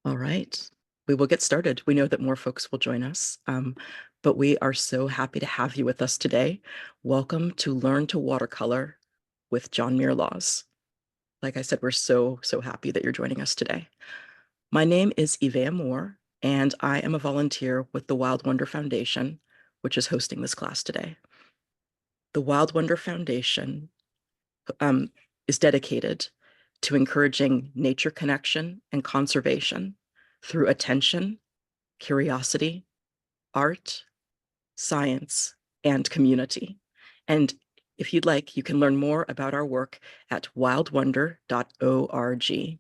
All right. We will get started. We know that more folks will join us, but we are so happy to have you with us today. Welcome to Learn to Watercolor with John Muir Laws. Like I said, we're so happy that you're joining us today. My name is Ivea Moore, and I am a volunteer with the Wild Wonder Foundation, which is hosting this class today. The Wild Wonder Foundation um, is dedicated to encouraging nature connection and conservation through attention, curiosity, art, science, and community. And if you'd like, you can learn more about our work at wildwonder.org.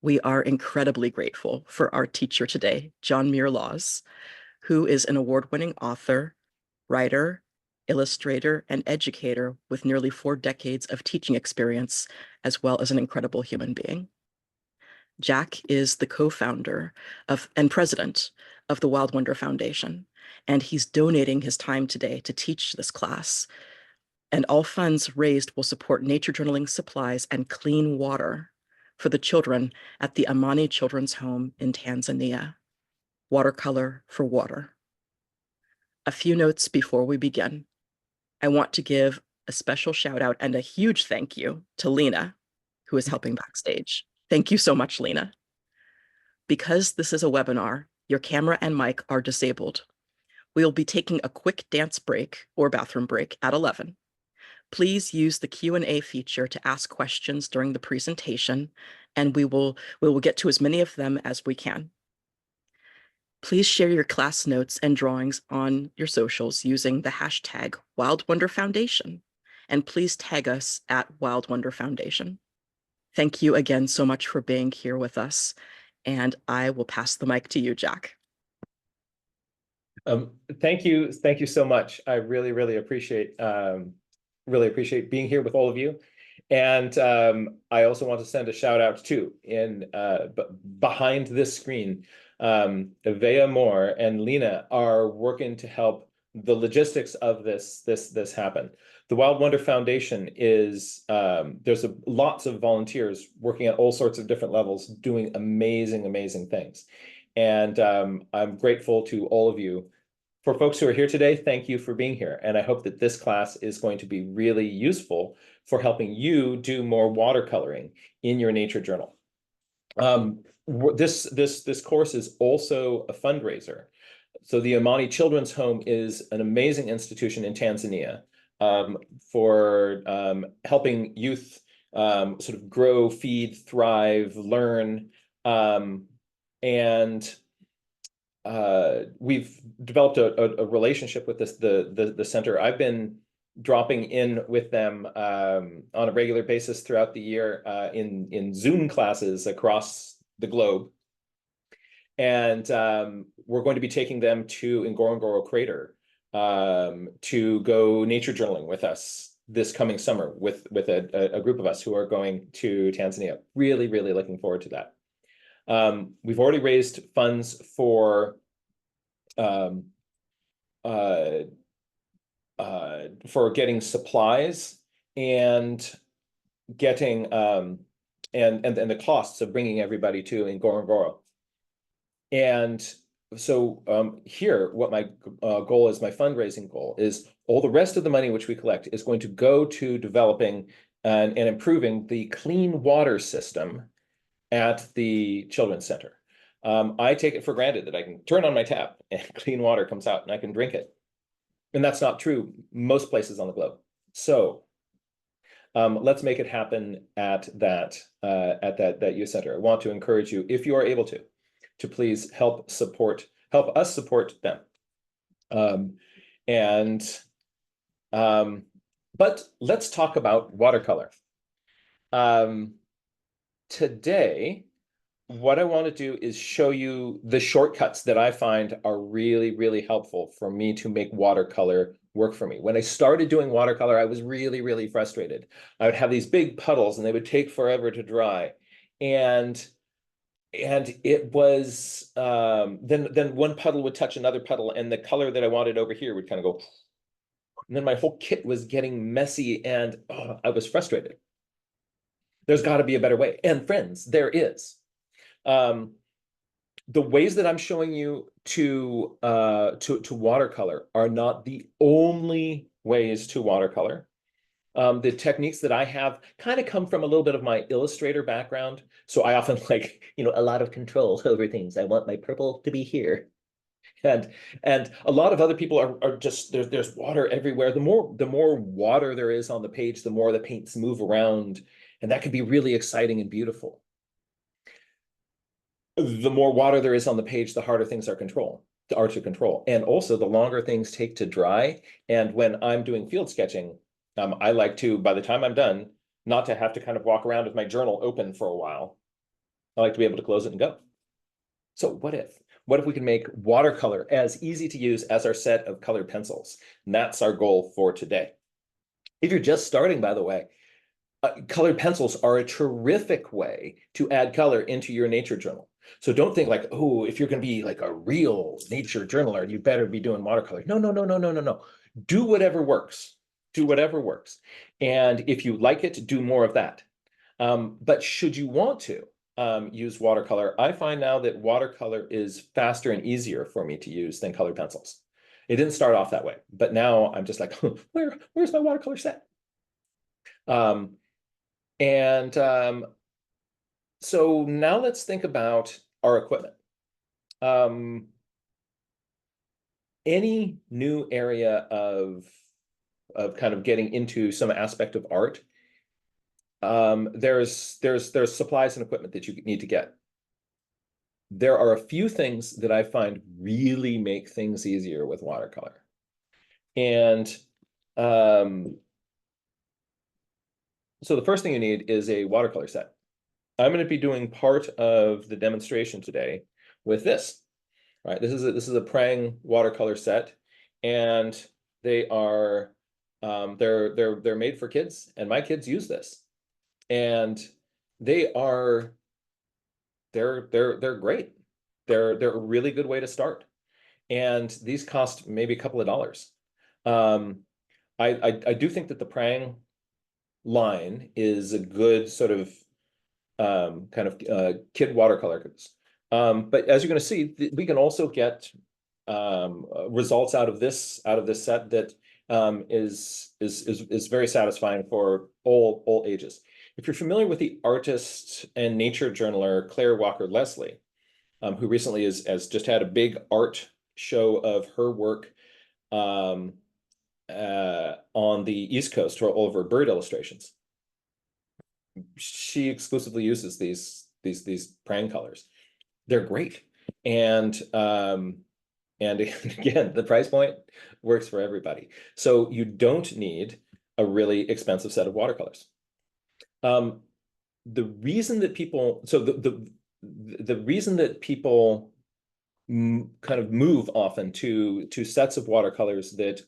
We are incredibly grateful for our teacher today, John Muir Laws, who is an award-winning author, writer, illustrator, and educator with nearly 4 decades of teaching experience, as well as an incredible human being. Jack is the co-founder of and president of the Wild Wonder Foundation, and he's donating his time today to teach this class. And all funds raised will support nature journaling supplies and clean water for the children at the Amani Children's Home in Tanzania. Watercolor for Water. A few notes before we begin. I want to give a special shout out and a huge thank you to Lena, who is helping backstage. Thank you so much, Lena. Because this is a webinar, your camera and mic are disabled. We'll be taking a quick dance break or bathroom break at 11. Please use the Q&A feature to ask questions during the presentation, and we will get to as many of them as we can. Please share your class notes and drawings on your socials using the hashtag WildWonderFoundation, and please tag us at Wild Wonder Foundation. Thank you again so much for being here with us, and I will pass the mic to you, Jack. Thank you so much. I really appreciate being here with all of you. And I also want to send a shout out too behind this screen. Ivea Moore and Lena are working to help the logistics of this happen. The Wild Wonder Foundation is there's lots of volunteers working at all sorts of different levels, doing amazing things. And I'm grateful to all of you. For folks who are here today, thank you for being here. And I hope that this class is going to be really useful for helping you do more watercoloring in your nature journal. This course is also a fundraiser. So the Amani Children's Home is an amazing institution in Tanzania for helping youth sort of grow, feed, thrive, learn, and we've developed a relationship with the center. I've been dropping in with them on a regular basis throughout the year in Zoom classes across the globe. And we're going to be taking them to Ngorongoro Crater to go nature journaling with us this coming summer with a group of us who are going to Tanzania. Really looking forward to that. We've already raised funds for getting supplies and getting and the costs of bringing everybody to Ngorongoro. And so here, what my goal is, my fundraising goal is all the rest of the money which we collect is going to go to developing and improving the clean water system at the Children's Center. I take it for granted that I can turn on my tap and clean water comes out and I can drink it. And that's not true most places on the globe. So let's make it happen at that youth center. I want to encourage you, if you are able to please help us support them. But let's talk about watercolor. Today, what I want to do is show you the shortcuts that I find are really helpful for me to make watercolor work for me. When I started doing watercolor, I was really frustrated. I would have these big puddles and they would take forever to dry. And it was then one puddle would touch another puddle and the color that I wanted over here would kind of go, and then my whole kit was getting messy and I was frustrated. There's got to be a better way. And friends, there is. The ways that I'm showing you to watercolor are not the only ways to watercolor. The techniques that I have kind of come from a little bit of my illustrator background. So I often like, a lot of control over things. I want my purple to be here. And and a lot of other people are just there's water everywhere. The more water there is on the page, the more the paints move around, and that can be really exciting and beautiful. The more water there is on the page, the harder things are to control. And also the longer things take to dry. And when I'm doing field sketching, I like to, by the time I'm done, not to have to kind of walk around with my journal open for a while. I like to be able to close it and go. So what if? What if we can make watercolor as easy to use as our set of colored pencils? And that's our goal for today. If you're just starting, by the way, colored pencils are a terrific way to add color into your nature journal. So don't think like, oh, if you're going to be like a real nature journaler, you better be doing watercolor. No, no, no, no, no, no, no. Do whatever works. Do whatever works. And if you like it, do more of that. But should you want to use watercolor, I find now that watercolor is faster and easier for me to use than colored pencils. It didn't start off that way, but now I'm just like, where's my watercolor set? Um, and so now let's think about our equipment. Any new area of kind of getting into some aspect of art, there's supplies and equipment that you need to get. There are a few things that I find really make things easier with watercolor. And so the first thing you need is a watercolor set. I'm going to be doing part of the demonstration today with this. Right, this is a Prang watercolor set, and they are they're made for kids, and my kids use this, and they're great. They're a really good way to start, and these cost maybe a couple of dollars. I do think that the Prang line is a good sort of kind of kid watercolors. But as you're going to see, we can also get results out of this set that is very satisfying for all ages. If you're familiar with the artist and nature journaler Claire Walker Leslie, who recently has just had a big art show of her work on the East Coast for all of her bird illustrations, she exclusively uses these Prang colors. They're great. And again, the price point works for everybody. So you don't need a really expensive set of watercolors. The reason that people, so the reason that people kind of move often to sets of watercolors that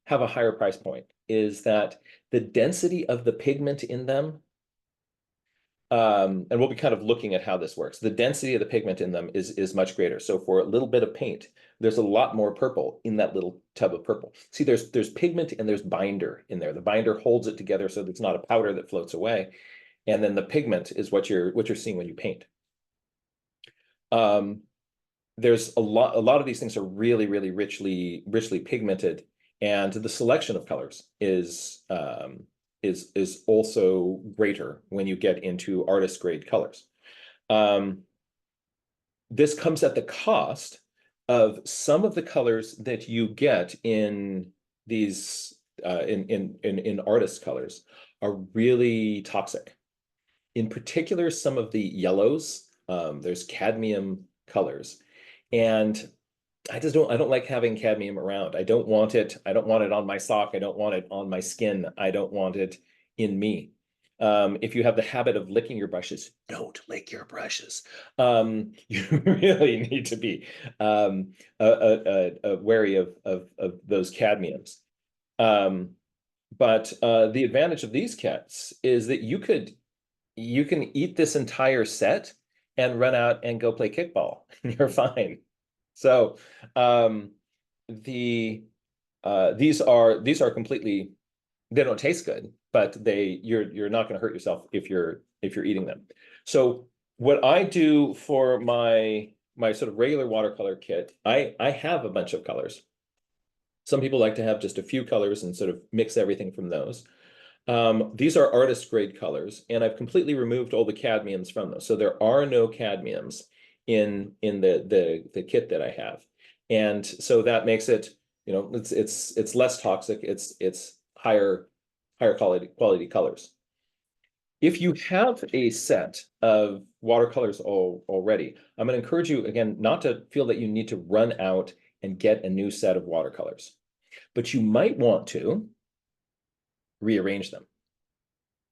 have a higher price point is that the density of the pigment in them, and we'll be kind of looking at how this works. The density of the pigment in them is much greater. So for a little bit of paint, there's a lot more purple in that little tub of purple. See, there's pigment and there's binder in there. The binder holds it together so that it's not a powder that floats away. And then the pigment is what you're seeing when you paint. There's a lot of these things are really, really richly pigmented, and the selection of colors is also greater when you get into artist grade colors. This comes at the cost of some of the colors that you get in these in artist colors are really toxic. In particular, some of the yellows, there's cadmium colors, and I don't like having cadmium around. I don't want it. I don't want it on my sock. I don't want it on my skin. I don't want it in me. If you have the habit of licking your brushes, don't lick your brushes. You really need to be wary of those cadmiums. But the advantage of these kits is that you can eat this entire set and run out and go play kickball. You're fine. So these are completely, they don't taste good, but you're not going to hurt yourself if you're eating them. So what I do for my sort of regular watercolor kit, I have a bunch of colors. Some people like to have just a few colors and sort of mix everything from those. These are artist grade colors, and I've completely removed all the cadmiums from those. So there are no cadmiums in the kit that I have. And so that makes it, you know, it's less toxic, it's higher quality colors. If you have a set of watercolors already, I'm going to encourage you again not to feel that you need to run out and get a new set of watercolors, but you might want to rearrange them.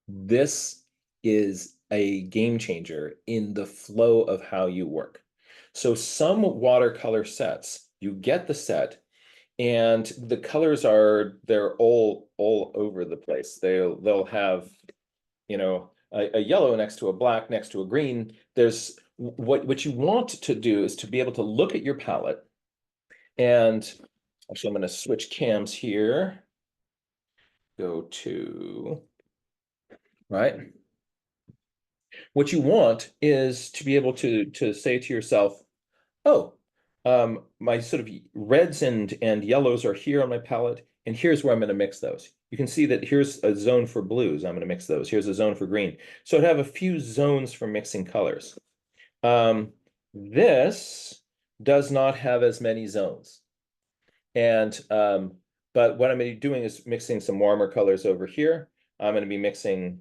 This is a game changer in the flow of how you work. So some watercolor sets, you get the set and the colors they're all over the place. They'll have, you know, a yellow next to a black next to a green. There's what you want to do is to be able to look at your palette. And actually I'm going to switch cams here. Go to, right? What you want is to be able to say to yourself, oh, my sort of reds and yellows are here on my palette, and here's where I'm going to mix those. You can see that here's a zone for blues. I'm going to mix those. Here's a zone for green. So I'd have a few zones for mixing colors. This does not have as many zones. And but what I'm going to be doing is mixing some warmer colors over here. I'm going to be mixing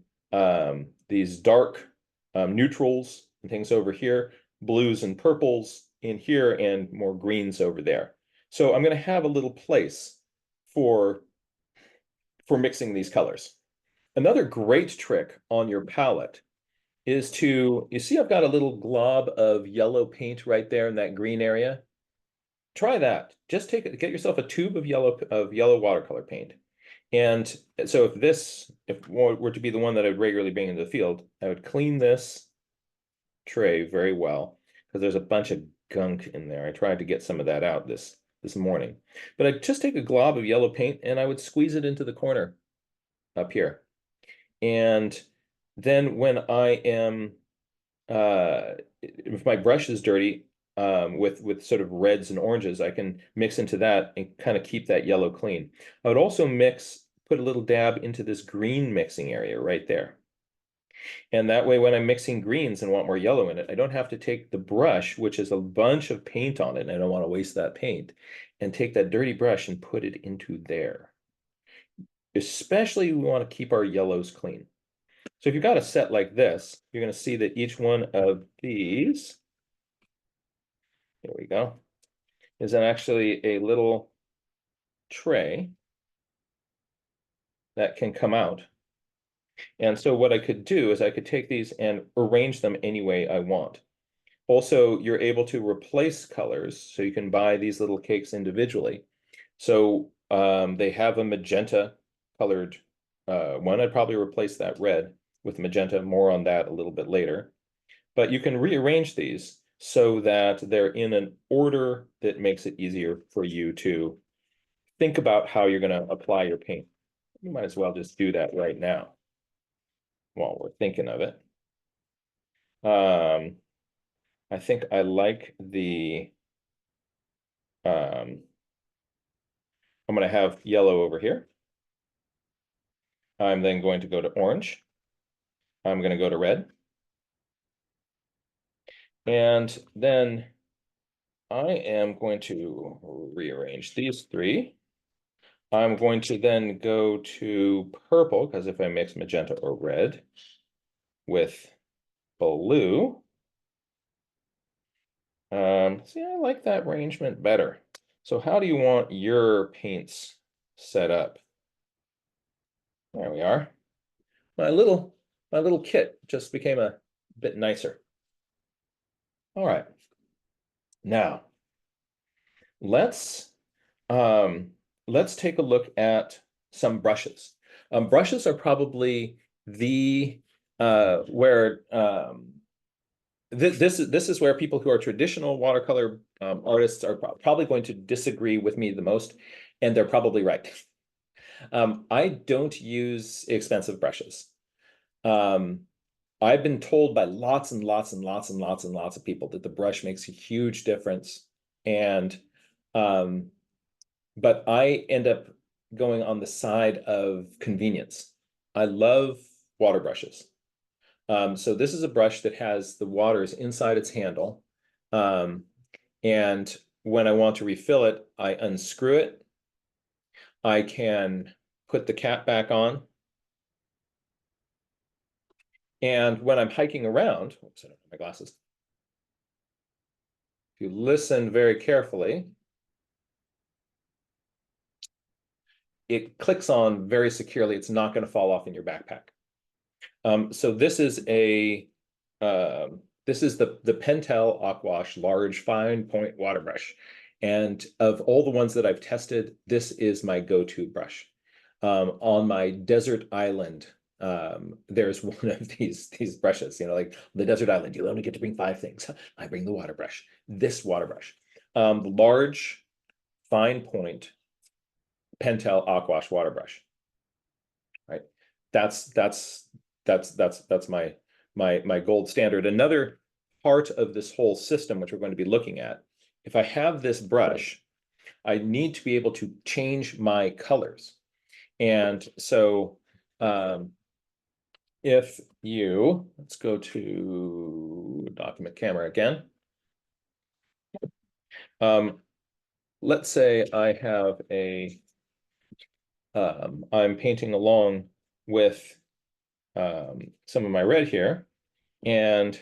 these dark neutrals and things over here, blues and purples in here, and more greens over there. So I'm going to have a little place for mixing these colors. Another great trick on your palette is to, you see I've got a little glob of yellow paint right there in that green area. Try that. Just get yourself a tube of yellow watercolor paint. And so if this were to be the one that I would regularly bring into the field, I would clean this tray very well because there's a bunch of gunk in there. I tried to get some of that out this morning. But I'd just take a glob of yellow paint and I would squeeze it into the corner up here. And then when I am if my brush is dirty, with sort of reds and oranges, I can mix into that and kind of keep that yellow clean. I would also put a little dab into this green mixing area right there. And that way, when I'm mixing greens and want more yellow in it, I don't have to take the brush, which has a bunch of paint on it, and I don't want to waste that paint, and take that dirty brush and put it into there. Especially we want to keep our yellows clean. So if you've got a set like this, you're going to see that each one of these, here we go, is actually a little tray that can come out. And so what I could do is I could take these and arrange them any way I want. Also, you're able to replace colors, so you can buy these little cakes individually. So they have a magenta colored one. I'd probably replace that red with magenta, more on that a little bit later. But you can rearrange these so that they're in an order that makes it easier for you to think about how you're going to apply your paint. You might as well just do that right now while we're thinking of it. I think I like I'm going to have yellow over here. I'm then going to go to orange. I'm going to go to red. And then I am going to rearrange these three. I'm going to then go to purple, because if I mix magenta or red with blue, see, I like that arrangement better. So how do you want your paints set up? There we are. My little kit just became a bit nicer. All right. Now, let's take a look at some brushes. Brushes are probably the where this is where people who are traditional watercolor artists are probably going to disagree with me the most, and they're probably right. I don't use expensive brushes. I've been told by lots and lots and lots and lots and lots of people that the brush makes a huge difference. And but I end up going on the side of convenience. I love water brushes. So this is a brush that has the waters inside its handle. And when I want to refill it, I unscrew it. I can put the cap back on. And when I'm hiking around, oops, I don't have my glasses. If you listen very carefully, it clicks on very securely. It's not going to fall off in your backpack. So this is a this is the Pentel Aquash large fine point water brush. And of all the ones that I've tested, this is my go-to brush. On my desert island, there's one of these brushes, like the desert island, you only get to bring 5 things. I bring the water brush, this water brush. The large fine point Pentel Aquash water brush. Right. That's my gold standard. Another part of this whole system, which we're going to be looking at, if I have this brush, I need to be able to change my colors. And so if you, let's go to document camera again. Let's say I have I'm painting along with some of my red here, and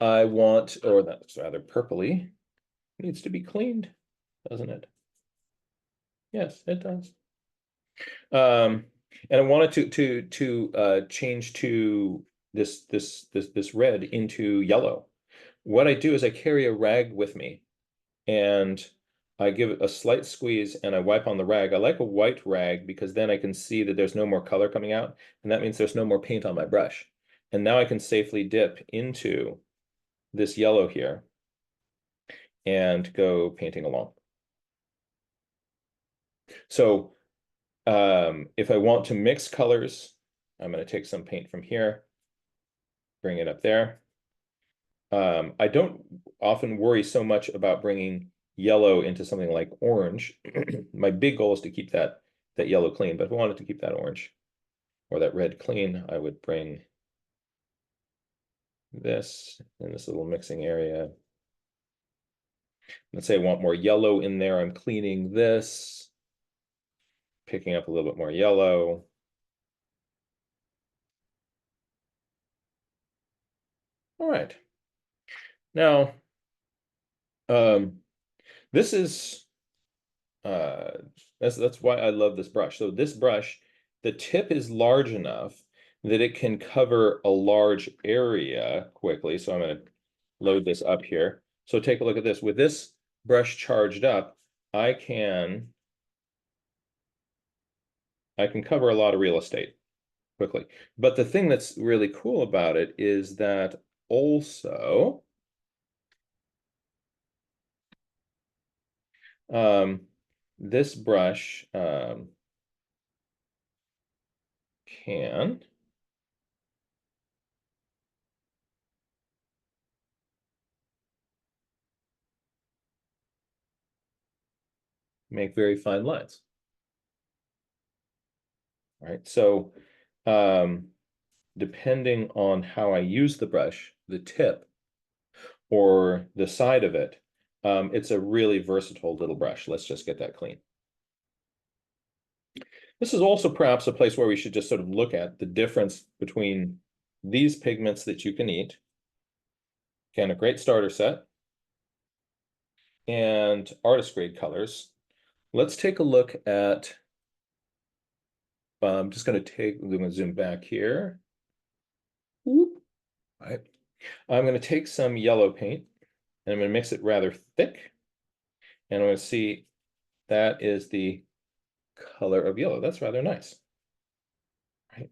I want, or that's rather purpley, needs to be cleaned, doesn't it? Yes, it does. And I wanted to change to this red into yellow. What I do is I carry a rag with me, and I give it a slight squeeze and I wipe on the rag. I like a white rag because then I can see that there's no more color coming out, and that means there's no more paint on my brush. And now I can safely dip into this yellow here and go painting along. So if I want to mix colors, I'm going to take some paint from here, bring it up there. I don't often worry so much about bringing yellow into something like orange. My big goal is to keep that yellow clean, but if I wanted to keep that orange or that red clean, I would bring this in this little mixing area. Let's say I want more yellow in there. I'm cleaning this, picking up a little bit more yellow. All right. Now, this is that's why I love this brush. So this brush, the tip is large enough that it can cover a large area quickly. So I'm going to load this up here. So take a look at this. With this brush charged up, I can cover a lot of real estate quickly. But the thing that's really cool about it is that also this brush can make very fine lines. All right, so depending on how I use the brush, the tip or the side of it, it's a really versatile little brush. Let's just get that clean. This is also perhaps a place where we should just sort of look at the difference between these pigments that you can eat. Again, a great starter set. And artist grade colors. Let's take a look at, I'm just going to zoom back here. Whoop. All right. I'm going to take some yellow paint and I'm going to mix it rather thick. And I'm going to see that is the color of yellow. That's rather nice. Right.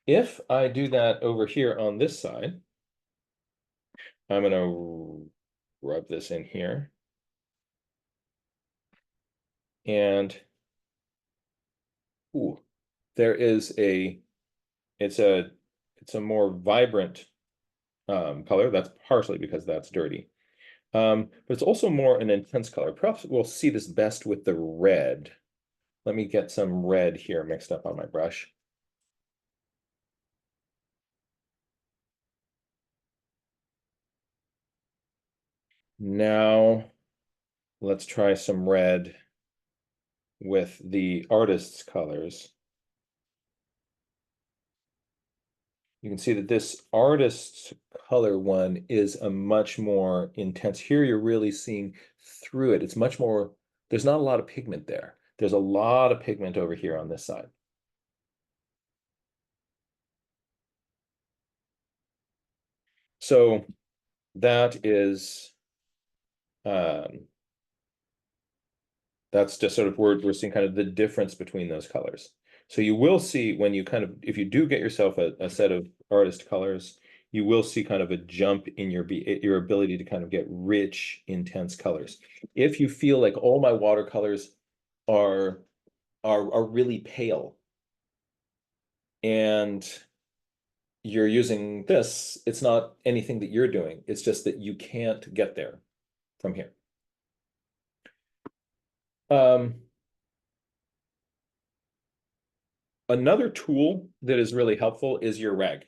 If I do that over here on this side, I'm going to rub this in here. And, ooh, there is it's a more vibrant color. That's partially because that's dirty. But it's also more an intense color. Perhaps we'll see this best with the red. Let me get some red here mixed up on my brush. Now let's try some red with the artist's colors. You can see that this artist's color one is a much more intense. Here you're really seeing through it. It's much more, there's not a lot of pigment there. There's a lot of pigment over here on this side. So that is, that's just sort of, we're seeing kind of the difference between those colors. So you will see when you kind of, if you do get yourself a set of artist colors, you will see kind of a jump in your ability to kind of get rich, intense colors. If you feel like all my watercolors are really pale and you're using this, it's not anything that you're doing. It's just that you can't get there from here. Another tool that is really helpful is your rag.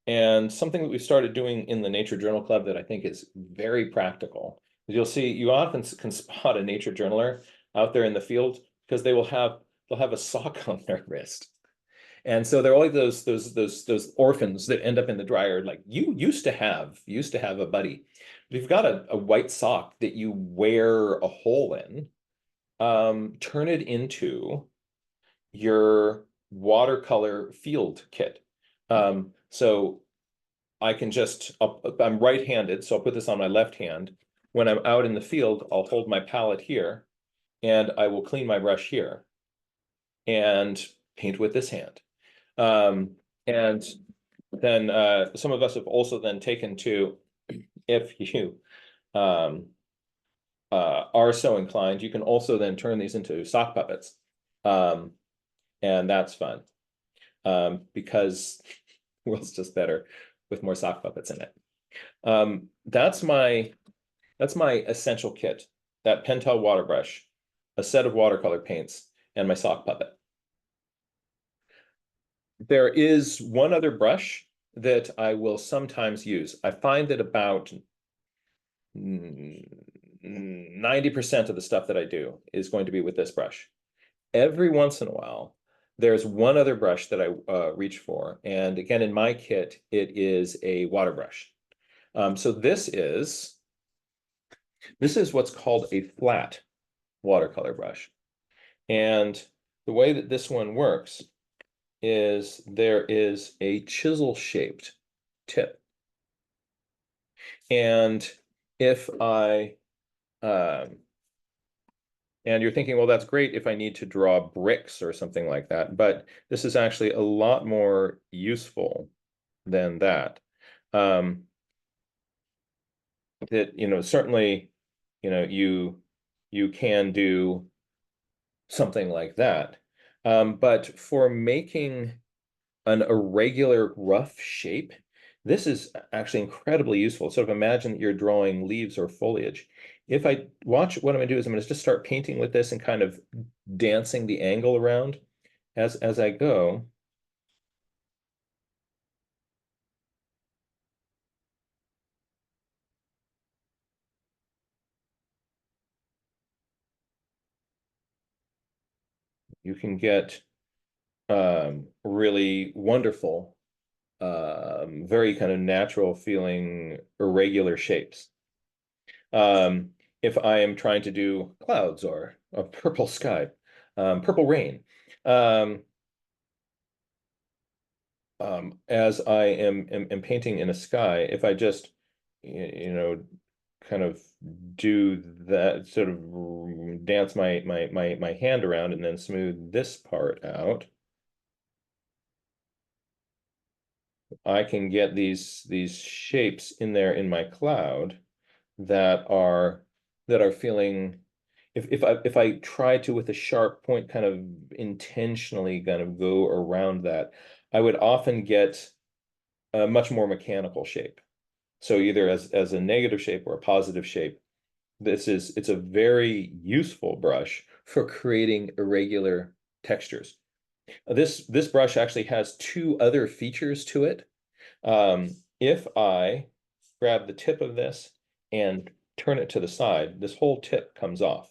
And something that we started doing in the Nature Journal Club that I think is very practical is you'll see, you often can spot a nature journaler out there in the field because they'll have a sock on their wrist. And so they're all like those orphans that end up in the dryer. Like you used to have a buddy. If you've got a white sock that you wear a hole in, turn it into your watercolor field kit. So I can just, I'm right-handed, so I'll put this on my left hand. When I'm out in the field, I'll hold my palette here and I will clean my brush here and paint with this hand. And then some of us have also then taken to, if you are so inclined, you can also then turn these into sock puppets. And that's fun because the world's just better with more sock puppets in it. That's my essential kit, that Pentel water brush, a set of watercolor paints, and my sock puppet. There is one other brush that I will sometimes use. I find that about 90% of the stuff that I do is going to be with this brush. Every once in a while, there's one other brush that I reach for. And again, in my kit, it is a water brush. So this is what's called a flat watercolor brush. And the way that this one works is there is a chisel-shaped tip. And if I, and you're thinking, well, that's great if I need to draw bricks or something like that, but this is actually a lot more useful than that. That, certainly, you can do something like that. But for making an irregular rough shape, this is actually incredibly useful. Sort of imagine that you're drawing leaves or foliage. If I watch, what I'm gonna do is I'm gonna just start painting with this and kind of dancing the angle around as I go. You can get really wonderful, very kind of natural feeling irregular shapes. If I am trying to do clouds or a purple sky, purple rain, as I am painting in a sky, if I just, kind of do that, sort of dance my hand around and then smooth this part out, I can get these shapes in there in my cloud that are feeling, if I try to with a sharp point kind of intentionally kind of go around that, I would often get a much more mechanical shape. So either as a negative shape or a positive shape. It's a very useful brush for creating irregular textures. This brush actually has two other features to it. If I grab the tip of this and turn it to the side, this whole tip comes off.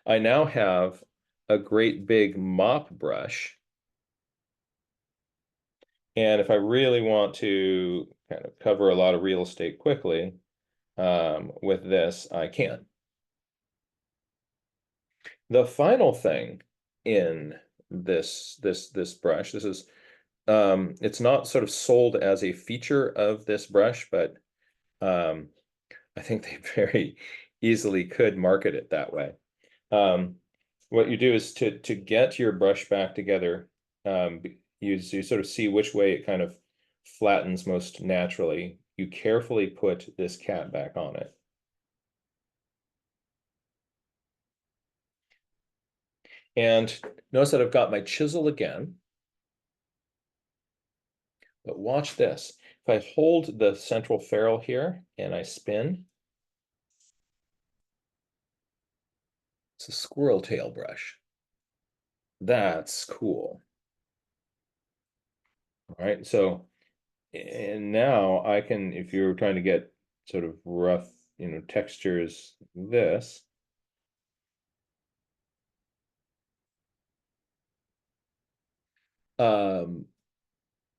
I now have a great big mop brush. And if I really want to kind of cover a lot of real estate quickly, with this, I can. The final thing in this brush, this is it's not sort of sold as a feature of this brush, but I think they very easily could market it that way. What you do is to get your brush back together, you sort of see which way it kind of flattens most naturally. You carefully put this cat back on it. And notice that I've got my chisel again. But watch this. If I hold the central ferrule here and I spin, it's a squirrel tail brush. That's cool. All right, so and now I can, if you're trying to get sort of rough, textures, this.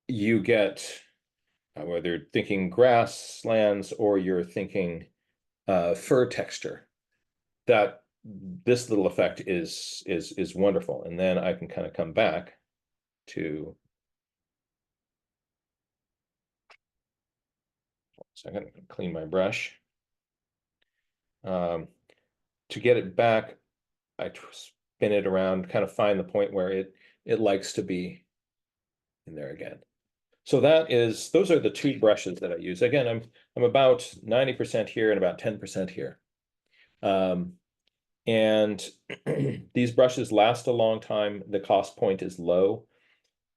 You get whether you're thinking grasslands or you're thinking fur texture, that this little effect is wonderful. And then I can kind of come back to, so I'm going to clean my brush. To get it back, I spin it around, kind of find the point where it likes to be in there again. So those are the two brushes that I use. Again, I'm about 90% here and about 10% here. And these brushes last a long time. The cost point is low,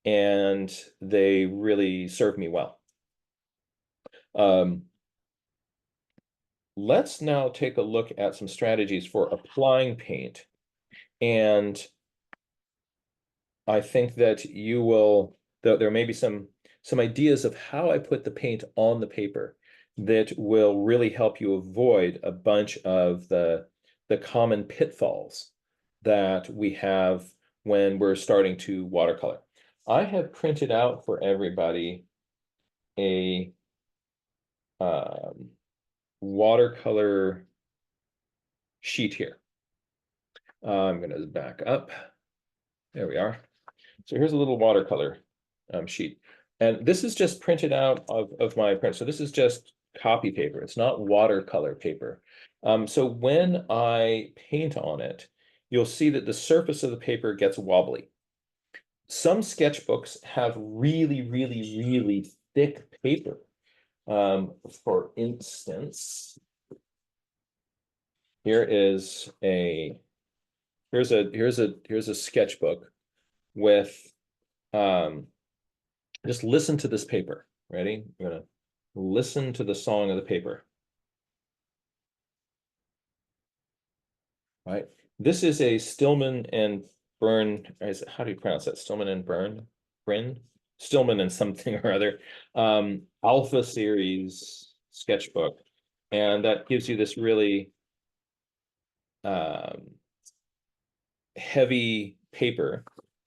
and they really serve me well. Let's now take a look at some strategies for applying paint. And I think that there may be some ideas of how I put the paint on the paper that will really help you avoid a bunch of the common pitfalls that we have when we're starting to watercolor. I have printed out for everybody a watercolor sheet here. I'm going to back up. There we are. So here's a little watercolor sheet. And this is just printed out of my print. So this is just copy paper. It's not watercolor paper. So when I paint on it, you'll see that the surface of the paper gets wobbly. Some sketchbooks have really, really, really thick paper. For instance, here's a sketchbook with just listen to this paper. Ready? I'm gonna listen to the song of the paper. Right. This is a Stillman and Byrne. How do you pronounce that? Stillman and Byrne? Bryn? Stillman and something or other. Alpha series sketchbook. And that gives you this really heavy paper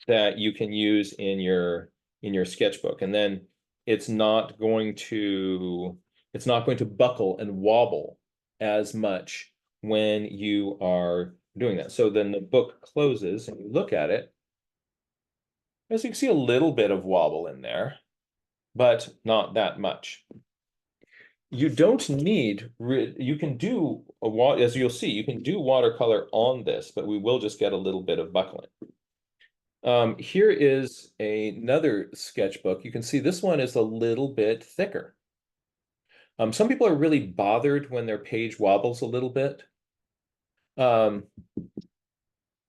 that you can use in your sketchbook. And then it's not going to buckle and wobble as much when you are doing that. So then the book closes and you look at it. As you can see, a little bit of wobble in there, but not that much. You don't need, you can do, as you'll see, you can do watercolor on this, but we will just get a little bit of buckling. Here is another sketchbook. You can see this one is a little bit thicker. Some people are really bothered when their page wobbles a little bit. Um,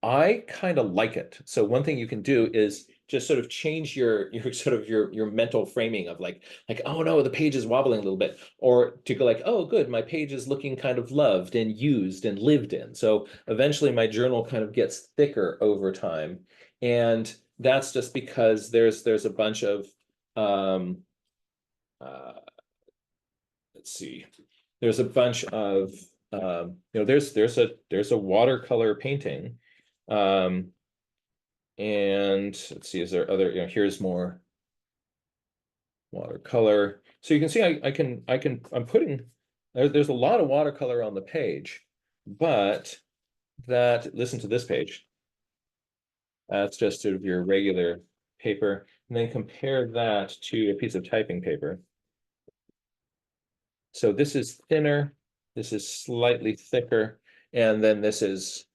I kind of like it. So one thing you can do is just sort of change your sort of your mental framing of like, oh no, the page is wobbling a little bit, or to go like, oh good, my page is looking kind of loved and used and lived in. So eventually my journal kind of gets thicker over time. And that's just because there's a bunch of um uh let's see. There's a bunch of there's a watercolor painting. Um, and let's see, is there other, here's more watercolor. So you can see I'm putting there's a lot of watercolor on the page, but listen to this page. That's just sort of your regular paper, and then compare that to a piece of typing paper. So this is thinner, this is slightly thicker, and then this is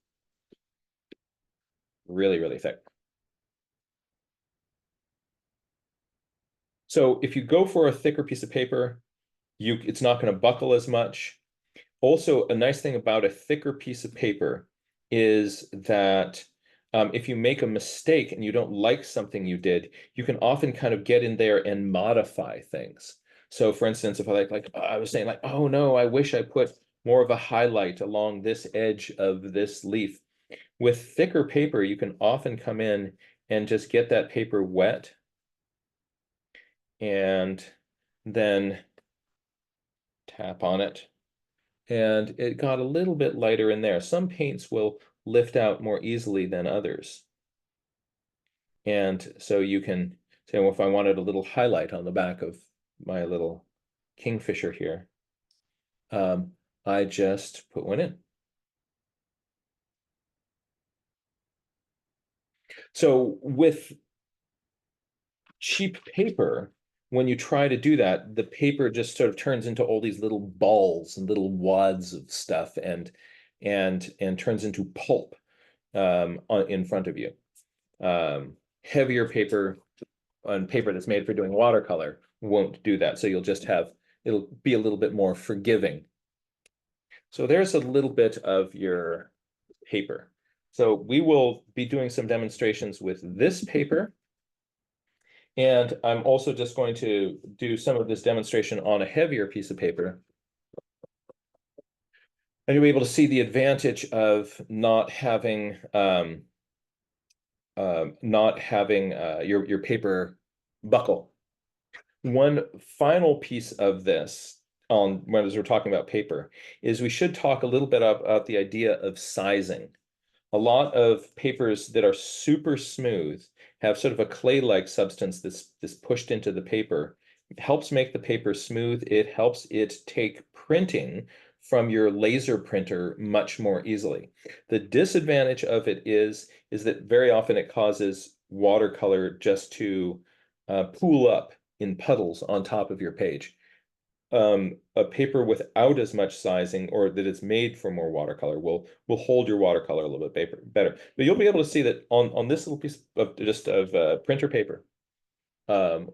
really, really thick. So if you go for a thicker piece of paper, it's not going to buckle as much. Also, a nice thing about a thicker piece of paper is that if you make a mistake and you don't like something you did, you can often kind of get in there and modify things. So for instance, if I was saying like, oh no, I wish I put more of a highlight along this edge of this leaf. With thicker paper, you can often come in and just get that paper wet and then tap on it. And it got a little bit lighter in there. Some paints will lift out more easily than others. And so you can say, well, if I wanted a little highlight on the back of my little kingfisher here, um, I just put one in. So with cheap paper, when you try to do that, the paper just sort of turns into all these little balls and little wads of stuff and turns into pulp in front of you. Heavier paper on paper that's made for doing watercolor won't do that. So it'll be a little bit more forgiving. So there's a little bit of your paper. So we will be doing some demonstrations with this paper. And I'm also just going to do some of this demonstration on a heavier piece of paper. And you'll be able to see the advantage of not having your paper buckle. One final piece of this as we're talking about paper is we should talk a little bit about the idea of sizing. A lot of papers that are super smooth have sort of a clay-like substance that's pushed into the paper. It helps make the paper smooth. It helps it take printing from your laser printer much more easily. The disadvantage of it is that very often it causes watercolor just to pool up in puddles on top of your page. A paper without as much sizing or that it's made for more watercolor will hold your watercolor a little bit better. But you'll be able to see that on this little piece of printer paper,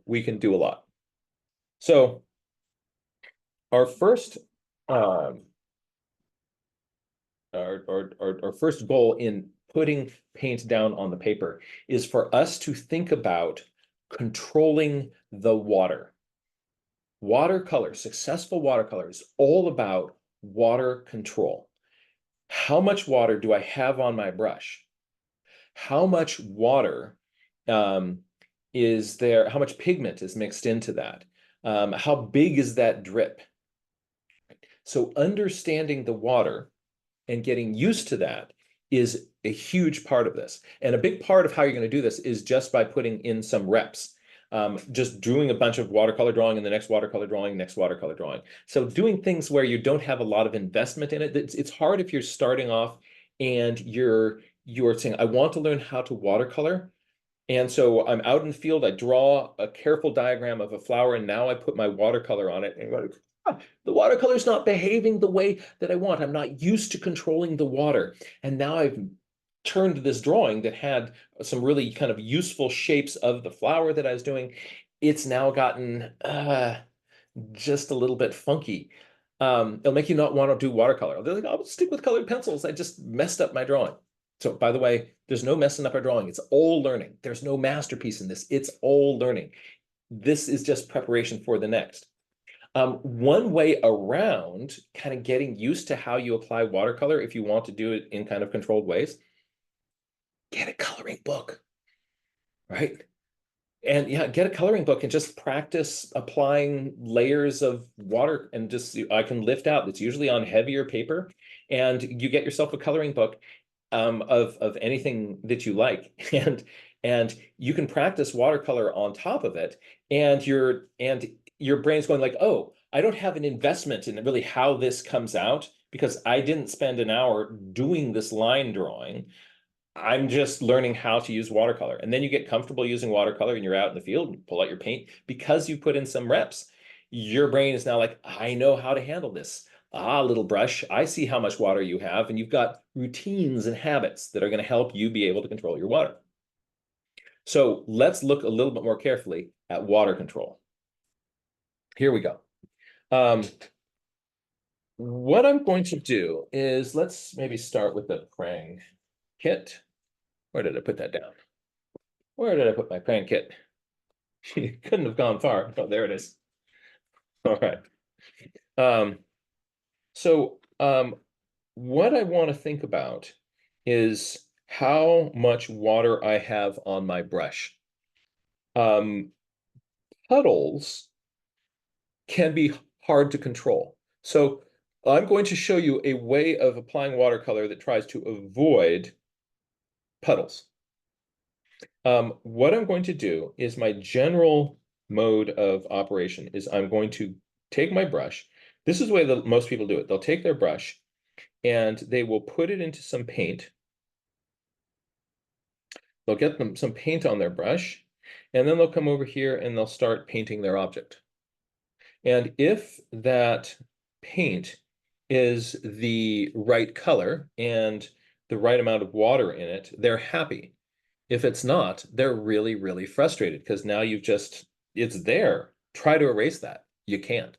we can do a lot. So our first our first goal in putting paint down on the paper is for us to think about controlling the water. Watercolor, successful watercolor is all about water control. How much water do I have on my brush? How much water is there? How much pigment is mixed into that? How big is that drip? So understanding the water and getting used to that is a huge part of this. And a big part of how you're going to do this is just by putting in some reps. Just doing a bunch of watercolor drawing and the next watercolor drawing, next watercolor drawing. So doing things where you don't have a lot of investment in it. It's hard if you're starting off and you're saying, I want to learn how to watercolor. And so I'm out in the field, I draw a careful diagram of a flower, and now I put my watercolor on it. And you're like, the watercolor's not behaving the way that I want. I'm not used to controlling the water. And now I've turned this drawing that had some really kind of useful shapes of the flower that I was doing. It's now gotten just a little bit funky. It'll make you not want to do watercolor. They're like, I'll stick with colored pencils. I just messed up my drawing. So by the way, there's no messing up our drawing. It's all learning. There's no masterpiece in this. It's all learning. This is just preparation for the next. One way around kind of getting used to how you apply watercolor, if you want to do it in kind of controlled ways, get a coloring book, right? And yeah, get a coloring book and just practice applying layers of water and just I can lift out. It's usually on heavier paper, and you get yourself a coloring book of anything that you like, and you can practice watercolor on top of it, and your brain's going like, oh, I don't have an investment in really how this comes out because I didn't spend an hour doing this line drawing. I'm just learning how to use watercolor. And then you get comfortable using watercolor and you're out in the field and you pull out your paint because you put in some reps. Your brain is now like, I know how to handle this. Ah, little brush, I see how much water you have, and you've got routines and habits that are going to help you be able to control your water. So let's look a little bit more carefully at water control. Here we go. What I'm going to do is let's maybe start with the prang kit. Where did I put that down? Where did I put my prang kit? Couldn't have gone far. Oh, there it is. All right. Um, so what I want to think about is how much water I have on my brush. Um, Puddles can be hard to control. So I'm going to show you a way of applying watercolor that tries to avoid puddles. What I'm going to do is my general mode of operation is I'm going to take my brush. This is the way that most people do it. They'll take their brush and they will put it into some paint. They'll get them some paint on their brush, and then they'll come over here and they'll start painting their object. And if that paint is the right color and the right amount of water in it, they're happy. If it's not, they're really, really frustrated because now it's there. Try to erase that. You can't.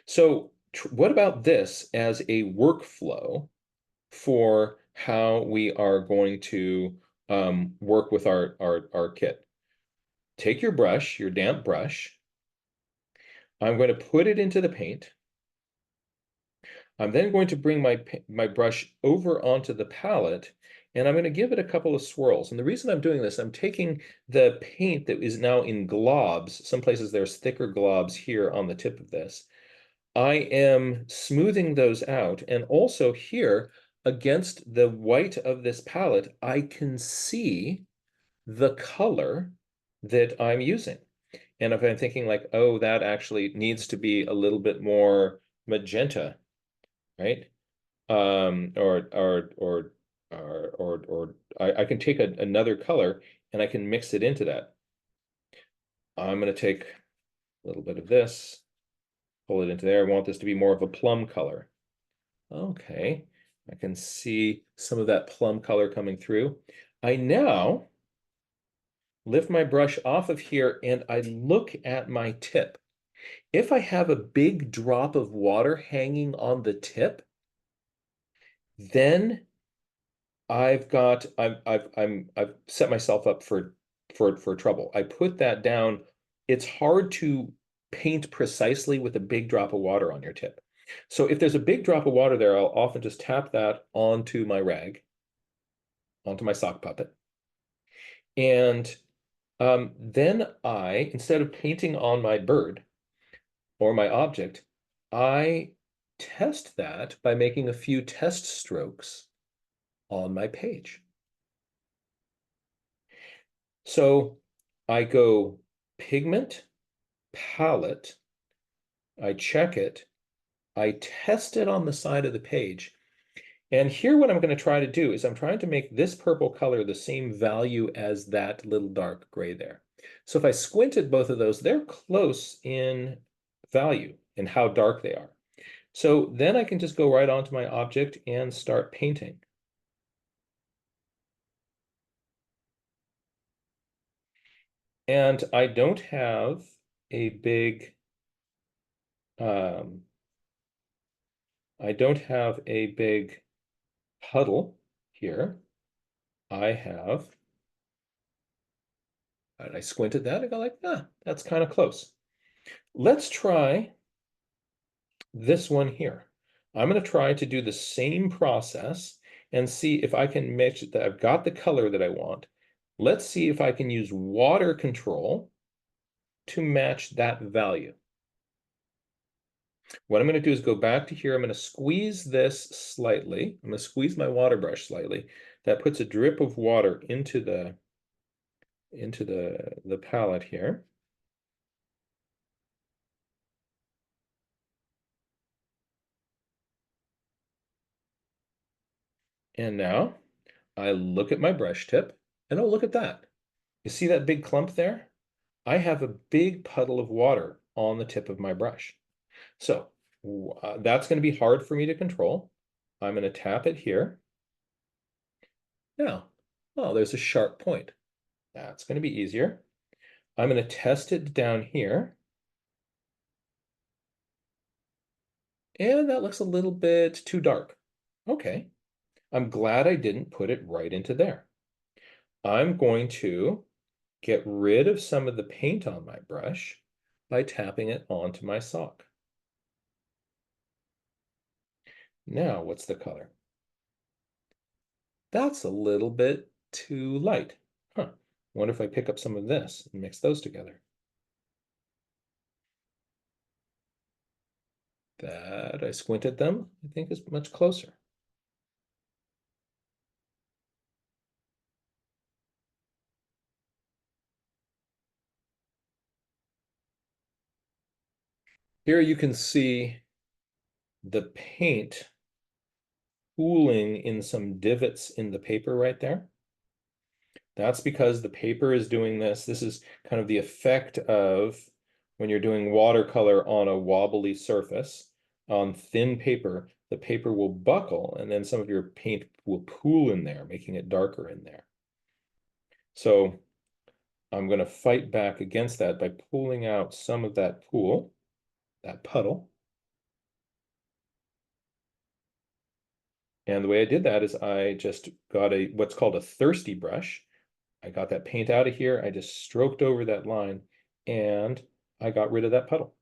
So what about this as a workflow for how we are going to work with our kit? Take your brush, your damp brush. I'm going to put it into the paint. I'm then going to bring my brush over onto the palette, and I'm going to give it a couple of swirls. And the reason I'm doing this, I'm taking the paint that is now in globs. Some places there's thicker globs here on the tip of this. I am smoothing those out. And also here, against the white of this palette, I can see the color that I'm using. And if I'm thinking like, oh, that actually needs to be a little bit more magenta, right? Or I can take another color and I can mix it into that. I'm going to take a little bit of this, pull it into there. I want this to be more of a plum color. Okay, I can see some of that plum color coming through. I now lift my brush off of here and I look at my tip. If I have a big drop of water hanging on the tip, then I've set myself up for trouble. I put that down. It's hard to paint precisely with a big drop of water on your tip. So if there's a big drop of water there, I'll often just tap that onto my rag, onto my sock puppet. And then instead of painting on my bird or my object, I test that by making a few test strokes on my page. So I go pigment, palette, I check it, I test it on the side of the page. And here what I'm going to try to do is I'm trying to make this purple color the same value as that little dark gray there. So if I squint at both of those, they're close in value in how dark they are. So then I can just go right onto my object and start painting. And I don't have a big I don't have a big puddle here. I have, and I squinted that, I got like, that's kind of close. Let's try this one here. I'm going to try to do the same process and see if I can match that. I've got the color that I want. Let's see if I can use water control to match that value. What I'm going to do is go back to here. I'm going to squeeze this slightly. I'm going to squeeze my water brush slightly. That puts a drip of water into the palette here. And now I look at my brush tip and oh, look at that. You see that big clump there? I have a big puddle of water on the tip of my brush. So that's going to be hard for me to control. I'm going to tap it here. Now, oh, there's a sharp point. That's going to be easier. I'm going to test it down here. And that looks a little bit too dark. Okay, I'm glad I didn't put it right into there. I'm going to get rid of some of the paint on my brush by tapping it onto my sock. Now, what's the color? That's a little bit too light. Huh. Wonder if I pick up some of this and mix those together. That, I squint at them, I think is much closer. Here you can see the paint pooling in some divots in the paper right there. That's because the paper is doing this. This is kind of the effect of when you're doing watercolor on a wobbly surface on thin paper, the paper will buckle and then some of your paint will pool in there, making it darker in there. So I'm going to fight back against that by pulling out some of that pool, that puddle. And the way I did that is I just got what's called a thirsty brush. I got that paint out of here. I just stroked over that line and I got rid of that puddle.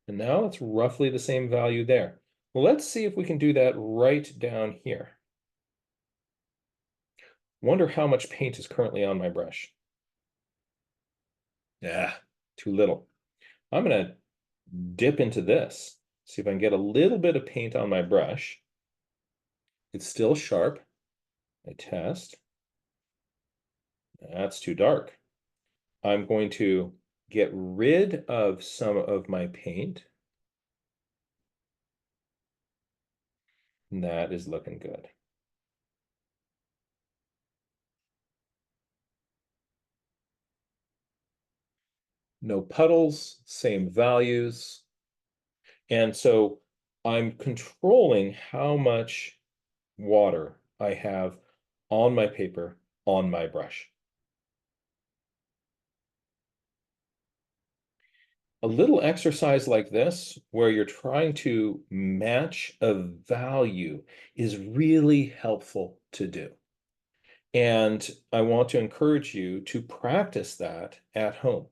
And now it's roughly the same value there. Well, let's see if we can do that right down here. Wonder how much paint is currently on my brush. Yeah, too little. I'm going to dip into this, see if I can get a little bit of paint on my brush. It's still sharp. I test. That's too dark. I'm going to get rid of some of my paint. And that is looking good. No puddles, same values. And so I'm controlling how much water I have on my paper, on my brush. A little exercise like this, where you're trying to match a value, is really helpful to do. And I want to encourage you to practice that at home.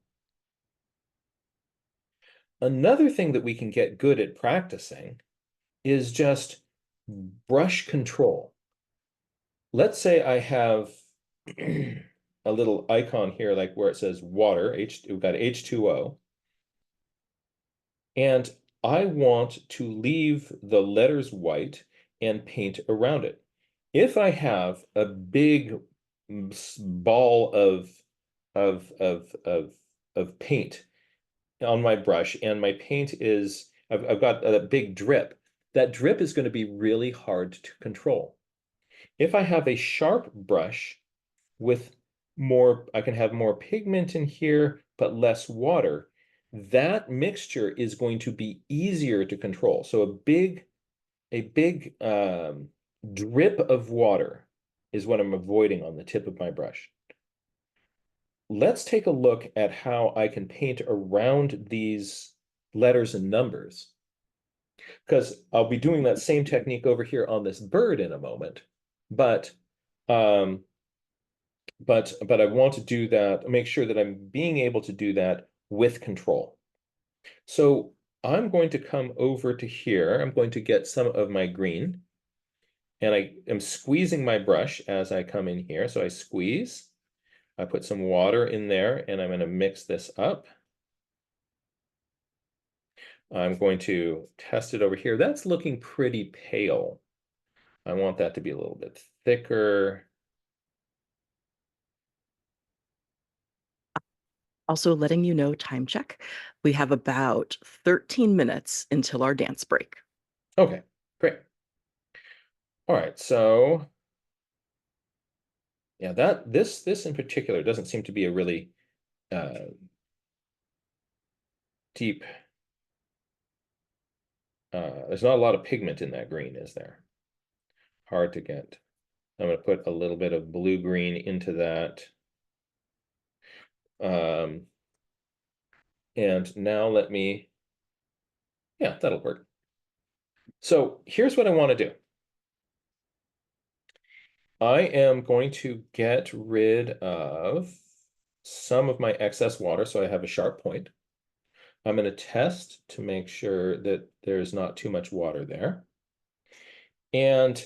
Another thing that we can get good at practicing is just brush control. Let's say I have a little icon here, like where it says water, we've got H2O, and I want to leave the letters white and paint around it. If I have a big ball of paint on my brush and my paint is, I've got a big drip, that drip is going to be really hard to control. If I have a sharp brush with more, I can have more pigment in here, but less water, that mixture is going to be easier to control. So a big drip of water is what I'm avoiding on the tip of my brush. Let's take a look at how I can paint around these letters and numbers because I'll be doing that same technique over here on this bird in a moment. But um, but I want to do that, make sure that I'm being able to do that with control. So I'm going to come over to here. I'm going to get some of my green, and I am squeezing my brush as I come in here. So I squeeze, I put some water in there, and I'm going to mix this up. I'm going to test it over here. That's looking pretty pale. I want that to be a little bit thicker. Also letting you know, time check, we have about 13 minutes until our dance break. Okay, great. All right, so yeah, this in particular doesn't seem to be a really deep. There's not a lot of pigment in that green, is there? Hard to get. I'm going to put a little bit of blue-green into that. And now let me, yeah, that'll work. So here's what I want to do. I am going to get rid of some of my excess water so I have a sharp point. I'm going to test to make sure that there's not too much water there. And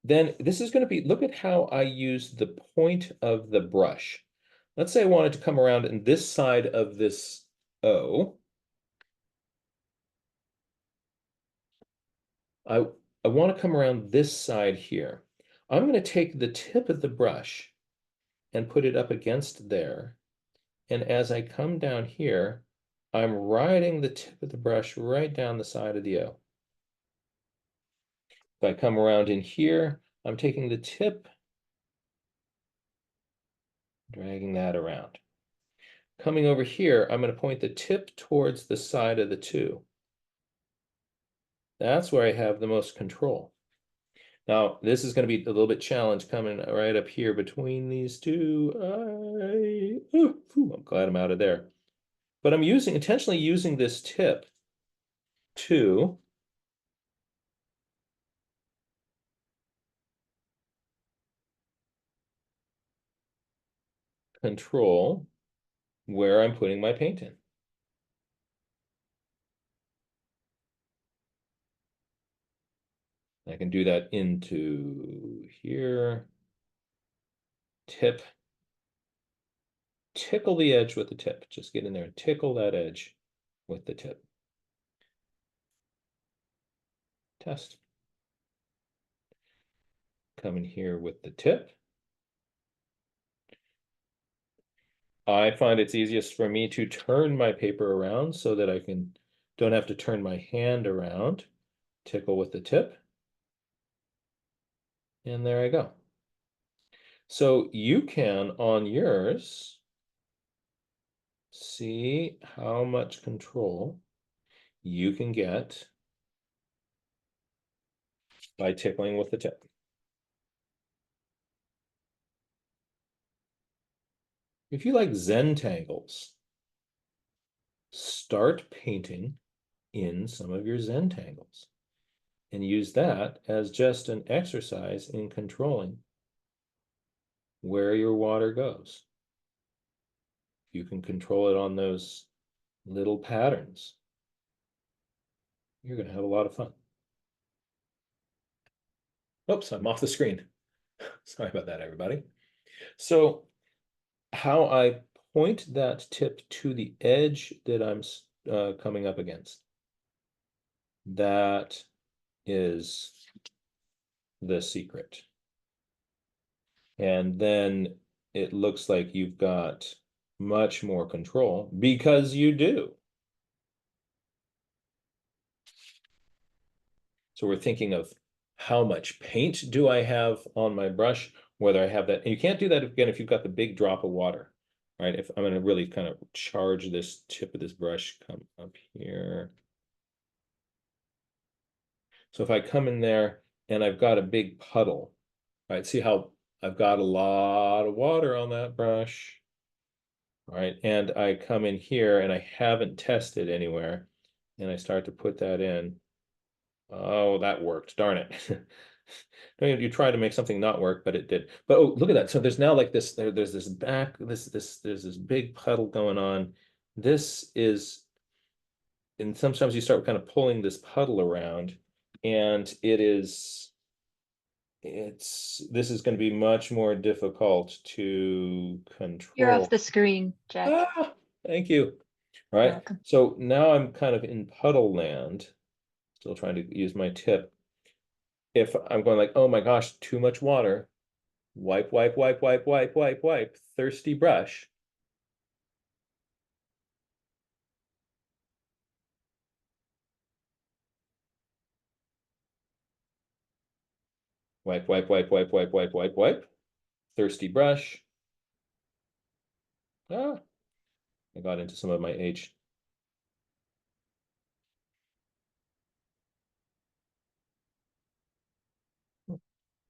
then this is going to be, look at how I use the point of the brush. Let's say I wanted to come around in this side of this O. I want to come around this side here. I'm going to take the tip of the brush and put it up against there. And as I come down here, I'm riding the tip of the brush right down the side of the O. If I come around in here, I'm taking the tip, dragging that around. Coming over here, I'm going to point the tip towards the side of the 2. That's where I have the most control. Now, this is going to be a little bit challenged coming right up here between these two. I'm glad I'm out of there. But I'm intentionally using this tip to control where I'm putting my paint in. I can do that into here. Tip. Tickle the edge with the tip. Just get in there and tickle that edge with the tip. Test. Come in here with the tip. I find it's easiest for me to turn my paper around so that I don't have to turn my hand around. Tickle with the tip. And there I go. So you can, on yours, see how much control you can get by tickling with the tip. If you like Zentangles, start painting in some of your Zentangles and use that as just an exercise in controlling where your water goes. You can control it on those little patterns. You're going to have a lot of fun. Oops, I'm off the screen. Sorry about that, everybody. So how I point that tip to the edge that I'm coming up against, that is the secret. And then it looks like you've got much more control because you do. So we're thinking of how much paint do I have on my brush, whether I have that. And you can't do that again if you've got the big drop of water, right? If I'm going to really kind of charge this tip of this brush, come up here. So if I come in there and I've got a big puddle, right? See how I've got a lot of water on that brush, right? And I come in here and I haven't tested anywhere, and I start to put that in. Oh, that worked. Darn it. You try to make something not work, but it did. But oh, look at that. So there's now like this, there's this there's this big puddle going on. This is, and sometimes you start kind of pulling this puddle around, and this is going to be much more difficult to You're off control. the screen, Jack. Ah, thank you. All You're right. welcome. So now I'm kind of in puddle land, still trying to use my tip. If I'm going like, oh my gosh, too much water, wipe, wipe, wipe, wipe, wipe, wipe, wipe, thirsty brush. Wipe, wipe, wipe, wipe, wipe, wipe, wipe, wipe, thirsty brush. Ah, I got into some of my H.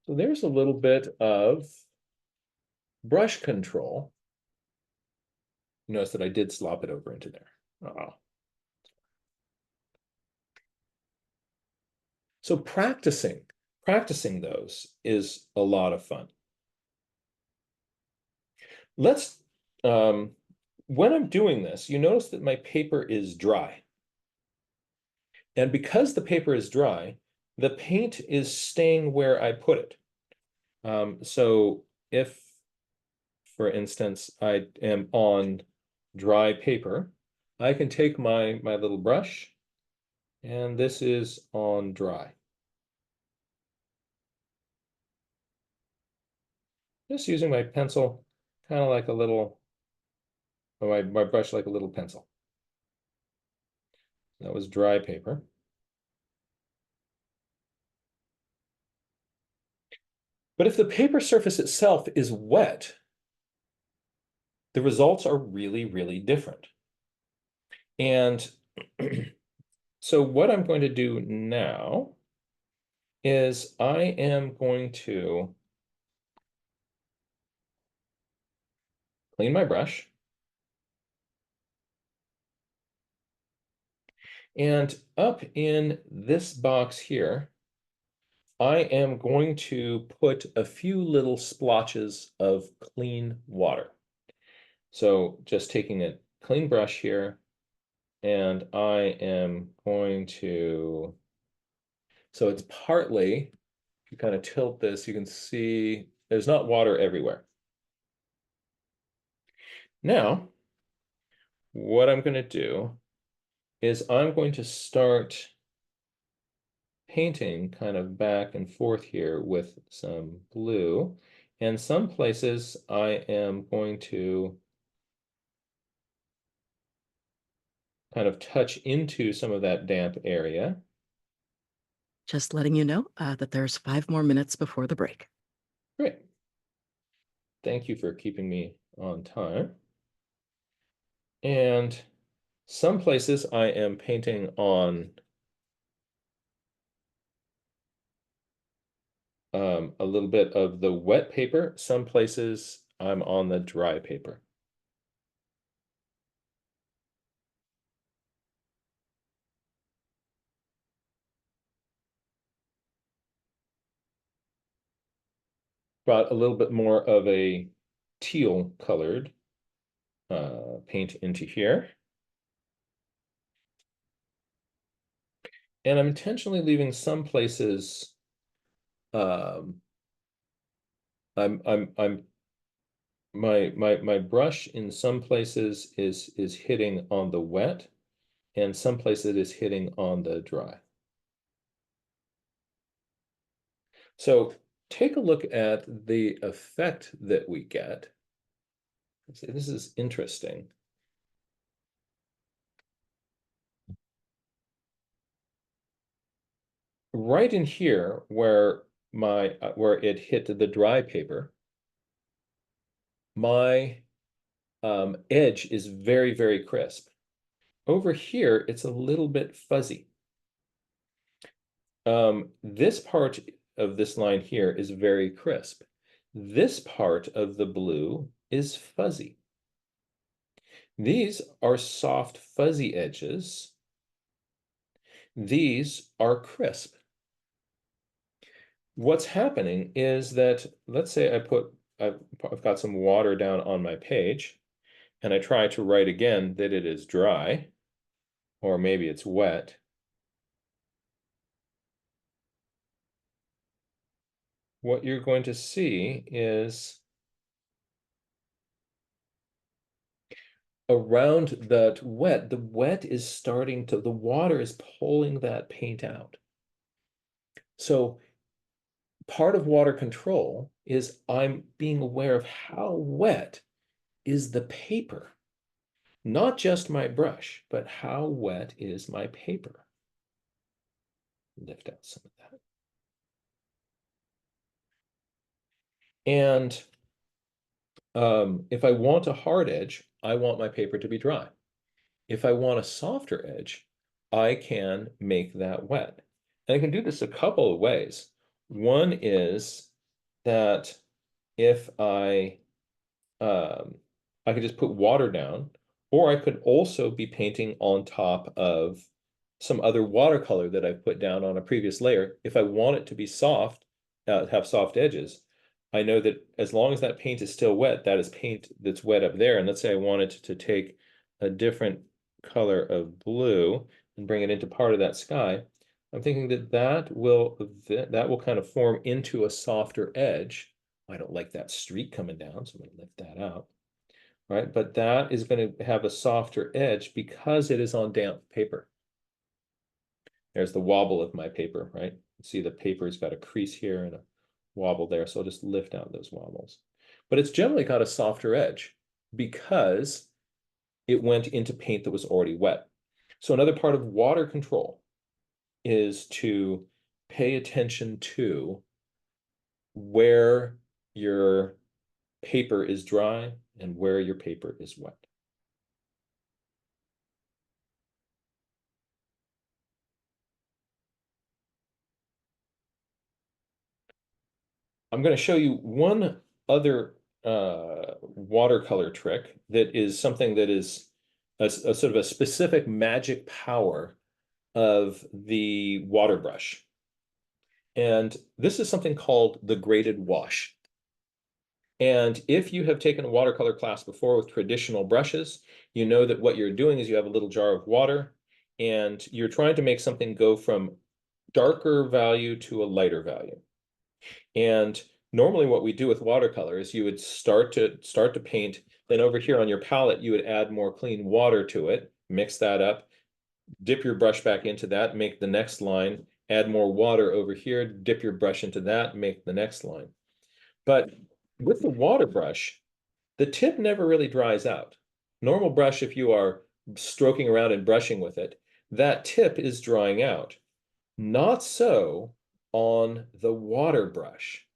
So there's a little bit of brush control. Notice that I did slop it over into there. Oh. So practicing those is a lot of fun. Let's, when I'm doing this, you notice that my paper is dry. And because the paper is dry, the paint is staying where I put it. So if, for instance, I am on dry paper, I can take my little brush, and this is on dry. Just using my pencil, kind of like a little, or my brush like a little pencil. That was dry paper. But if the paper surface itself is wet, the results are really, really different. And so what I'm going to do now is I am going to clean my brush. And up in this box here, I am going to put a few little splotches of clean water. So just taking a clean brush here, and I am going to, so it's partly, if you kind of tilt this, you can see there's not water everywhere. Now, what I'm going to do is I'm going to start painting kind of back and forth here with some blue. And some places I am going to kind of touch into some of that damp area. Just letting you know that there's 5 more minutes before the break. Great. Thank you for keeping me on time. And some places I am painting on a little bit of the wet paper. Some places I'm on the dry paper. Brought a little bit more of a teal colored paint into here. And I'm intentionally leaving some places, my brush in some places is hitting on the wet, and some places it is hitting on the dry. So take a look at the effect that we get. This is interesting. Right in here where where it hit the dry paper, my edge is very, very crisp. Over here, it's a little bit fuzzy. This part of this line here is very crisp. This part of the blue is fuzzy. These are soft, fuzzy edges. These are crisp. What's happening is that, let's say I've got some water down on my page, and I try to write again that it is dry, or maybe it's wet. What you're going to see is around that wet, the wet is starting to, the water is pulling that paint out. So part of water control is I'm being aware of how wet is the paper, not just my brush, but how wet is my paper. Lift out some of that. And if I want a hard edge, I want my paper to be dry. If I want a softer edge, I can make that wet. And I can do this a couple of ways. One is that if I could just put water down, or I could also be painting on top of some other watercolor that I've put down on a previous layer. If I want it to be soft, have soft edges, I know that as long as that paint is still wet, that is paint that's wet up there. And let's say I wanted to take a different color of blue and bring it into part of that sky. I'm thinking that that will kind of form into a softer edge. I don't like that streak coming down, so I'm going to lift that out. Right, but that is going to have a softer edge because it is on damp paper. There's the wobble of my paper, right? See, the paper's got a crease here and a wobble there, so I'll just lift out those wobbles. But it's generally got a softer edge because it went into paint that was already wet. So another part of water control is to pay attention to where your paper is dry and where your paper is wet. I'm going to show you one other watercolor trick that is something that is a sort of a specific magic power of the water brush. And this is something called the graded wash. And if you have taken a watercolor class before with traditional brushes, you know that what you're doing is you have a little jar of water and you're trying to make something go from darker value to a lighter value. And normally what we do with watercolor is you would start to paint, then over here on your palette, you would add more clean water to it, mix that up, dip your brush back into that, make the next line, add more water over here, dip your brush into that, make the next line. But with the water brush, the tip never really dries out. Normal brush, if you are stroking around and brushing with it, that tip is drying out. Not so on the water brush,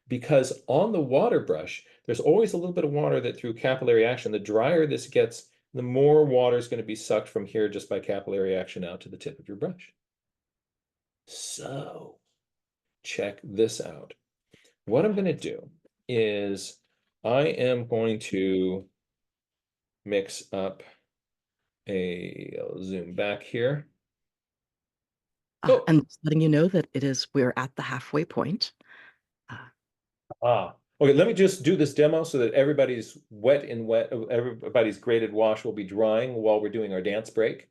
because on the water brush, there's always a little bit of water that through capillary action, the drier this gets, the more water is going to be sucked from here just by capillary action out to the tip of your brush. So check this out. What I'm going to do is I am going to mix up I'll zoom back here. Oh. And just letting you know that we're at the halfway point. Okay, let me just do this demo so that everybody's everybody's graded wash will be drying while we're doing our dance break.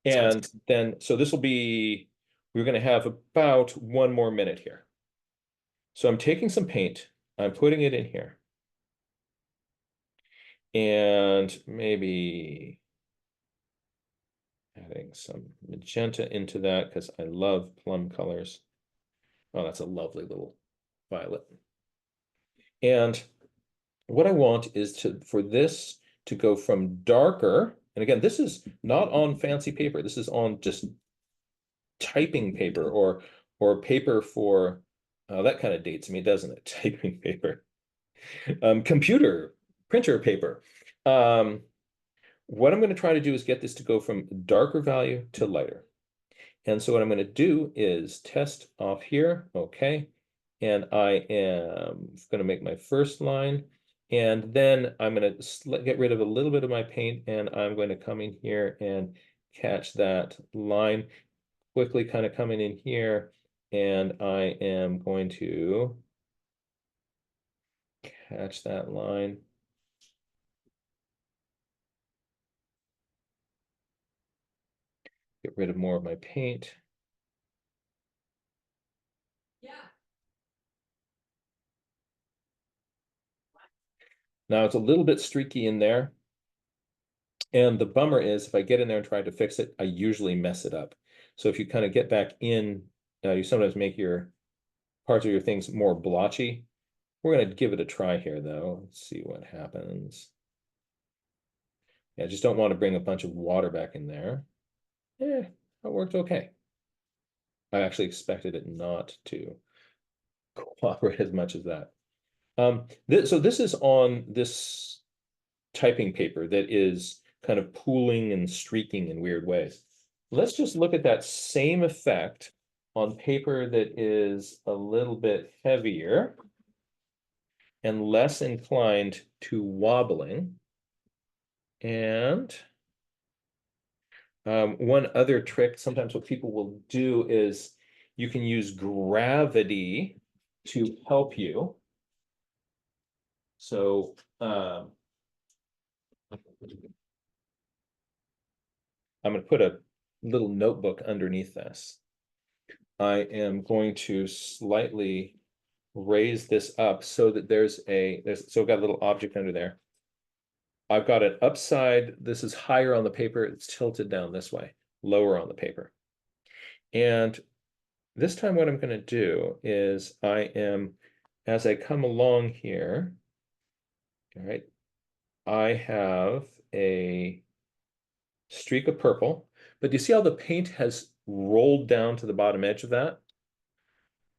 And then, so this will be, we're going to have about 1 more minute here. So I'm taking some paint, I'm putting it in here. And maybe adding some magenta into that because I love plum colors. Oh, that's a lovely little violet. And what I want is for this to go from darker, and again, this is not on fancy paper. This is on just typing paper or paper for, that kind of dates me, doesn't it? Typing paper. Computer, printer paper. What I'm going to try to do is get this to go from darker value to lighter. And so what I'm going to do is test off here. Okay. And I am going to make my first line. And then I'm going to get rid of a little bit of my paint. And I'm going to come in here and catch that line quickly kind of coming in here, and I am going to catch that line. Get rid of more of my paint. Yeah. Now it's a little bit streaky in there. And the bummer is if I get in there and try to fix it, I usually mess it up. So if you kind of get back in, you sometimes make your parts of your things more blotchy. We're going to give it a try here, though. Let's see what happens. Yeah, I just don't want to bring a bunch of water back in there. Yeah, that worked okay. I actually expected it not to cooperate as much as that. So this is on this typing paper that is kind of pooling and streaking in weird ways. Let's just look at that same effect on paper that is a little bit heavier and less inclined to wobbling. And one other trick, sometimes what people will do is you can use gravity to help you. So I'm going to put a little notebook underneath this. I am going to slightly raise this up so that so I've got a little object under there. I've got it upside. This is higher on the paper. It's tilted down this way, lower on the paper. And this time what I'm going to do is as I come along here, all right, I have a streak of purple, but do you see how the paint has rolled down to the bottom edge of that?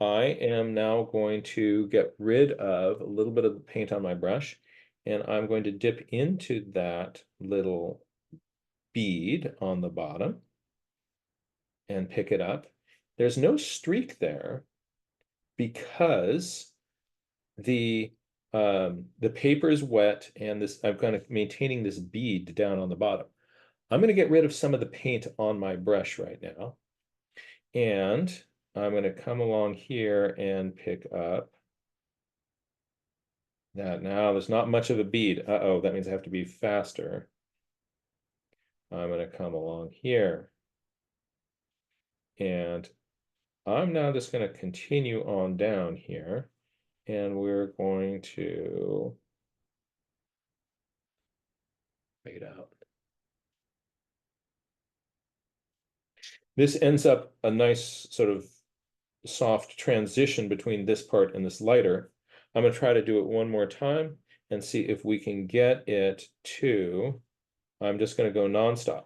I am now going to get rid of a little bit of the paint on my brush, and I'm going to dip into that little bead on the bottom and pick it up. There's no streak there because the paper is wet and I'm kind of maintaining this bead down on the bottom. I'm going to get rid of some of the paint on my brush right now. And I'm going to come along here and pick up that. Now there's not much of a bead. Uh-oh, that means I have to be faster. I'm going to come along here. And I'm now just going to continue on down here. And we're going to fade out. This ends up a nice sort of soft transition between this part and this lighter. I'm going to try to do it one more time and see if we can get it to, I'm just going to go nonstop.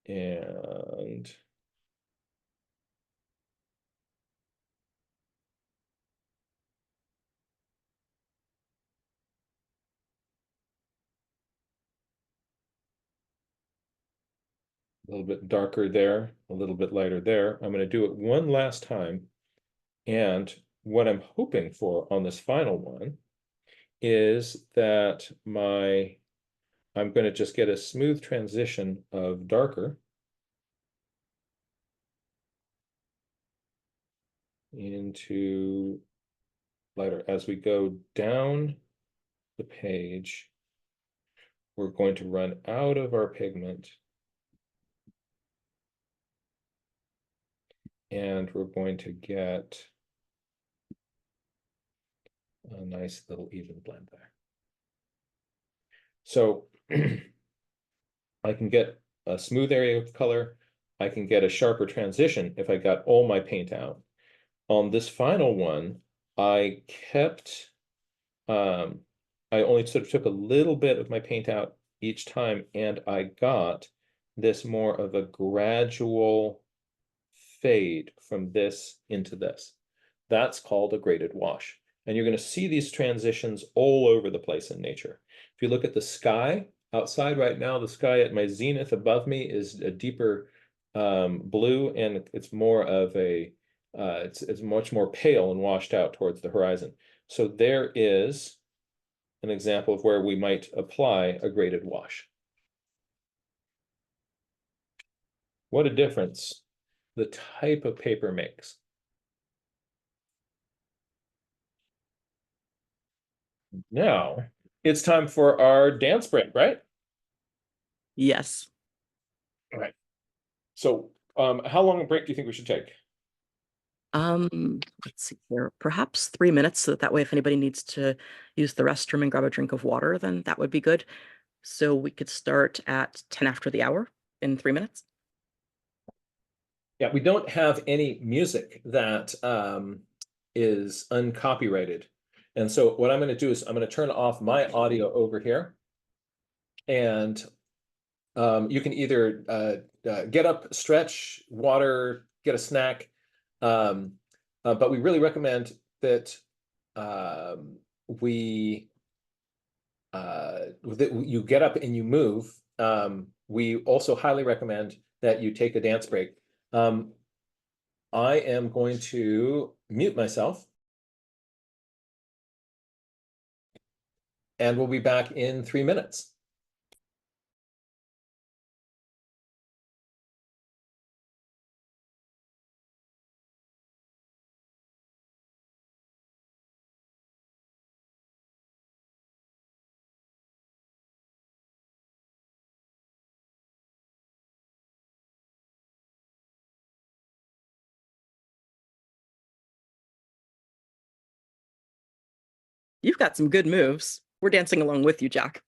And a little bit darker there, a little bit lighter there. I'm going to do it one last time. And what I'm hoping for on this final one is that I'm going to just get a smooth transition of darker into lighter. As we go down the page, we're going to run out of our pigment. And we're going to get a nice little even blend there. So I can get a smooth area of color. I can get a sharper transition if I got all my paint out. On this final one, I kept, I only sort of took a little bit of my paint out each time, and I got this more of a gradual fade from this into this. That's called a graded wash. And you're going to see these transitions all over the place in nature. If you look at the sky outside right now, the sky at my zenith above me is a deeper blue, and it's more of a, it's much more pale and washed out towards the horizon. So there is an example of where we might apply a graded wash. What a difference the type of paper makes. Now it's time for our dance break, right? Yes. All right. So, how long a break do you think we should take? Let's see here, perhaps 3 minutes, so that way if anybody needs to use the restroom and grab a drink of water, then that would be good. So we could start at 10 after the hour in 3 minutes. Yeah, we don't have any music that is uncopyrighted. And so what I'm going to do is I'm going to turn off my audio over here. And you can either get up, stretch, water, get a snack. But we really recommend that you get up and you move. We also highly recommend that you take a dance break. I am going to mute myself. And we'll be back in 3 minutes. You've got some good moves. We're dancing along with you, Jack.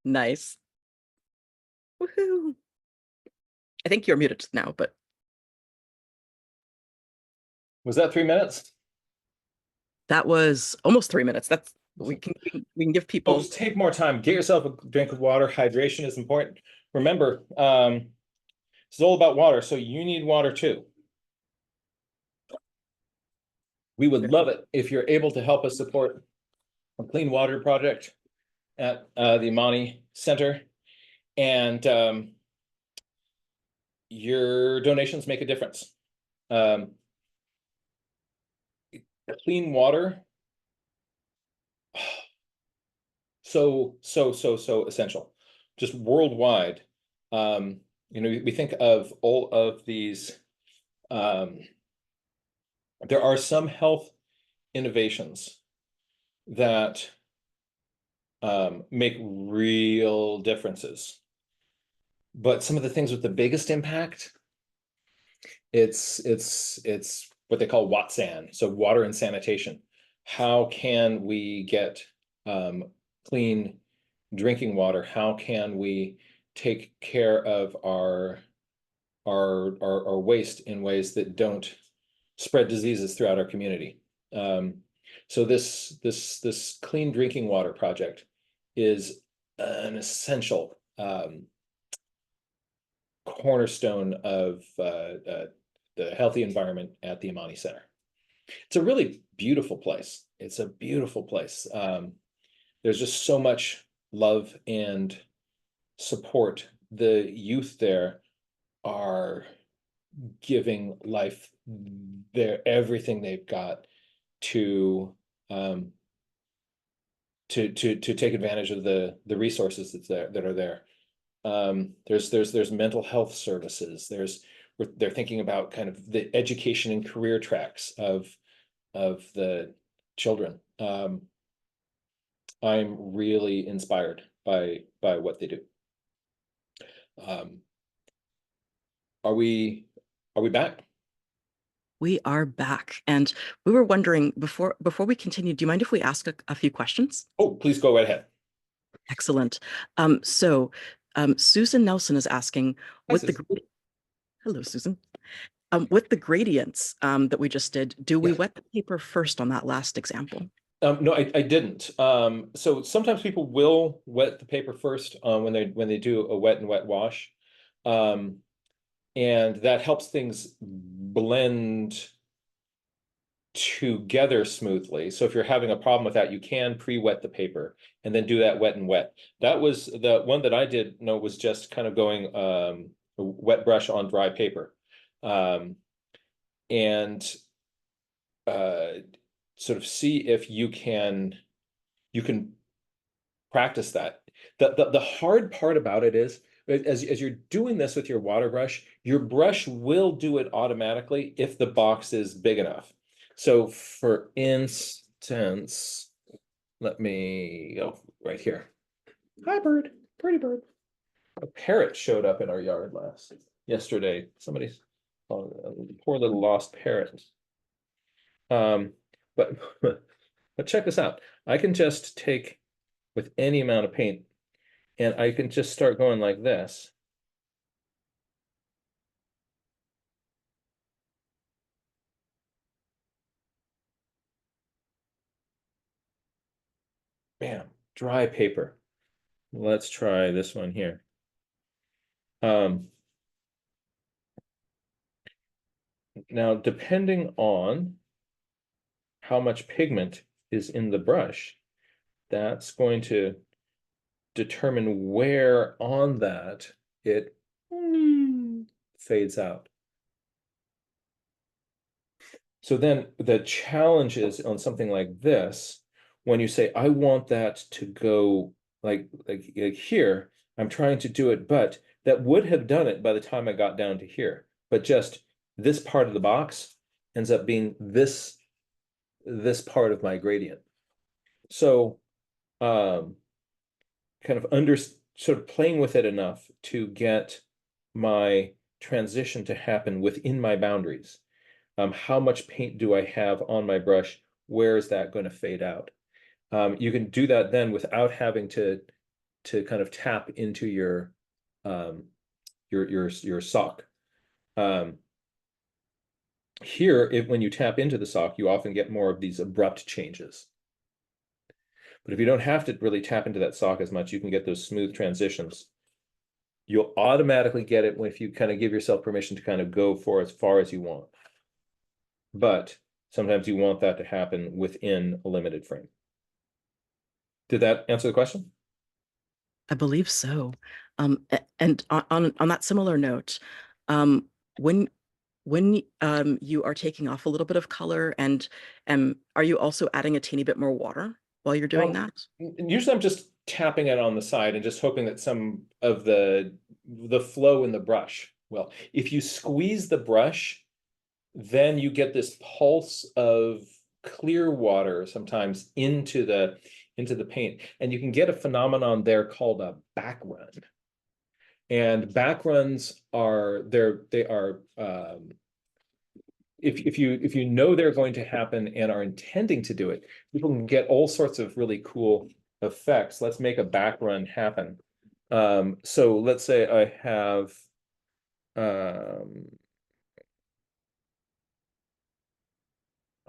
Nice. Woohoo. I think you're muted now, but Was that 3 minutes? that was almost 3 minutes. That's we can give people. Folks, take more time. Get yourself a drink of water. Hydration is important. Remember, it's all about water, so you need water too. We would love it if you're able to help us support a clean water project at the Imani Center. And your donations make a difference. Clean water, so essential, just worldwide. We think of all of these. There are some health innovations that make real differences, but some of the things with the biggest impact, it's what they call WATSAN, so water and sanitation. How can we get clean drinking water? How can we take care of our waste in ways that don't spread diseases throughout our community? So this clean drinking water project is an essential cornerstone of the healthy environment at the Imani Center. It's a really beautiful place. It's a beautiful place. There's just so much love and support. The youth there are giving life everything they've got to to take advantage of the resources that are there. There's mental health services. They're thinking about kind of the education and career tracks of the children. I'm really inspired by what they do. Um, are we back? We are back. And we were wondering before we continue, do you mind if we ask a few questions? Oh, please go right ahead. Excellent. Susan Nelson is asking, Hi, with the Susan. hello, Susan. With the gradients that we just did, do we Yeah. wet the paper first on that last example? No, I didn't. So sometimes people will wet the paper first when they do a wet and wet wash. Um, and that helps things blend together smoothly. So if you're having a problem with that, you can pre-wet the paper and then do that wet and wet. That was the one that I did. No, was just kind of going a wet brush on dry paper, and uh, sort of see if you can practice that. The hard part about it is as you're doing this with your water brush, your brush will do it automatically if the box is big enough. So for instance, let me go right here. Hi, bird, pretty bird. A parrot showed up in our yard yesterday. Somebody's a poor little lost parrot. But but check this out. I can just take with any amount of paint and I can just start going like this. Bam, dry paper. Let's try this one here. Now, depending on how much pigment is in the brush, that's going to determine where on that it fades out. So then the challenge is on something like this, when you say, I want that to go like here, I'm trying to do it, but that would have done it by the time I got down to here. But just this part of the box ends up being this part of my gradient. So kind of sort of playing with it enough to get my transition to happen within my boundaries. How much paint do I have on my brush? Where is that going to fade out? You can do that then without having to kind of tap into your sock. Here, when you tap into the sock, you often get more of these abrupt changes. But if you don't have to really tap into that sock as much, you can get those smooth transitions. You'll automatically get it if you kind of give yourself permission to kind of go for as far as you want. But sometimes you want that to happen within a limited frame. Did that answer the question? I believe so. And on that similar note, um, when you are taking off a little bit of color and are you also adding a teeny bit more water while you're doing that? Usually I'm just tapping it on the side and just hoping that some of the flow in the brush. Well, if you squeeze the brush, then you get this pulse of clear water sometimes into the paint, and you can get a phenomenon there called a back run. And back runs are they are if you know they're going to happen and are intending to do it, people can get all sorts of really cool effects. Let's make a back run happen. So let's say I have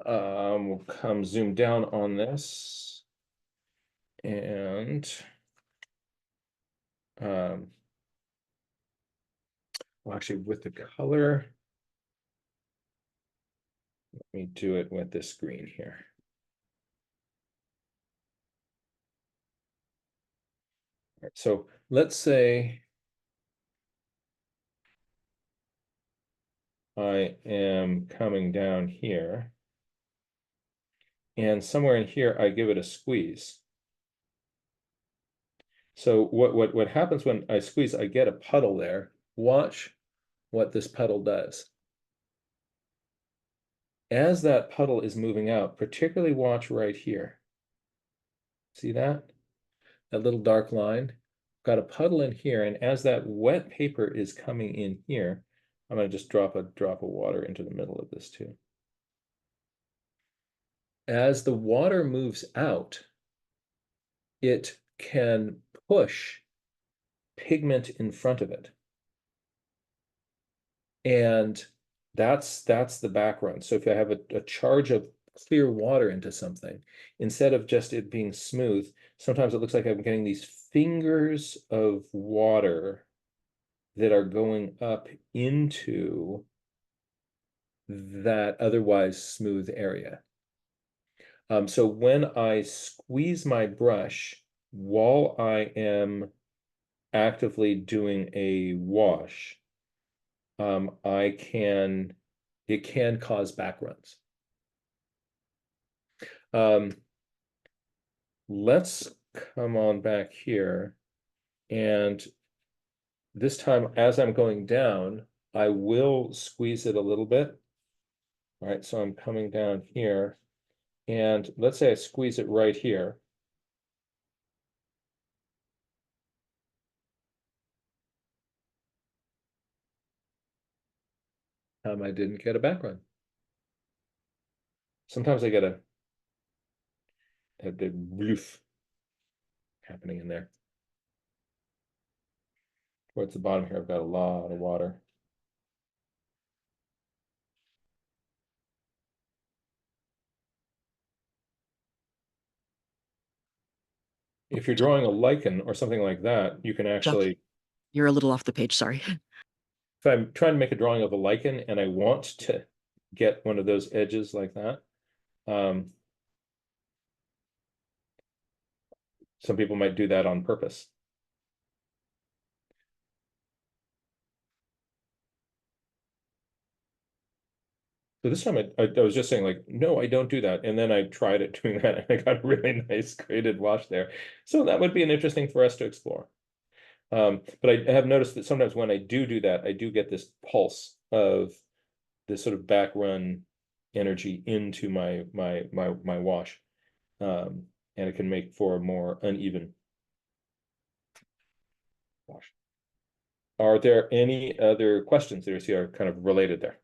we'll come zoom down on this and well, actually with the color, let me do it with this green here. All right, so let's say I am coming down here, and somewhere in here I give it a squeeze. So what happens when I squeeze, I get a puddle there. Watch what this puddle does. As that puddle is moving out, particularly watch right here. See that? That little dark line? Got a puddle in here, and as that wet paper is coming in here, I'm going to just drop a drop of water into the middle of this too. As the water moves out, it can push pigment in front of it. And that's the background. So if I have a charge of clear water into something, instead of just it being smooth, sometimes it looks like I'm getting these fingers of water that are going up into that otherwise smooth area. So when I squeeze my brush while I am actively doing a wash, it can cause backruns. Let's come on back here, and this time as I'm going down, I will squeeze it a little bit. All right, so I'm coming down here, and let's say I squeeze it right here. I didn't get a back run. Sometimes I get a big bloof happening in there. Towards the bottom here, I've got a lot of water. If you're drawing a lichen or something like that, you can Jeff, actually, you're a little off the page, sorry. if I'm trying to make a drawing of a lichen and I want to get one of those edges like that, some people might do that on purpose. So this time I was just saying like, no, I don't do that. And then I tried it doing that and I got a really nice graded wash there. So that would be an interesting for us to explore. But I have noticed that sometimes when I do that, I do get this pulse of this sort of back run energy into my wash. And it can make for a more uneven wash. Are there any other questions that you see are kind of related there?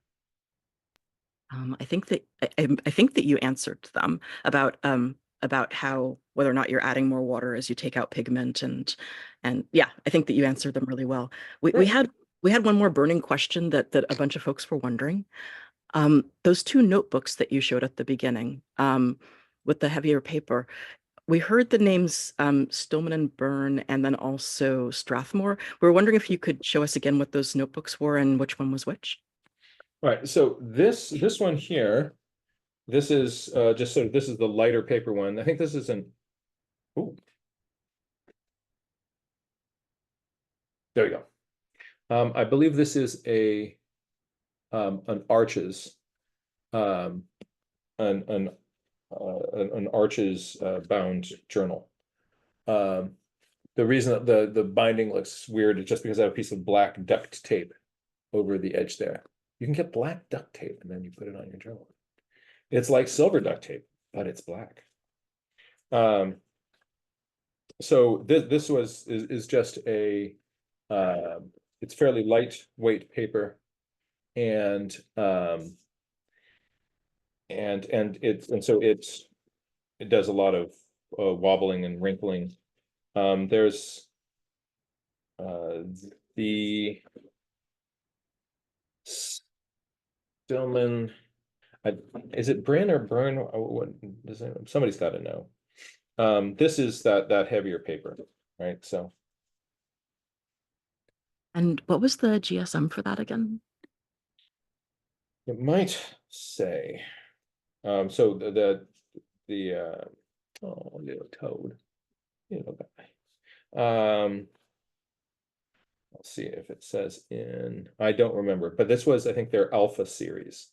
I think that I think that you answered them about how whether or not you're adding more water as you take out pigment and yeah, I think that you answered them really well. We we Great. had we had one more burning question that a bunch of folks were wondering. Those two notebooks that you showed at the beginning, with the heavier paper, we heard the names Stillman and Byrne and then also Strathmore. We were wondering if you could show us again what those notebooks were and which one was which. All right, so this one here, this is just sort of this is the lighter paper one. I think this is an ooh. There we go. I believe this is an arches an arches bound journal. The reason that the binding looks weird is just because I have a piece of black duct tape over the edge there. You can get black duct tape and then you put it on your journal. It's like silver duct tape, but it's black. So this is just a it's fairly lightweight paper, and so it does a lot of wobbling and wrinkling. There's the Stillman. Is it Bryn or Burn? What does it, somebody's got to know. This is that heavier paper, right? So And what was the GSM for that again? it might say. So oh, little toad, little guy. Let's see if it says in. I don't remember, but this was, I think, their alpha series.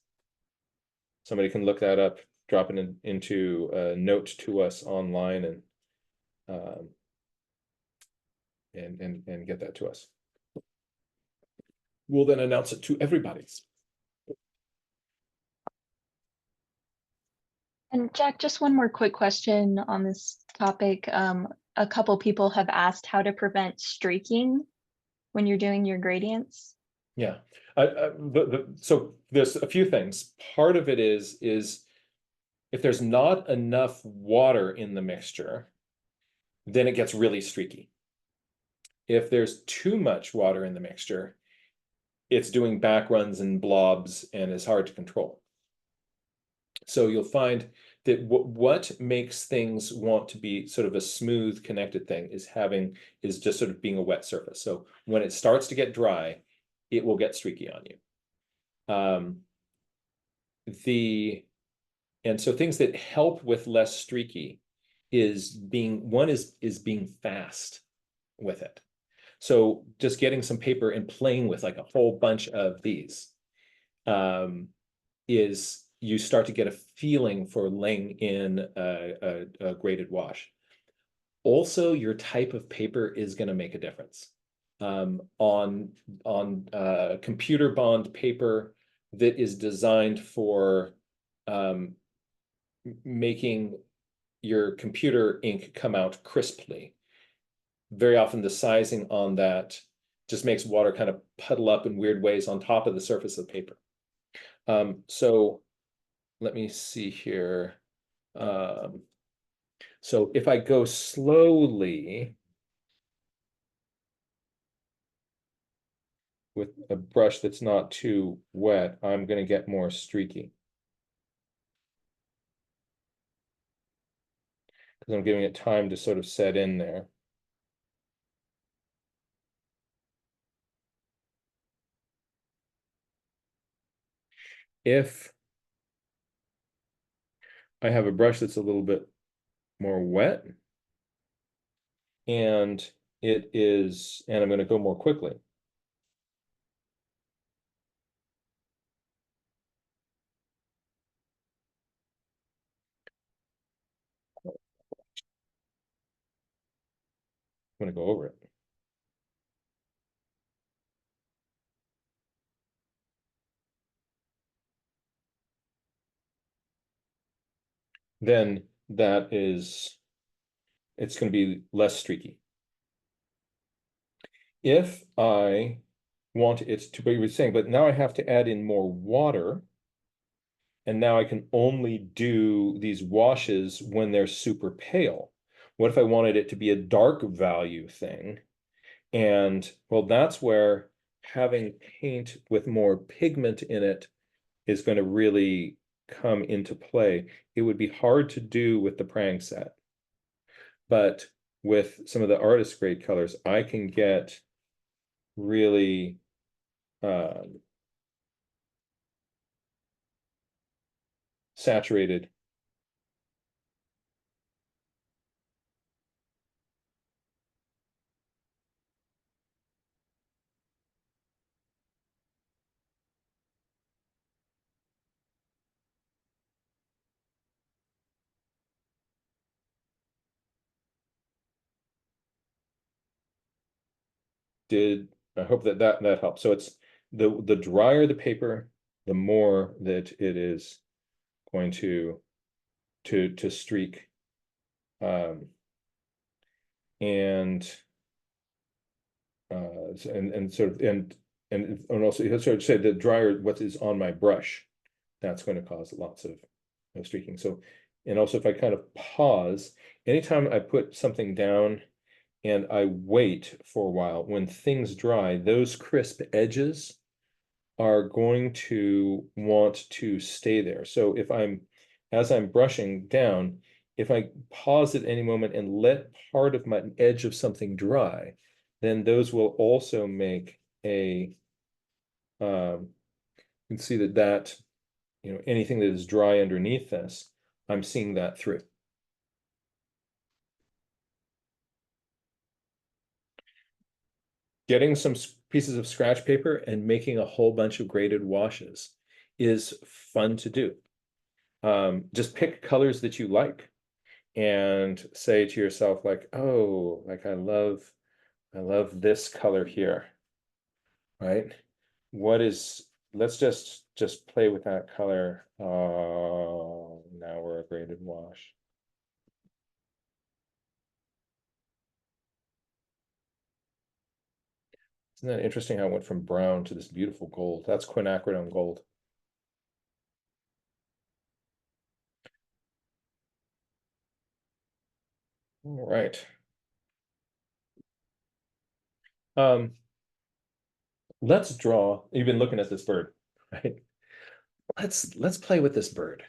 Somebody can look that up, drop it into a note to us online, and and get that to us. We'll then announce it to everybody's. And Jack, just one more quick question on this topic. A couple people have asked how to prevent streaking when you're doing your gradients. Yeah, so there's a few things. Part of it is if there's not enough water in the mixture, then it gets really streaky. If there's too much water in the mixture, it's doing back runs and blobs and is hard to control. So you'll find that what makes things want to be sort of a smooth connected thing is just sort of being a wet surface. So when it starts to get dry, it will get streaky on you. And so things that help with less streaky is being fast with it. So just getting some paper and playing with like a whole bunch of these is you start to get a feeling for laying in a graded wash. Also, your type of paper is going to make a difference. On computer bond paper that is designed for making your computer ink come out crisply, very often the sizing on that just makes water kind of puddle up in weird ways on top of the surface of the paper. So let me see here. So if I go slowly with a brush that's not too wet, I'm going to get more streaky. Because I'm giving it time to sort of set in there. If I have a brush that's a little bit more wet, and I'm going to go more quickly. I'm going to go over it. Then it's going to be less streaky. If I want it to be, you were saying, but now I have to add in more water, and now I can only do these washes when they're super pale. What if I wanted it to be a dark value thing? And well, that's where having paint with more pigment in it is going to really come into play. It would be hard to do with the prang set, but with some of the artist grade colors, I can get really saturated. I hope that helps. So it's the drier the paper, the more that it is going to streak. And sort of and also sort of say the drier what is on my brush, that's going to cause lots of streaking. So, and also if I kind of pause, anytime I put something down and I wait for a while, when things dry, those crisp edges are going to want to stay there. So as I'm brushing down, if I pause at any moment and let part of my edge of something dry, then those will also make you can see that anything that is dry underneath this, I'm seeing that through. Getting some pieces of scratch paper and making a whole bunch of graded washes is fun to do. Just pick colors that you like and say to yourself, like, oh, like I love I love this color here, right? Let's just play with that color. Oh, now we're a graded wash. Isn't that interesting how it went from brown to this beautiful gold? That's quinacridone gold. All right. Let's draw. You've been looking at this bird, right? Let's play with this bird.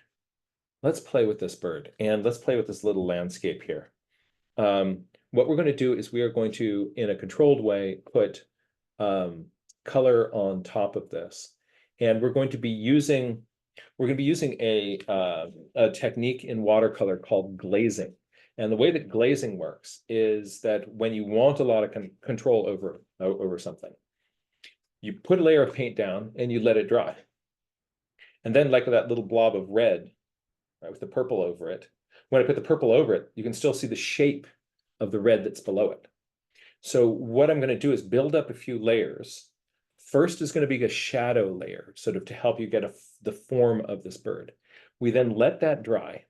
Let's play with this bird, and let's play with this little landscape here. What we're going to do is we are going to, in a controlled way, put color on top of this, and we're going to be using a technique in watercolor called glazing. And the way that glazing works is that when you want a lot of control over something, you put a layer of paint down and you let it dry. And then like that little blob of red, right, with the purple over it, when I put the purple over it, you can still see the shape of the red that's below it. So what I'm going to do is build up a few layers. First is going to be a shadow layer, sort of to help you get the form of this bird. We then let that dry.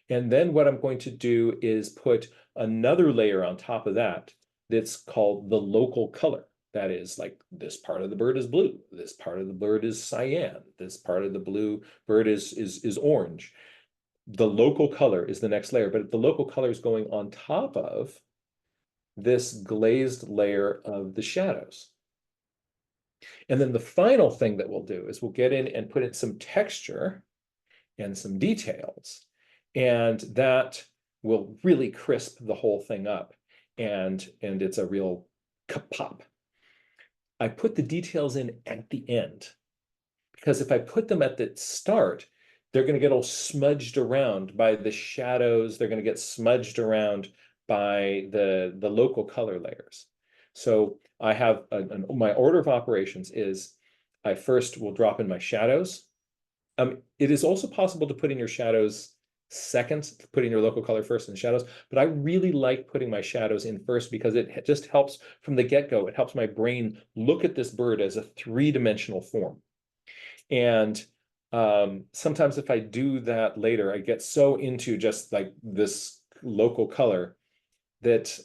And then what I'm going to do is put another layer on top of that that's called the local color. That is, like, this part of the bird is blue, this part of the bird is cyan, this part of the blue bird is orange. The local color is the next layer, but the local color is going on top of this glazed layer of the shadows. And then the final thing that we'll do is we'll get in and put in some texture and some details, and that will really crisp the whole thing up, and it's a real pop. I put the details in at the end, because if I put them at the start, they're going to get all smudged around by the shadows. They're going to get smudged around by the local color layers. So I have my order of operations is I first will drop in my shadows. It is also possible to put in your shadows second, putting your local color first in the shadows, but I really like putting my shadows in first because it just helps from the get-go. It helps my brain look at this bird as a three-dimensional form. And sometimes if I do that later, I get so into just like this local color that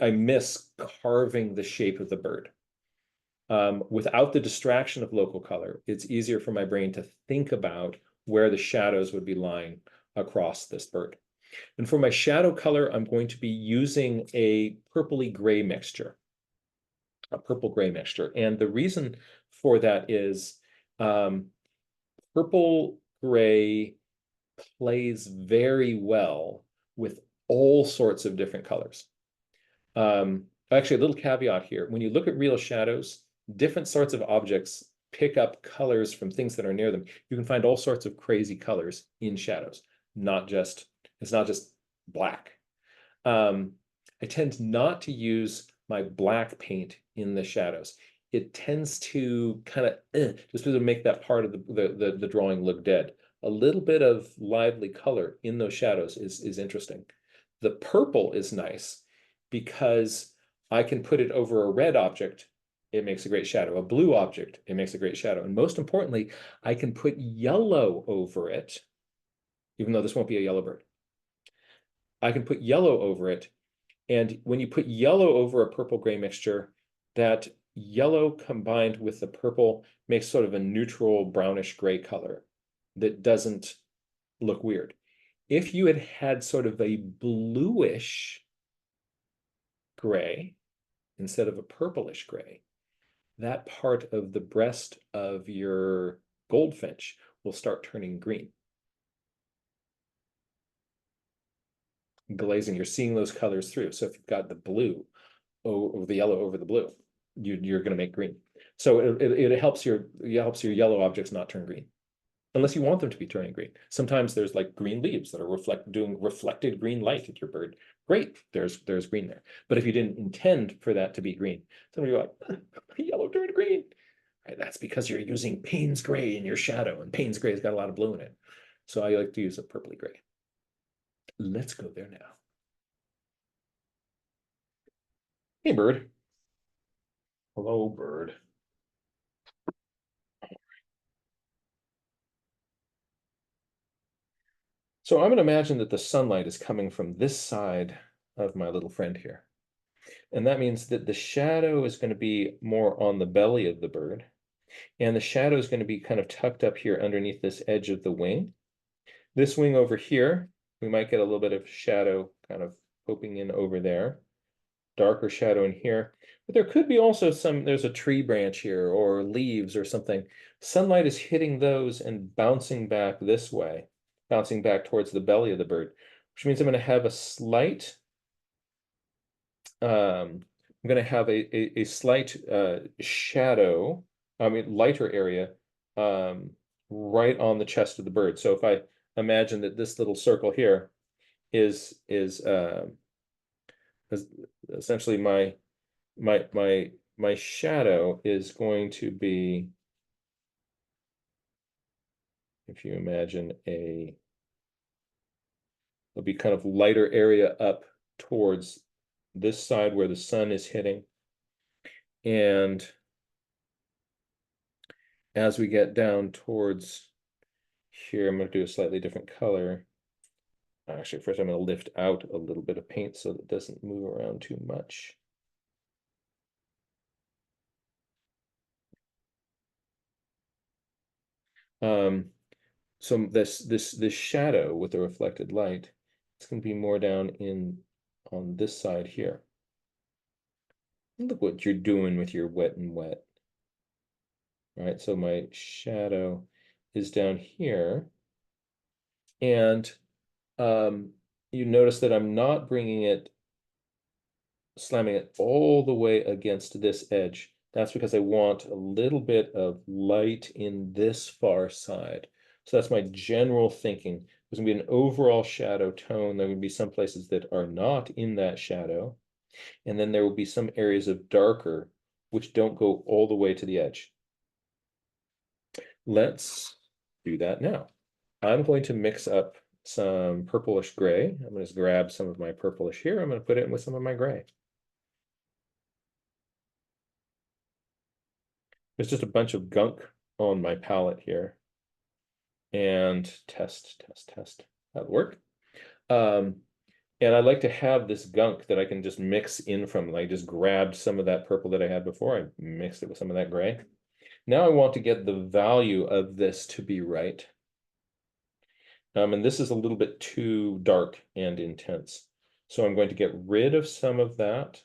I miss carving the shape of the bird. Without the distraction of local color, it's easier for my brain to think about where the shadows would be lying across this bird. And for my shadow color, I'm going to be using a purpley gray mixture, a purple gray mixture. And the reason for that is purple gray plays very well with all sorts of different colors. Actually, a little caveat here. When you look at real shadows, different sorts of objects pick up colors from things that are near them. You can find all sorts of crazy colors in shadows, it's not just black. I tend not to use my black paint in the shadows. It tends to kind of just to make that part of the drawing look dead. A little bit of lively color in those shadows is interesting. The purple is nice because I can put it over a red object. It makes a great shadow. A blue object, it makes a great shadow. And most importantly, I can put yellow over it, even though this won't be a yellow bird. I can put yellow over it. And when you put yellow over a purple gray mixture, that yellow combined with the purple makes sort of a neutral brownish gray color that doesn't look weird. If you had had sort of a bluish gray instead of a purplish gray, that part of the breast of your goldfinch will start turning green. Glazing, you're seeing those colors through. So if you've got the blue or the yellow over the blue, you're going to make green. So it helps your yellow objects not turn green, unless you want them to be turning green. Sometimes there's like green leaves that are doing reflected green light at your bird. Great, there's green there. But if you didn't intend for that to be green, somebody will be like, yellow turned green. Right, that's because you're using Payne's gray in your shadow, and Payne's gray has got a lot of blue in it. So I like to use a purpley gray. Let's go there now. Hey, bird. Hello, bird. So I'm going to imagine that the sunlight is coming from this side of my little friend here. And that means that the shadow is going to be more on the belly of the bird. And the shadow is going to be kind of tucked up here underneath this edge of the wing. This wing over here, we might get a little bit of shadow kind of poking in over there. Darker shadow in here. But there could be also there's a tree branch here or leaves or something. Sunlight is hitting those and bouncing back this way, bouncing back towards the belly of the bird, which means I'm going to have a slight, I'm going to have a slight shadow, I mean lighter area, right on the chest of the bird. So if I imagine that this little circle here is essentially my shadow is going to be, if you imagine it'll be kind of lighter area up towards this side where the sun is hitting. And as we get down towards here, I'm going to do a slightly different color. Actually, first I'm going to lift out a little bit of paint so that it doesn't move around too much. So this shadow with the reflected light, it's going to be more down on this side here. Look what you're doing with your wet and wet. All right, so my shadow is down here. And you notice that I'm not slamming it all the way against this edge. That's because I want a little bit of light in this far side. So that's my general thinking. There's gonna be an overall shadow tone. There will be some places that are not in that shadow. And then there will be some areas of darker, which don't go all the way to the edge. Let's do that now. I'm going to mix up some purplish gray. I'm going to just grab some of my purplish here. I'm going to put it in with some of my gray. There's just a bunch of gunk on my palette here. And test. That'll work. And I like to have this gunk that I can just mix in from. I just grabbed some of that purple that I had before. I mixed it with some of that gray. Now I want to get the value of this to be right. And this is a little bit too dark and intense. So I'm going to get rid of some of that.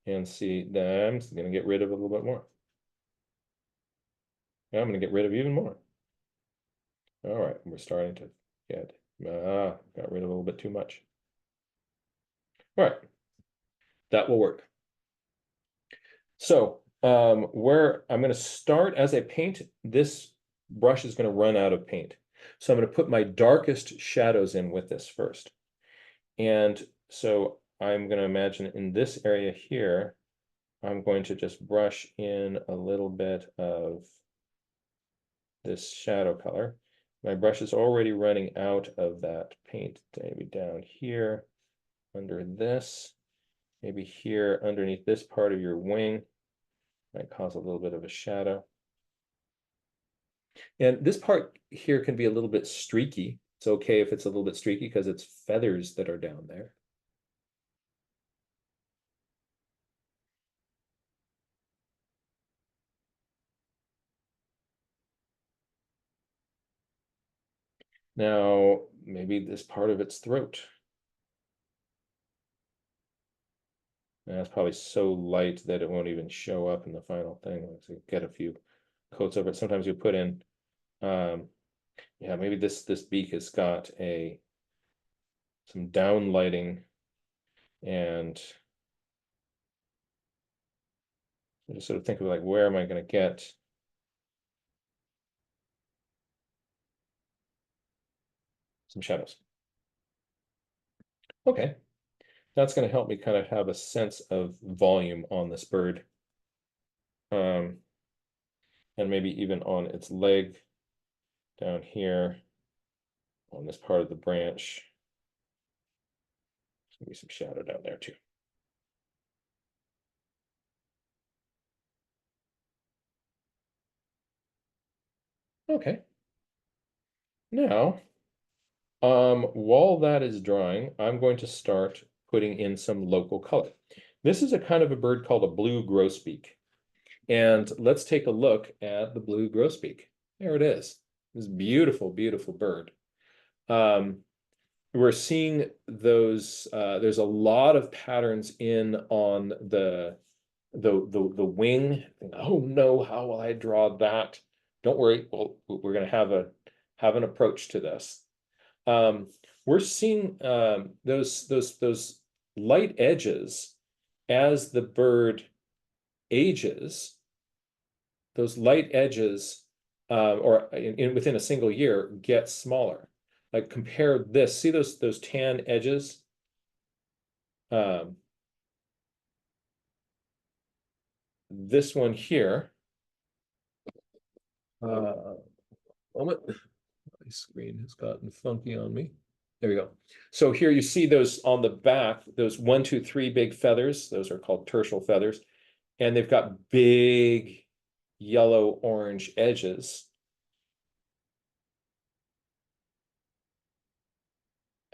And see, that I'm going to get rid of a little bit more. Now I'm going to get rid of even more. All right, we're starting to get, got rid of a little bit too much. All right, that will work. So where I'm going to start as I paint, this brush is going to run out of paint. So I'm going to put my darkest shadows in with this first. And so I'm going to imagine in this area here, I'm going to just brush in a little bit of this shadow color. My brush is already running out of that paint, maybe down here, under this, maybe here underneath this part of your wing. Might cause a little bit of a shadow. And this part here can be a little bit streaky. It's okay if it's a little bit streaky because it's feathers that are down there. Now, maybe this part of its throat. And that's probably so light that it won't even show up in the final thing. Let's get a few coats over it. Sometimes you put in, yeah, maybe this beak has got some down lighting, and I just sort of think of like, where am I going to get some shadows? Okay, that's going to help me kind of have a sense of volume on this bird. And maybe even on its leg down here on this part of the branch. There's gonna be some shadow down there too. Okay. Now, while that is drying, I'm going to start putting in some local color. This is a kind of a bird called a blue grosbeak. And let's take a look at the blue grosbeak. There it is. This beautiful, beautiful bird. We're seeing those, there's a lot of patterns in on the wing. Oh no, how will I draw that? Don't worry, we're gonna have an approach to this. We're seeing those light edges as the bird ages. Those light edges, or within a single year, get smaller. Like compare this. See those tan edges? This one here. Moment. My screen has gotten funky on me. There we go. So here you see those on the back, those 1, 2, 3 big feathers. Those are called tertial feathers. And they've got big yellow orange edges.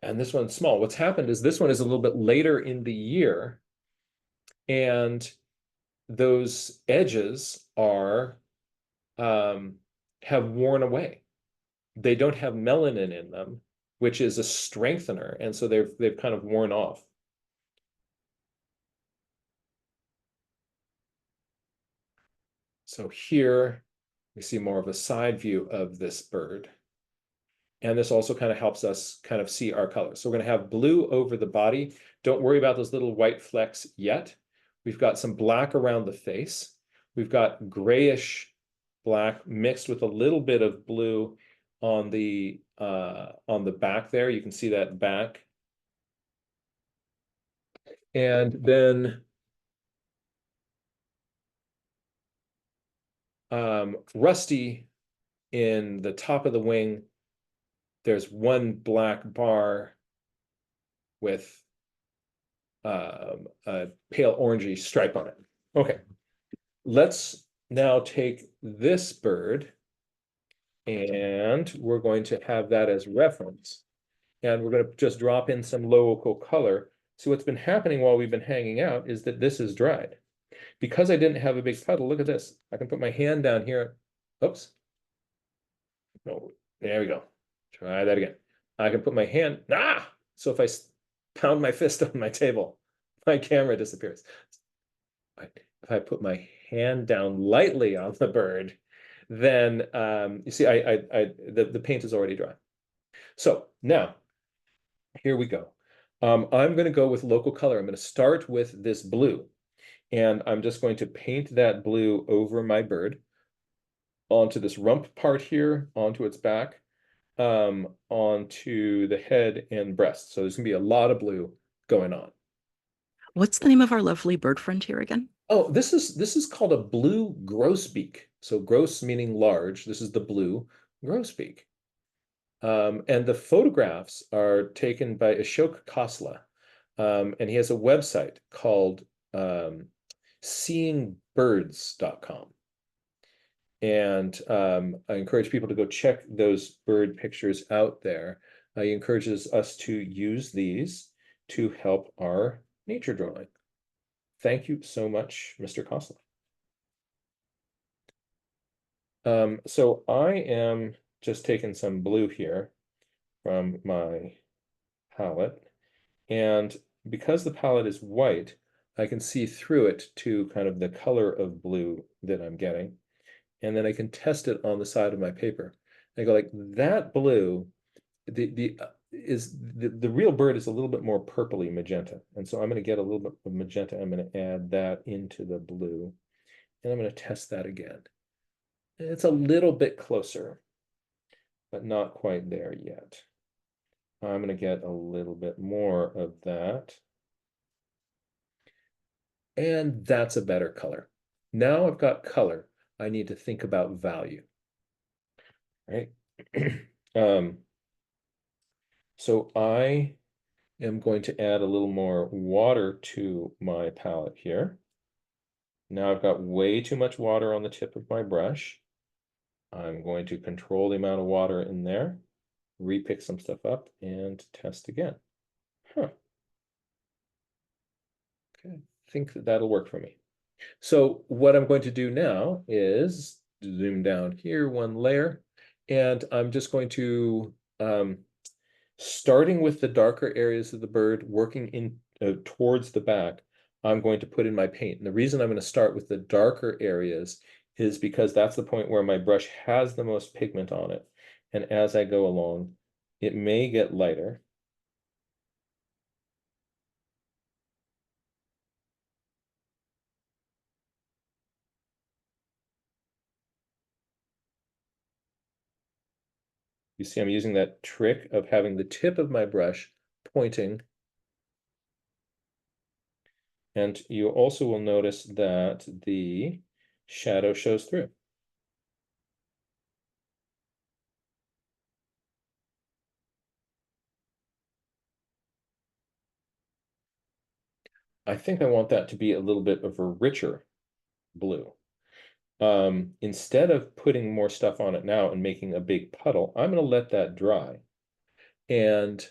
And this one's small. What's happened is this one is a little bit later in the year. And those edges are have worn away. They don't have melanin in them, which is a strengthener, and so they've kind of worn off. So here we see more of a side view of this bird. And this also kind of helps us kind of see our colors. So we're going to have blue over the body. Don't worry about those little white flecks yet. We've got some black around the face. We've got grayish black mixed with a little bit of blue on the back there. You can see that back. And then rusty in the top of the wing. There's one black bar with a pale orangey stripe on it. Okay, let's now take this bird and we're going to have that as reference. And we're going to just drop in some local color. So what's been happening while we've been hanging out is that this is dried. Because I didn't have a big puddle, look at this. I can put my hand down here. Oops. No, there we go. Try that again. I can put my hand, so if I pound my fist on my table, my camera disappears. If I put my hand down lightly on the bird, then you see, the paint is already dry. So now, here we go. I'm going to go with local color. I'm going to start with this blue, and I'm just going to paint that blue over my bird, onto this rump part here, onto its back, onto the head and breast. So there's gonna be a lot of blue going on. What's the name of our lovely bird friend here again? Oh, this is called a blue grosbeak. So gross meaning large. This is the blue grosbeak. And the photographs are taken by Ashok Khosla. And he has a website called seeingbirds.com. And I encourage people to go check those bird pictures out there. He encourages us to use these to help our nature drawing. Thank you so much, Mr. Khosla. So I am just taking some blue here from my palette. And because the palette is white, I can see through it to kind of the color of blue that I'm getting. And then I can test it on the side of my paper. I go like that blue, the real bird is a little bit more purpley magenta. And so I'm going to get a little bit of magenta. I'm going to add that into the blue. And I'm going to test that again. It's a little bit closer, but not quite there yet. I'm going to get a little bit more of that. And that's a better color. Now I've got color. I need to think about value, right? So I am going to add a little more water to my palette here. Now I've got way too much water on the tip of my brush. I'm going to control the amount of water in there, repick some stuff up, and test again. Huh. Okay, I think that that'll work for me. So what I'm going to do now is zoom down here one layer, and I'm just going to, starting with the darker areas of the bird, working in towards the back, I'm going to put in my paint. And the reason I'm going to start with the darker areas is because that's the point where my brush has the most pigment on it. And as I go along, it may get lighter. You see, I'm using that trick of having the tip of my brush pointing. And you also will notice that the shadow shows through. I think I want that to be a little bit of a richer blue. Instead of putting more stuff on it now and making a big puddle, I'm going to let that dry. And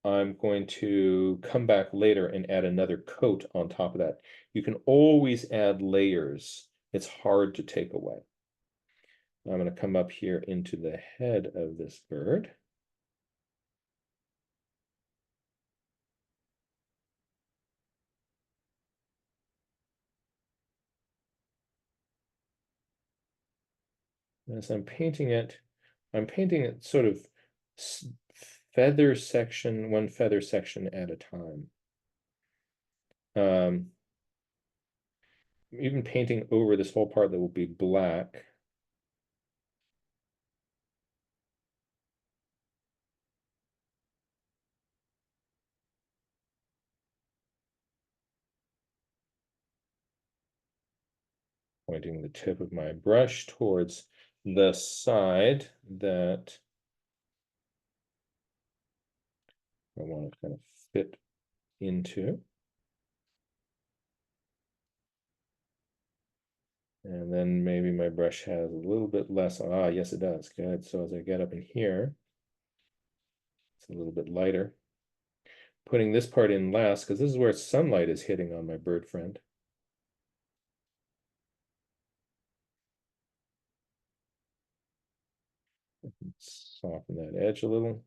I'm going to come back later and add another coat on top of that. You can always add layers. It's hard to take away. I'm going to come up here into the head of this bird. As I'm painting it sort of feather section, one feather section at a time. Even painting over this whole part that will be black. Pointing the tip of my brush towards the side that I want to kind of fit into. And then maybe my brush has a little bit less. Ah, yes, it does. Good. So as I get up in here, it's a little bit lighter. Putting this part in last, because this is where sunlight is hitting on my bird friend. Soften that edge a little.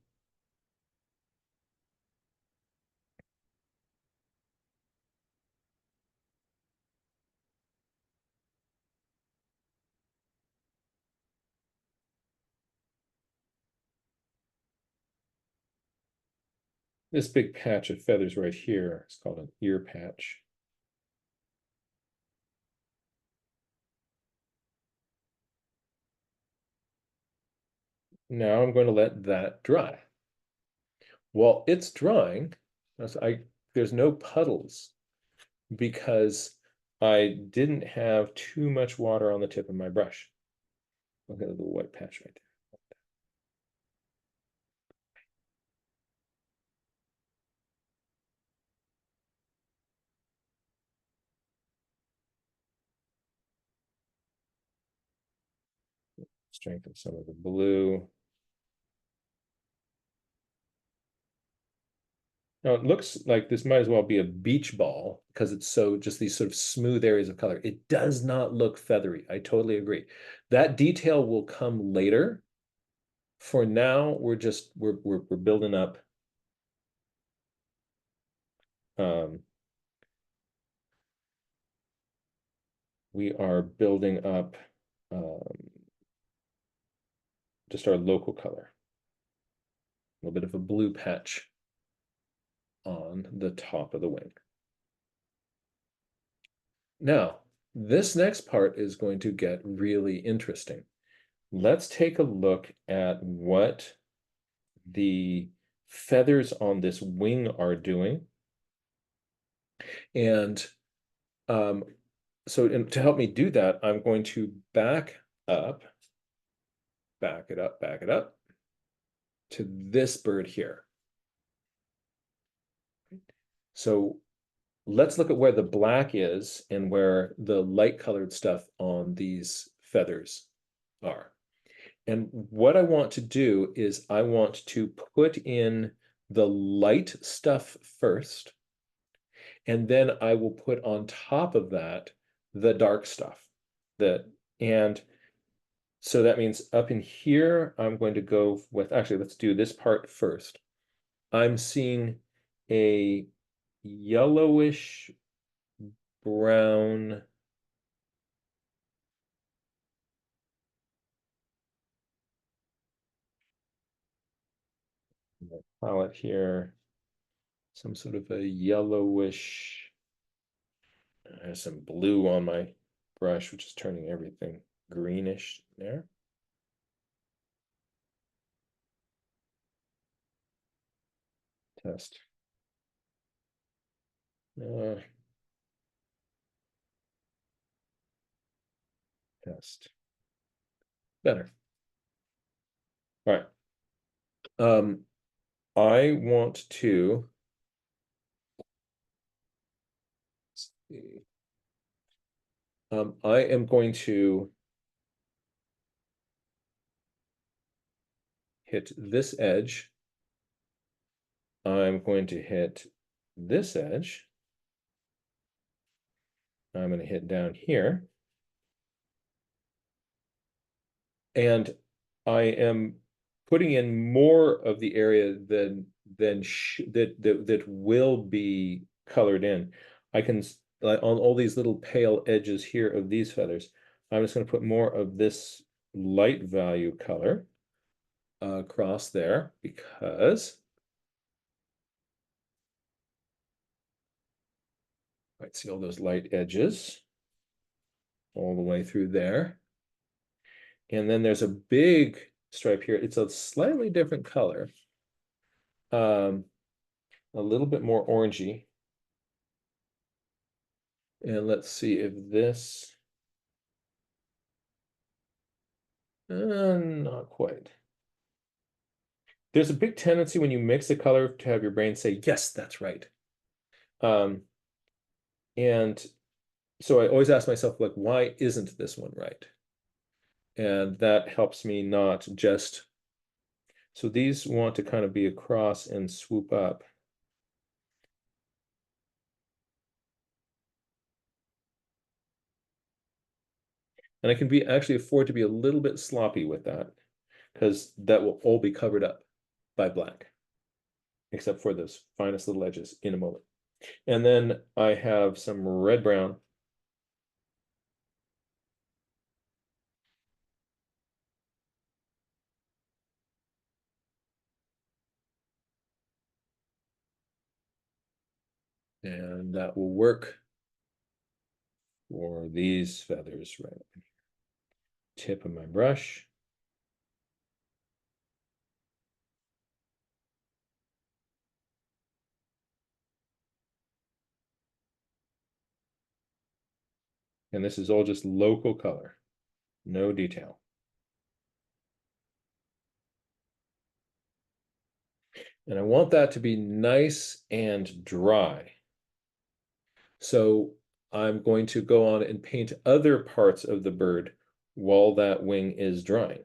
This big patch of feathers right here is called an ear patch. Now I'm going to let that dry. While it's drying, there's no puddles because I didn't have too much water on the tip of my brush. Look at the little white patch right there. Strengthen some of the blue. Now it looks like this might as well be a beach ball because it's so just these sort of smooth areas of color. It does not look feathery. I totally agree. That detail will come later. For now, we're building up we are building up just our local color. A little bit of a blue patch on the top of the wing. Now, this next part is going to get really interesting. Let's take a look at what the feathers on this wing are doing. And so to help me do that, I'm going to back it up to this bird here. So let's look at where the black is and where the light colored stuff on these feathers are. And what I want to do is I want to put in the light stuff first, and then I will put on top of that the dark stuff. And so that means up in here, I'm going to go with, actually, let's do this part first. I'm seeing a yellowish brown. Palette here, some sort of a yellowish. I have some blue on my brush, which is turning everything greenish there. Test. Test. Better. All right. I want to see. I am going to hit this edge. I'm going to hit this edge. I'm going to hit down here. And I am putting in more of the area that will be colored in. I can, like, on all these little pale edges here of these feathers, I'm just going to put more of this light value color across there, because I see all those light edges all the way through there. And then there's a big stripe here. It's a slightly different color. A little bit more orangey. And let's see if this, not quite. There's a big tendency when you mix a color to have your brain say, yes, that's right. And so I always ask myself, like, why isn't this one right? And that helps me not just, so these want to kind of be across and swoop up. And I can actually afford to be a little bit sloppy with that, because that will all be covered up by black, except for those finest little edges in a moment. And then I have some red brown. And that will work for these feathers right up here. Tip of my brush. And this is all just local color, no detail. And I want that to be nice and dry. So I'm going to go on and paint other parts of the bird while that wing is drying.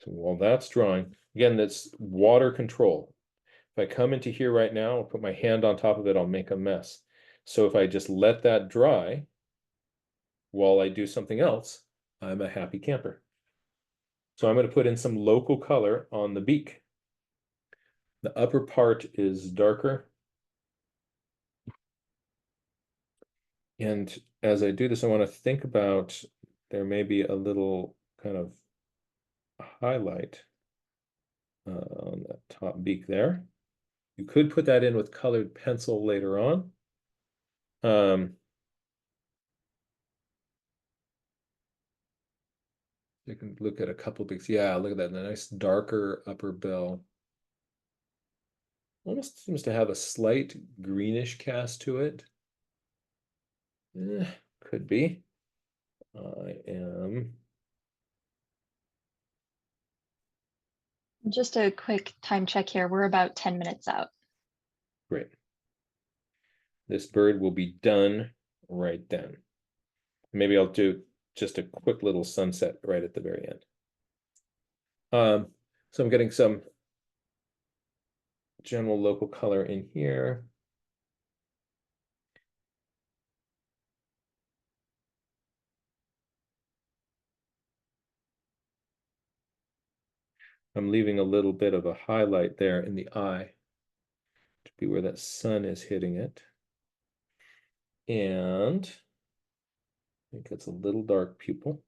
So while that's drying, again, that's water control. If I come into here right now, I'll put my hand on top of it, I'll make a mess. So if I just let that dry while I do something else, I'm a happy camper. So I'm going to put in some local color on the beak. The upper part is darker. And as I do this, I want to think about, there may be a little kind of highlight on that top beak there. You could put that in with colored pencil later on. You can look at a couple beaks. Yeah, look at that, the nice darker upper bill. Almost seems to have a slight greenish cast to it. Could be. I am. Just a quick time check here. We're about 10 minutes out. Great. This bird will be done right then. Maybe I'll do just a quick little sunset right at the very end. So I'm getting some general local color in here. I'm leaving a little bit of a highlight there in the eye to be where that sun is hitting it. And I think it's a little dark pupil.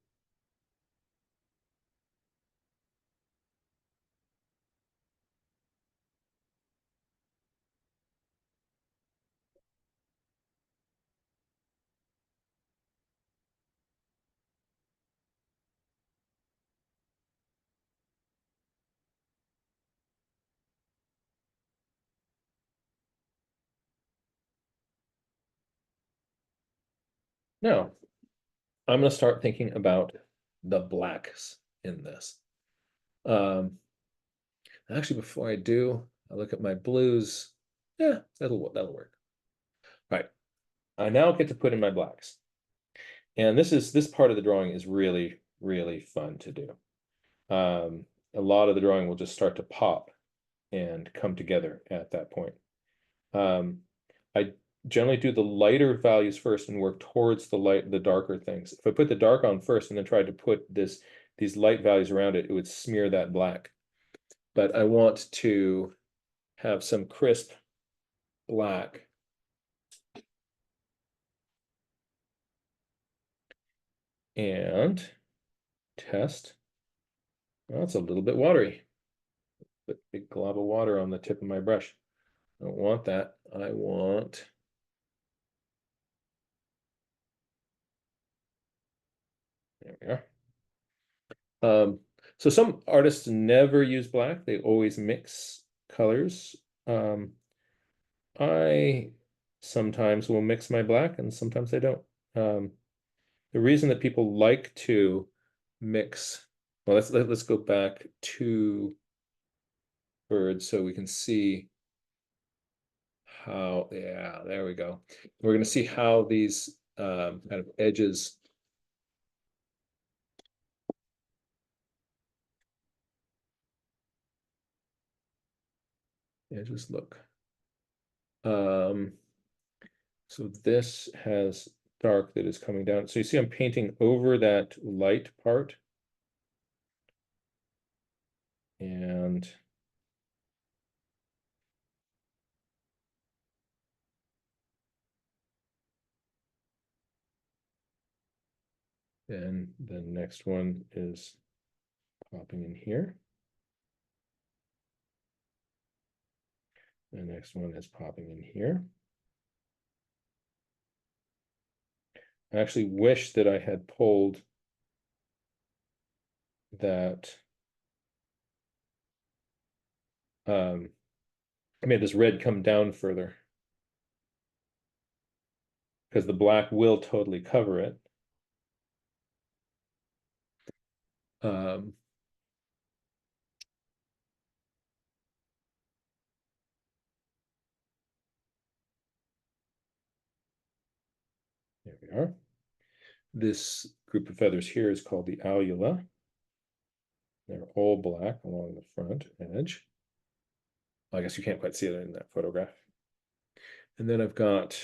Now, I'm going to start thinking about the blacks in this. Actually, before I do, I look at my blues. Yeah, that'll work. All right, I now get to put in my blacks. And this part of the drawing is really, really fun to do. A lot of the drawing will just start to pop and come together at that point. I generally do the lighter values first and work towards the darker things. If I put the dark on first and then tried to put these light values around it, it would smear that black. But I want to have some crisp black. And test. Well, it's a little bit watery. Big glob of water on the tip of my brush. I don't want that. I want there we are. So some artists never use black, they always mix colors. I sometimes will mix my black and sometimes I don't. The reason that people like to mix, well, let's go back to birds so we can see how, yeah, there we go. We're going to see how these kind of edges look. So this has dark that is coming down. So you see I'm painting over that light part. And then the next one is popping in here. The next one is popping in here. I actually wish that I had pulled that. I made this red come down further because the black will totally cover it. There we are. This group of feathers here is called the alula. They're all black along the front edge. I guess you can't quite see it in that photograph. And then I've got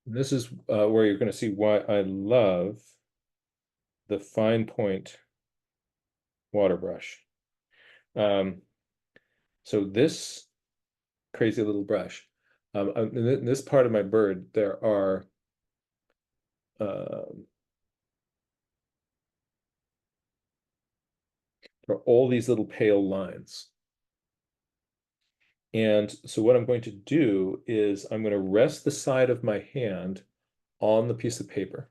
this is where you're going to see why I love the fine point water brush. So this crazy little brush, in this part of my bird, there are all these little pale lines. And so what I'm going to do is I'm going to rest the side of my hand on the piece of paper.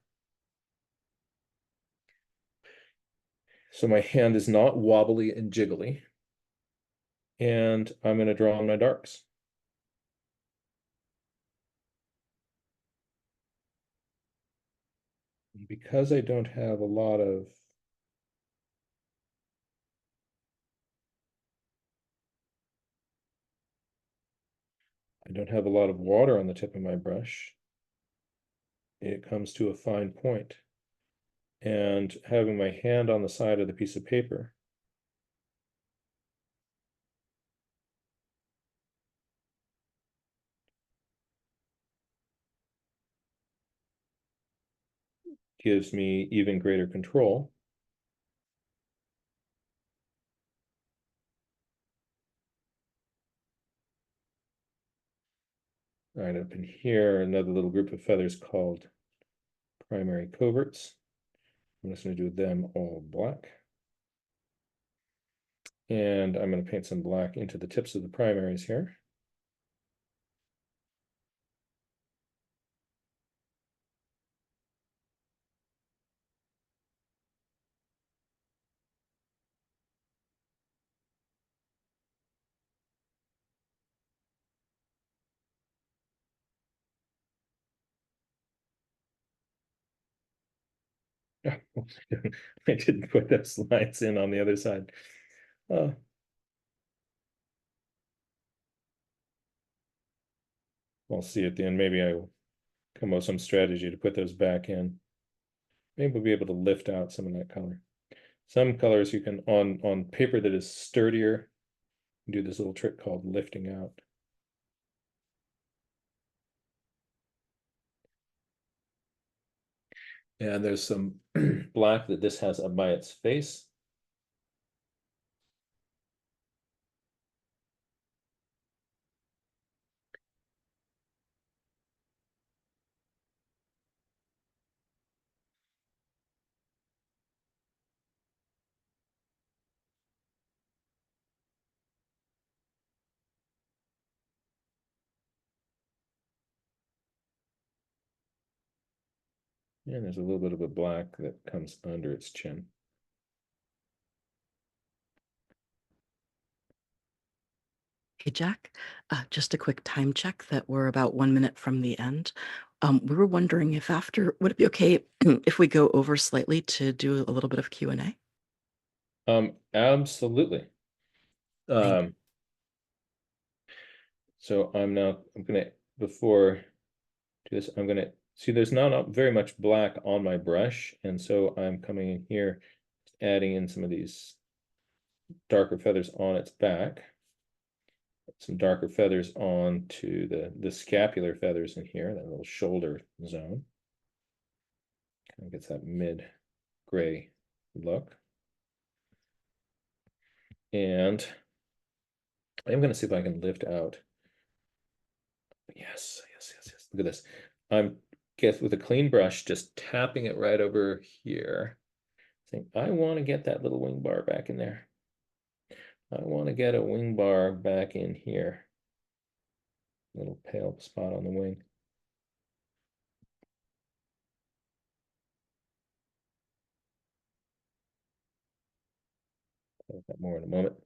So my hand is not wobbly and jiggly. And I'm going to draw on my darks. Because I don't have a lot of water on the tip of my brush, it comes to a fine point. And having my hand on the side of the piece of paper, gives me even greater control. All right, up in here, another little group of feathers called primary coverts. I'm just going to do them all black. And I'm going to paint some black into the tips of the primaries here. I didn't put those lines in on the other side. I'll see at the end. Maybe I will come up with some strategy to put those back in. Maybe we'll be able to lift out some of that color. Some colors you can, on paper that is sturdier, do this little trick called lifting out. And there's some black that this has up by its face. And there's a little bit of a black that comes under its chin. Hey, Jack, just a quick time check that we're about 1 minute from the end. We were wondering if would it be okay if we go over slightly to do a little bit of Q&A? Absolutely. So I'm gonna, before do this, I'm gonna see there's not very much black on my brush, and so I'm coming in here, adding in some of these darker feathers on its back. Some darker feathers onto the scapular feathers in here, that little shoulder zone. Kind of gets that mid-gray look. And I'm going to see if I can lift out. Yes. Look at this. I'm with a clean brush, just tapping it right over here. Saying, I want to get that little wing bar back in there. I want to get a wing bar back in here. Little pale spot on the wing. I'll that more in a moment.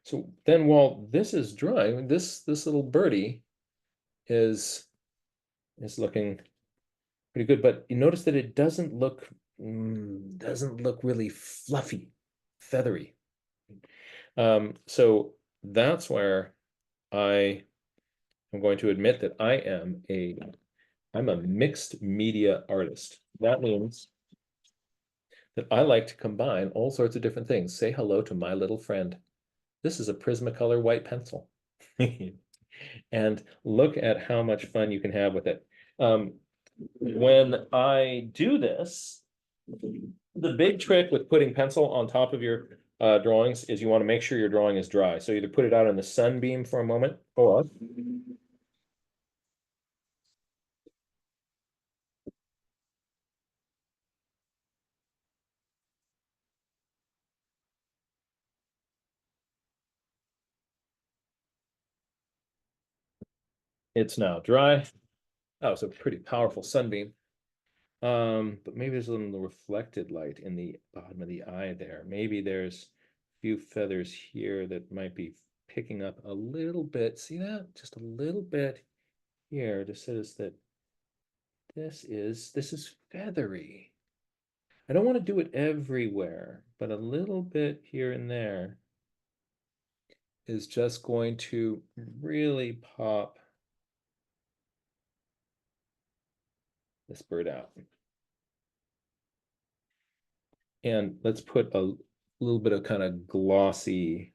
So then while this is drying, this little birdie is looking pretty good, but you notice that it doesn't look really fluffy, feathery. So that's where I am going to admit that I'm a mixed media artist. That means that I like to combine all sorts of different things. Say hello to my little friend. This is a Prismacolor white pencil. And look at how much fun you can have with it. When I do this, the big trick with putting pencil on top of your drawings is you want to make sure your drawing is dry. So either put it out in the sunbeam for a moment, or it's now dry. That was a pretty powerful sunbeam. But maybe there's a little reflected light in the bottom of the eye there. Maybe there's a few feathers here that might be picking up a little bit. See that? Just a little bit here to says that this is feathery. I don't want to do it everywhere, but a little bit here and there is just going to really pop this bird out. And let's put a little bit of kind of glossy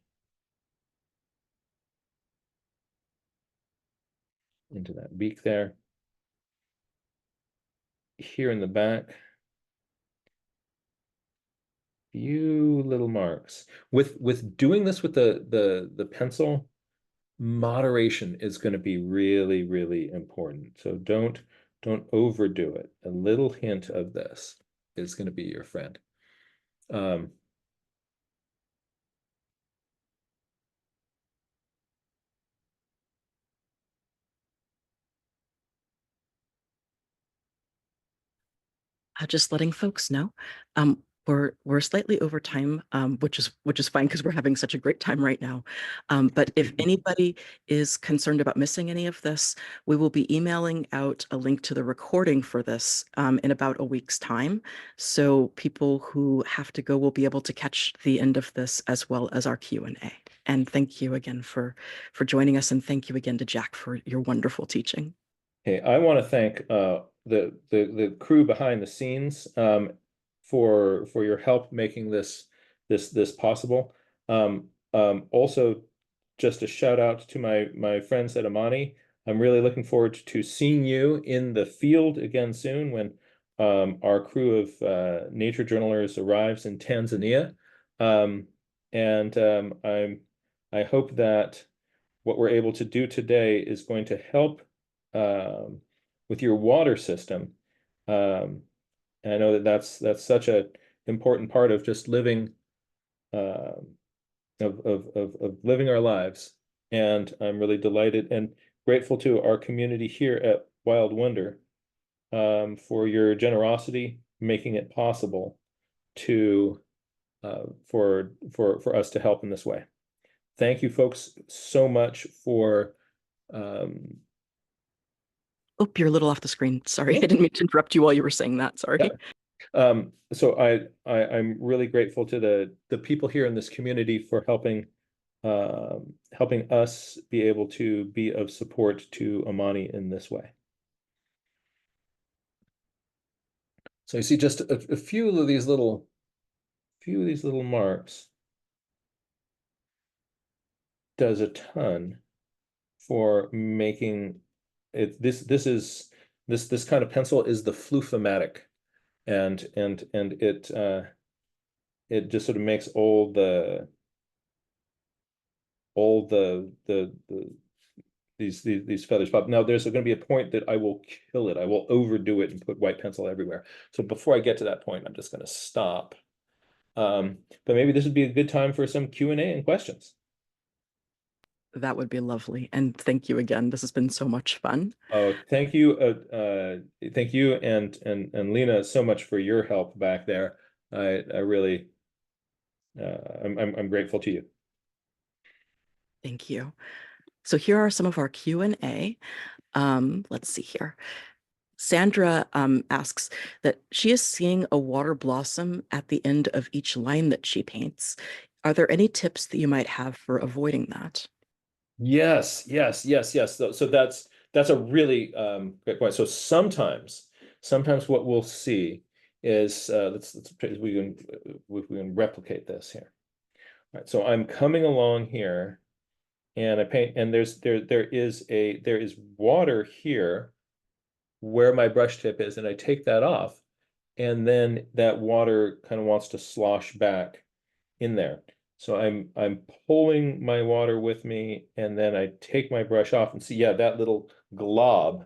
into that beak there. Here in the back, few little marks. With doing this with the pencil, moderation is going to be really, really important. So don't overdo it. A little hint of this is going to be your friend. Just letting folks know, we're slightly over time, which is fine because we're having such a great time right now. But if anybody is concerned about missing any of this, we will be emailing out a link to the recording for this in about a week's time. So people who have to go will be able to catch the end of this as well as our Q&A. And thank you again for joining us, and thank you again to Jack for your wonderful teaching. Hey, I want to thank the crew behind the scenes for your help making this possible. Also, just a shout out to my friends at Amani. I'm really looking forward to seeing you in the field again soon when our crew of nature journalers arrives in Tanzania. I hope that what we're able to do today is going to help with your water system. And I know that that's such an important part of just living of living our lives. And I'm really delighted and grateful to our community here at Wild Wonder for your generosity, making it possible to for us to help in this way. Thank you, folks, so much for Oh, you're a little off the screen. Sorry, I didn't mean to interrupt you while you were saying that. Sorry. Yeah. So I'm really grateful to the people here in this community for helping us be able to be of support to Amani in this way. So you see just a few of these little marks does a ton for making it. This kind of pencil is the fluffamatic, and it just sort of makes all these feathers pop. Now there's going to be a point that I will kill it. I will overdo it and put white pencil everywhere. So before I get to that point, I'm just going to stop. But maybe this would be a good time for some Q&A and questions. That would be lovely. And thank you again. This has been so much fun. Oh, thank you. Thank you and Lena so much for your help back there. I really I'm grateful to you. Thank you. So here are some of our Q&A. Let's see here. Sandra asks that she is seeing a water blossom at the end of each line that she paints. Are there any tips that you might have for avoiding that? Yes. So that's a really great point. So sometimes what we'll see is let's we can replicate this here. All right, so I'm coming along here and I paint, and there is water here where my brush tip is, and I take that off, and then that water kind of wants to slosh back in there. So I'm pulling my water with me, and then I take my brush off and see, yeah, that little glob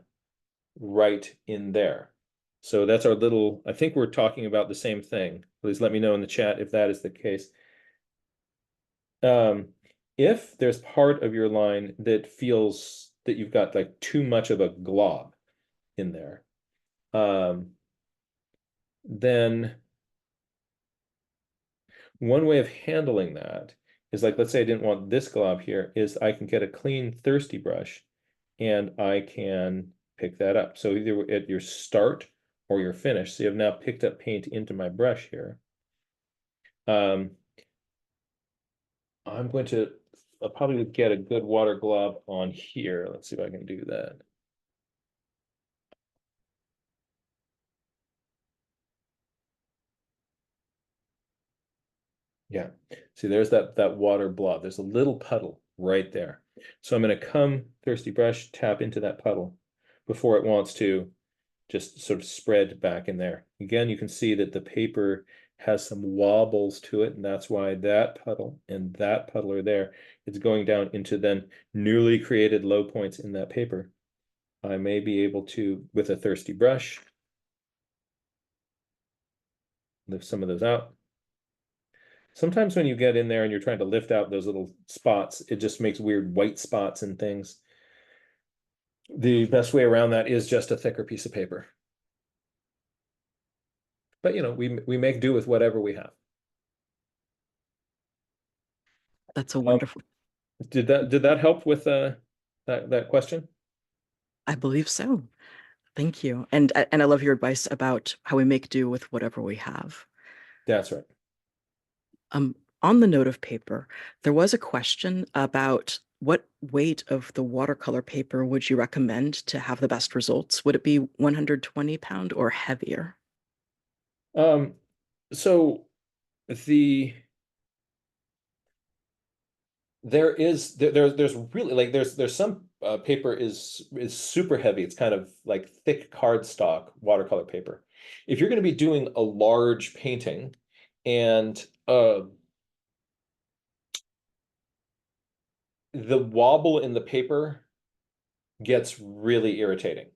right in there. So that's our little, I think we're talking about the same thing. Please let me know in the chat if that is the case. If there's part of your line that feels that you've got like too much of a glob in there, then one way of handling that is like, let's say I didn't want this glob here, is I can get a clean thirsty brush and I can pick that up. So either at your start or your finish. So you have now picked up paint into my brush here. I'm going to I'll probably get a good water glob on here. Let's see if I can do that. Yeah, see, there's that water blob. There's a little puddle right there. So I'm going to come thirsty brush, tap into that puddle before it wants to just sort of spread back in there. Again, you can see that the paper has some wobbles to it, and that's why that puddle and that puddle are there. It's going down into then newly created low points in that paper. I may be able to, with a thirsty brush, lift some of those out. Sometimes when you get in there and you're trying to lift out those little spots, it just makes weird white spots and things. The best way around that is just a thicker piece of paper. But you know, we make do with whatever we have. That's a wonderful. Did that help with that question? I believe so. Thank you. And I love your advice about how we make do with whatever we have. That's right. On the note of paper, there was a question about what weight of the watercolor paper would you recommend to have the best results? Would it be 120 pound or heavier? So there's really like there's some paper is super heavy. It's kind of like thick cardstock watercolor paper. If you're going to be doing a large painting and the wobble in the paper gets really irritating.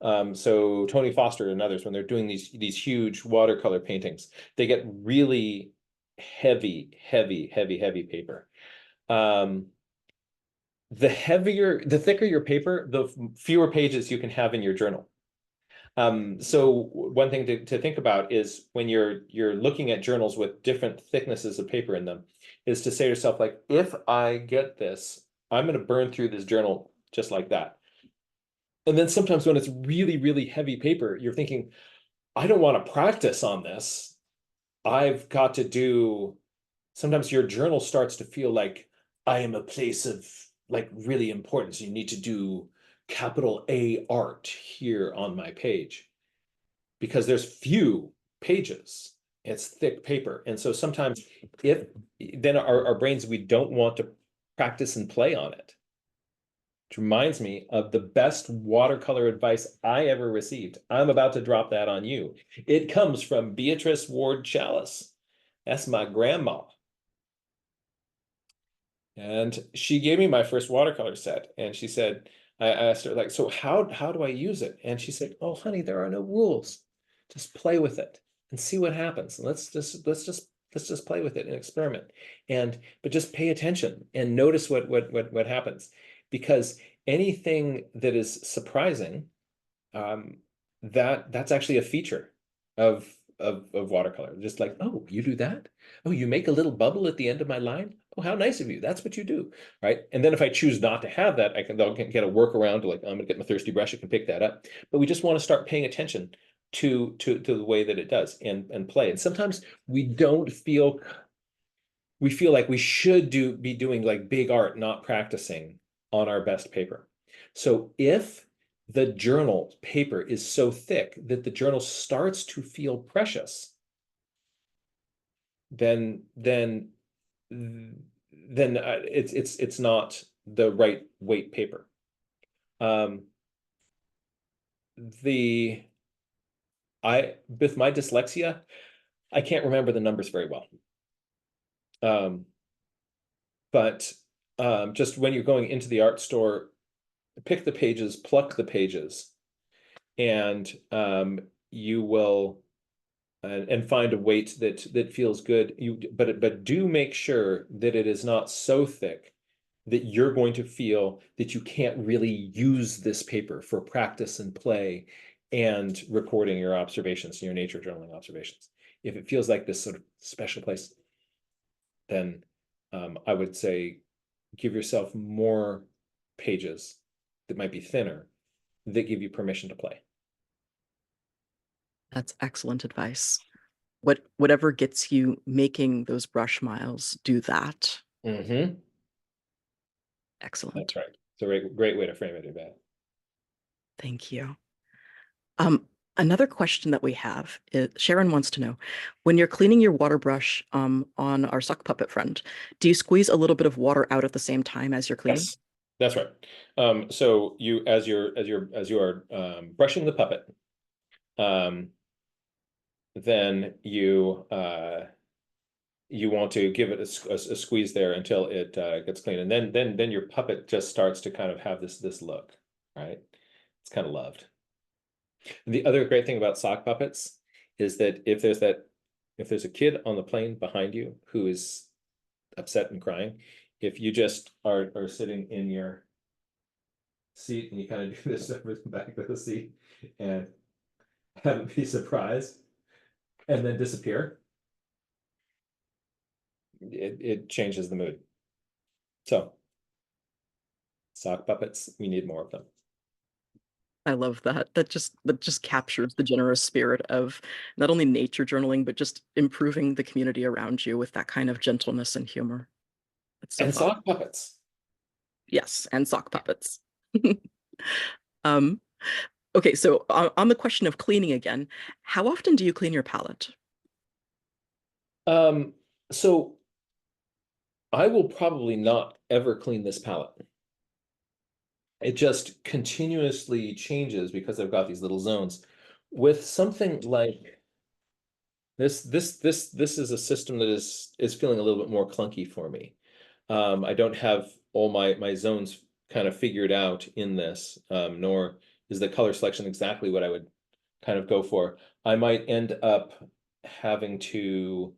So Tony Foster and others, when they're doing these huge watercolor paintings, they get really heavy paper. The thicker your paper, the fewer pages you can have in your journal. So one thing to think about is when you're looking at journals with different thicknesses of paper in them, is to say to yourself, like, if I get this, I'm going to burn through this journal just like that. And then sometimes when it's really heavy paper, you're thinking, I don't want to practice on this. I've got to do, sometimes your journal starts to feel like I am a place of like really importance. You need to do capital A art here on my page because there's few pages. It's thick paper. And so sometimes if then our brains, we don't want to practice and play on it. Which reminds me of the best watercolor advice I ever received. I'm about to drop that on you. It comes from Beatrice Ward Chalice. That's my grandma. And she gave me my first watercolor set. And she said, I asked her, like, so how do I use it? And she said, oh, honey, there are no rules. Just play with it and see what happens. Let's just play with it and experiment. But just pay attention and notice what happens. Because anything that is surprising, that's actually a feature of watercolor. Just like, oh, you do that? Oh, you make a little bubble at the end of my line? Oh, how nice of you. That's what you do, right? And then if I choose not to have that, they'll get a workaround to like, I'm gonna get my thirsty brush, I can pick that up. But we just want to start paying attention to the way that it does and play. And sometimes we feel like we should be doing like big art, not practicing on our best paper. So if the journal paper is so thick that the journal starts to feel precious, then it's not the right weight paper. With my dyslexia, I can't remember the numbers very well. But just when you're going into the art store, pick the pages, pluck the pages, and you will and find a weight that feels good. But do make sure that it is not so thick that you're going to feel that you can't really use this paper for practice and play and recording your observations, your nature journaling observations. If it feels like this sort of special place, then I would say give yourself more pages that might be thinner that give you permission to play. That's excellent advice. Whatever gets you making those brush miles, do that. Mm-hmm. Excellent. That's right. It's a great way to frame it, Yvette. Thank you. Another question that we have is, Sharon wants to know, when you're cleaning your water brush on our sock puppet friend, do you squeeze a little bit of water out at the same time as you're cleaning? Yes, that's right. So you, as you are brushing the puppet, then you want to give it a squeeze there until it gets clean, and then your puppet just starts to kind of have this look, right? It's kind of loved. The other great thing about sock puppets is that if there's a kid on the plane behind you who is upset and crying, if you just are sitting in your seat and you kind of do this over the back of the seat and have it be surprised and then disappear, it changes the mood. So sock puppets, we need more of them. I love that. That just captures the generous spirit of not only nature journaling, but just improving the community around you with that kind of gentleness and humor. It's so And fun. sock puppets. Yes, and sock puppets. Um, okay, so on the question of cleaning again, how often do you clean your palette? So I will probably not ever clean this palette. It just continuously changes because I've got these little zones. With something like this is a system that is feeling a little bit more clunky for me. I don't have all my zones kind of figured out in this, nor is the color selection exactly what I would kind of go for. I might end up having to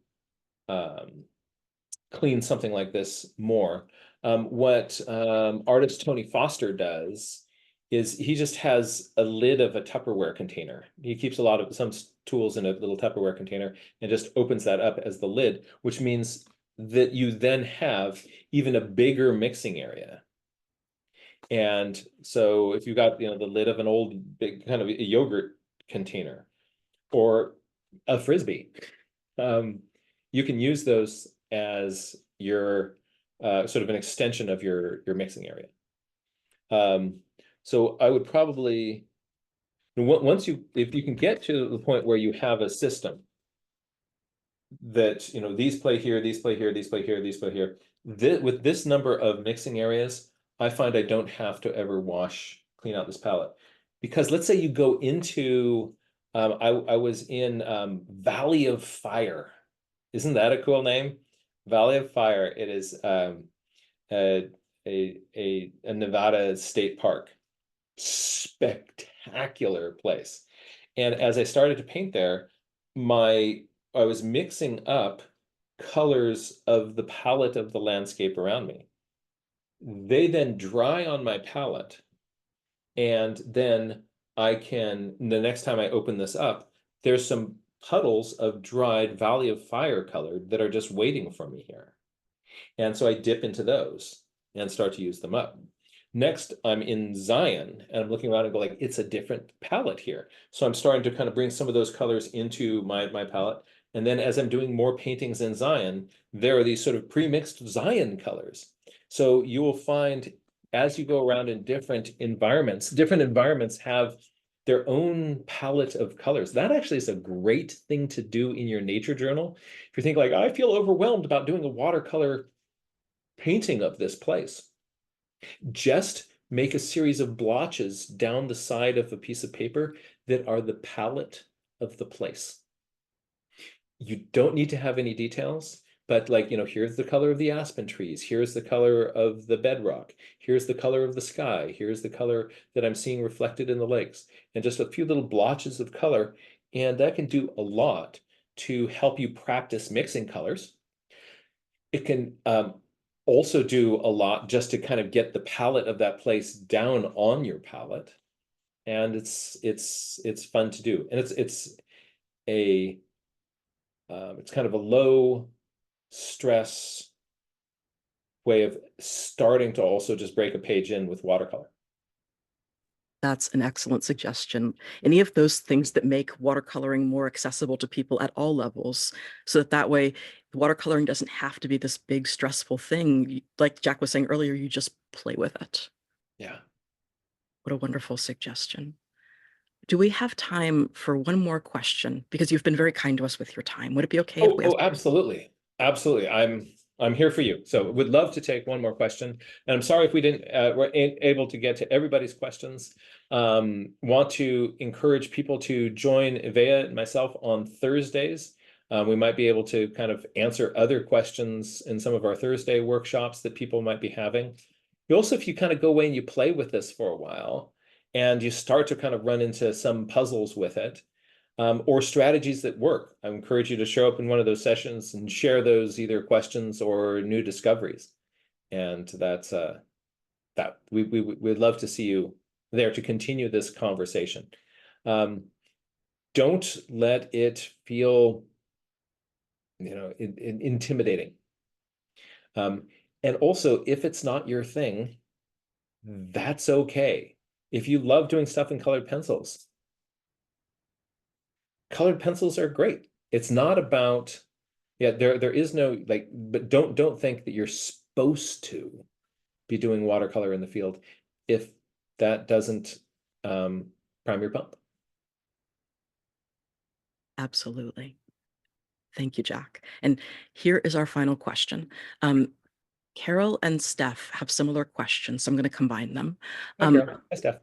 clean something like this more. What artist Tony Foster does is he just has a lid of a Tupperware container. He keeps a lot of some tools in a little Tupperware container and just opens that up as the lid, which means that you then have even a bigger mixing area. And so if you've got, the lid of an old big kind of a yogurt container or a Frisbee, you can use those as your sort of an extension of your mixing area. So I would probably, if you can get to the point where you have a system that, these play here, these play here, these play here, these play here, with this number of mixing areas, I find I don't have to ever clean out this palette. Because let's say you go into, I was in Valley of Fire. Isn't that a cool name? Valley of Fire. It is a Nevada state park. Spectacular place. And as I started to paint there, I was mixing up colors of the palette of the landscape around me. They then dry on my palette, and then the next time I open this up, there's some puddles of dried Valley of Fire color that are just waiting for me here. And so I dip into those and start to use them up. Next, I'm in Zion and I'm looking around and go like, it's a different palette here. So I'm starting to kind of bring some of those colors into my palette. And then as I'm doing more paintings in Zion, there are these sort of pre-mixed Zion colors. So you will find as you go around in different environments have their own palette of colors. That actually is a great thing to do in your nature journal. If you think like, I feel overwhelmed about doing a watercolor painting of this place, just make a series of blotches down the side of a piece of paper that are the palette of the place. You don't need to have any details, but like, here's the color of the aspen trees. Here's the color of the bedrock. Here's the color of the sky. Here's the color that I'm seeing reflected in the lakes, and just a few little blotches of color. And that can do a lot to help you practice mixing colors. It can also do a lot just to kind of get the palette of that place down on your palette. and it's fun to do, and it's kind of a low stress way of starting to also just break a page in with watercolor. That's an excellent suggestion. Any of those things that make watercoloring more accessible to people at all levels, so that way watercoloring doesn't have to be this big stressful thing. Like Jack was saying earlier, you just play with it. Yeah. What a wonderful suggestion. Do we have time for one more question? Because you've been very kind to us with your time. Would it be okay if we have? Oh, absolutely. Absolutely. I'm here for you. So would love to take one more question. And I'm sorry if we didn't we're able to get to everybody's questions. Want to encourage people to join Ivea and myself on Thursdays. We might be able to kind of answer other questions in some of our Thursday workshops that people might be having. You also, if you kind of go away and you play with this for a while, and you start to kind of run into some puzzles with it, or strategies that work, I encourage you to show up in one of those sessions and share those either questions or new discoveries. And that's that we'd love to see you there to continue this conversation. Don't let it feel, intimidating. And also, if it's not your thing, that's okay. If you love doing stuff in colored pencils are great. It's not about, there is no like, but don't think that you're supposed to be doing watercolor in the field if that doesn't prime your pump. Absolutely. Thank you, Jack. And here is our final question. Carol and Steph have similar questions, so I'm going to combine them. Hi, Carol. Hi, Steph.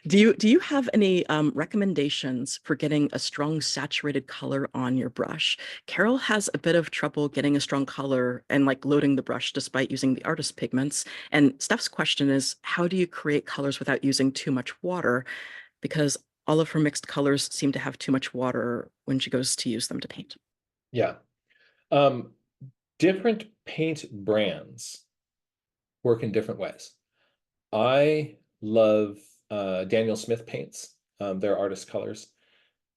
Do you have any recommendations for getting a strong saturated color on your brush? Carol has a bit of trouble getting a strong color and like loading the brush despite using the artist pigments. And Steph's question is, how do you create colors without using too much water? Because all of her mixed colors seem to have too much water when she goes to use them to paint. Yeah. Different paint brands work in different ways. I love Daniel Smith paints, their artist colors.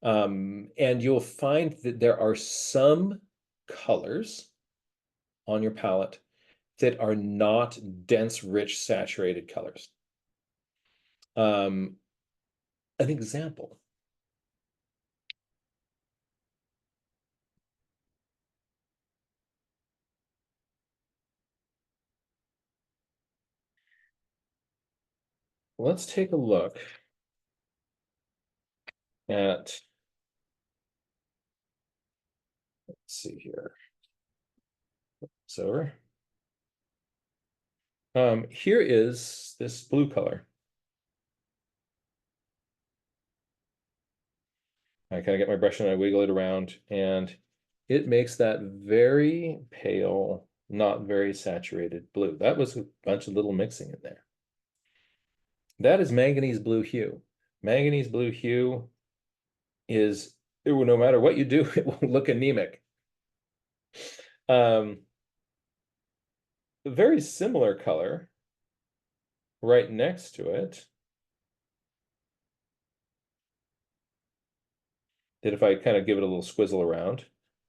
And you'll find that there are some colors on your palette that are not dense, rich, saturated colors. An example. Let's take a look at, let's see here. So here is this blue color. I kind of get my brush and I wiggle it around, and it makes that very pale, not very saturated blue. That was a bunch of little mixing in there. That is manganese blue hue. Manganese blue hue is, no matter what you do, it will look anemic. Very similar color right next to it, that if I kind of give it a little squizzle around,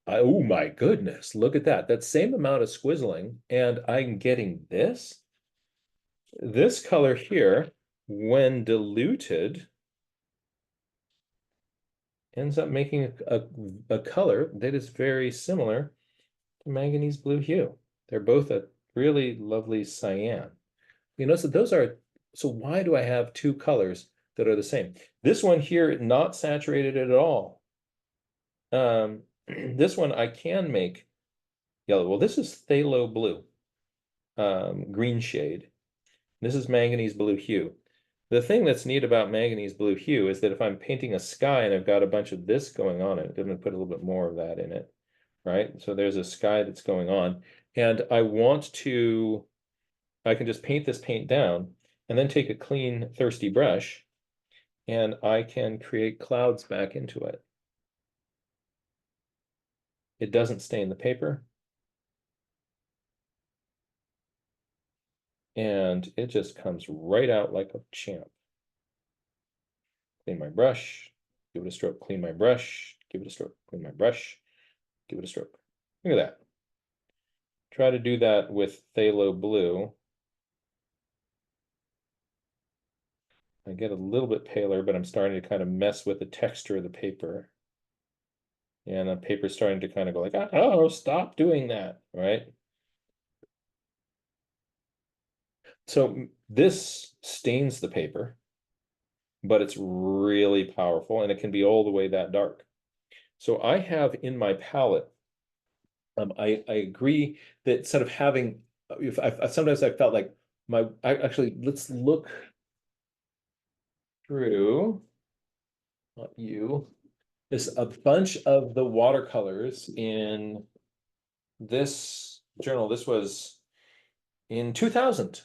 oh my goodness, look at that. That same amount of squizzling, and I'm getting this. This color here, when diluted, ends up making a color that is very similar to manganese blue hue. They're both a really lovely cyan. You notice that those are, so why do I have two colors that are the same? This one here, not saturated at all. This one I can make yellow. Well, this is phthalo blue, green shade. This is manganese blue hue. The thing that's neat about manganese blue hue is that if I'm painting a sky and I've got a bunch of this going on, I'm going to put a little bit more of that in it, right? So there's a sky that's going on, and I can just paint this paint down and then take a clean, thirsty brush, and I can create clouds back into it. It doesn't stain the paper. And it just comes right out like a champ. clean my brush, give it a stroke, clean my brush, give it a stroke, clean my brush, give it a stroke. Look at that. Try to do that with phthalo blue. I get a little bit paler, but I'm starting to kind of mess with the texture of the paper. And the paper's starting to kind of go like, oh, stop doing that, right? So this stains the paper, but it's really powerful and it can be all the way that dark. So I have in my palette, I agree that instead of having, sometimes I felt like actually, let's look through, not you, there's a bunch of the watercolors in this journal. This was in 2000.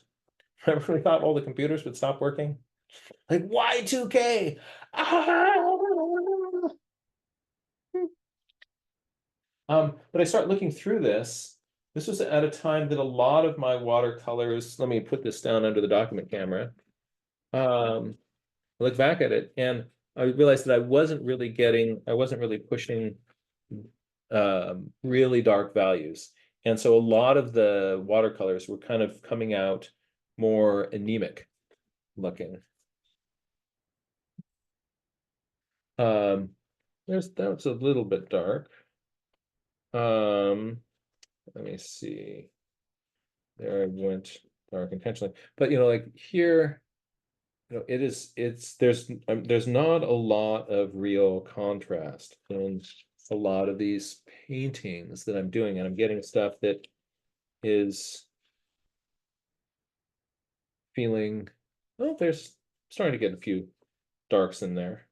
Remember we thought all the computers would stop working? Like Y2K. But I start looking through this. This was at a time that a lot of my watercolors, let me put this down under the document camera. I look back at it and I realized that I wasn't really pushing really dark values. And so a lot of the watercolors were kind of coming out more anemic looking. That's a little bit dark. Let me see. There I went dark intentionally, but like here, there's not a lot of real contrast in a lot of these paintings that I'm doing, and I'm getting stuff that is feeling, oh, there's starting to get a few darks in there.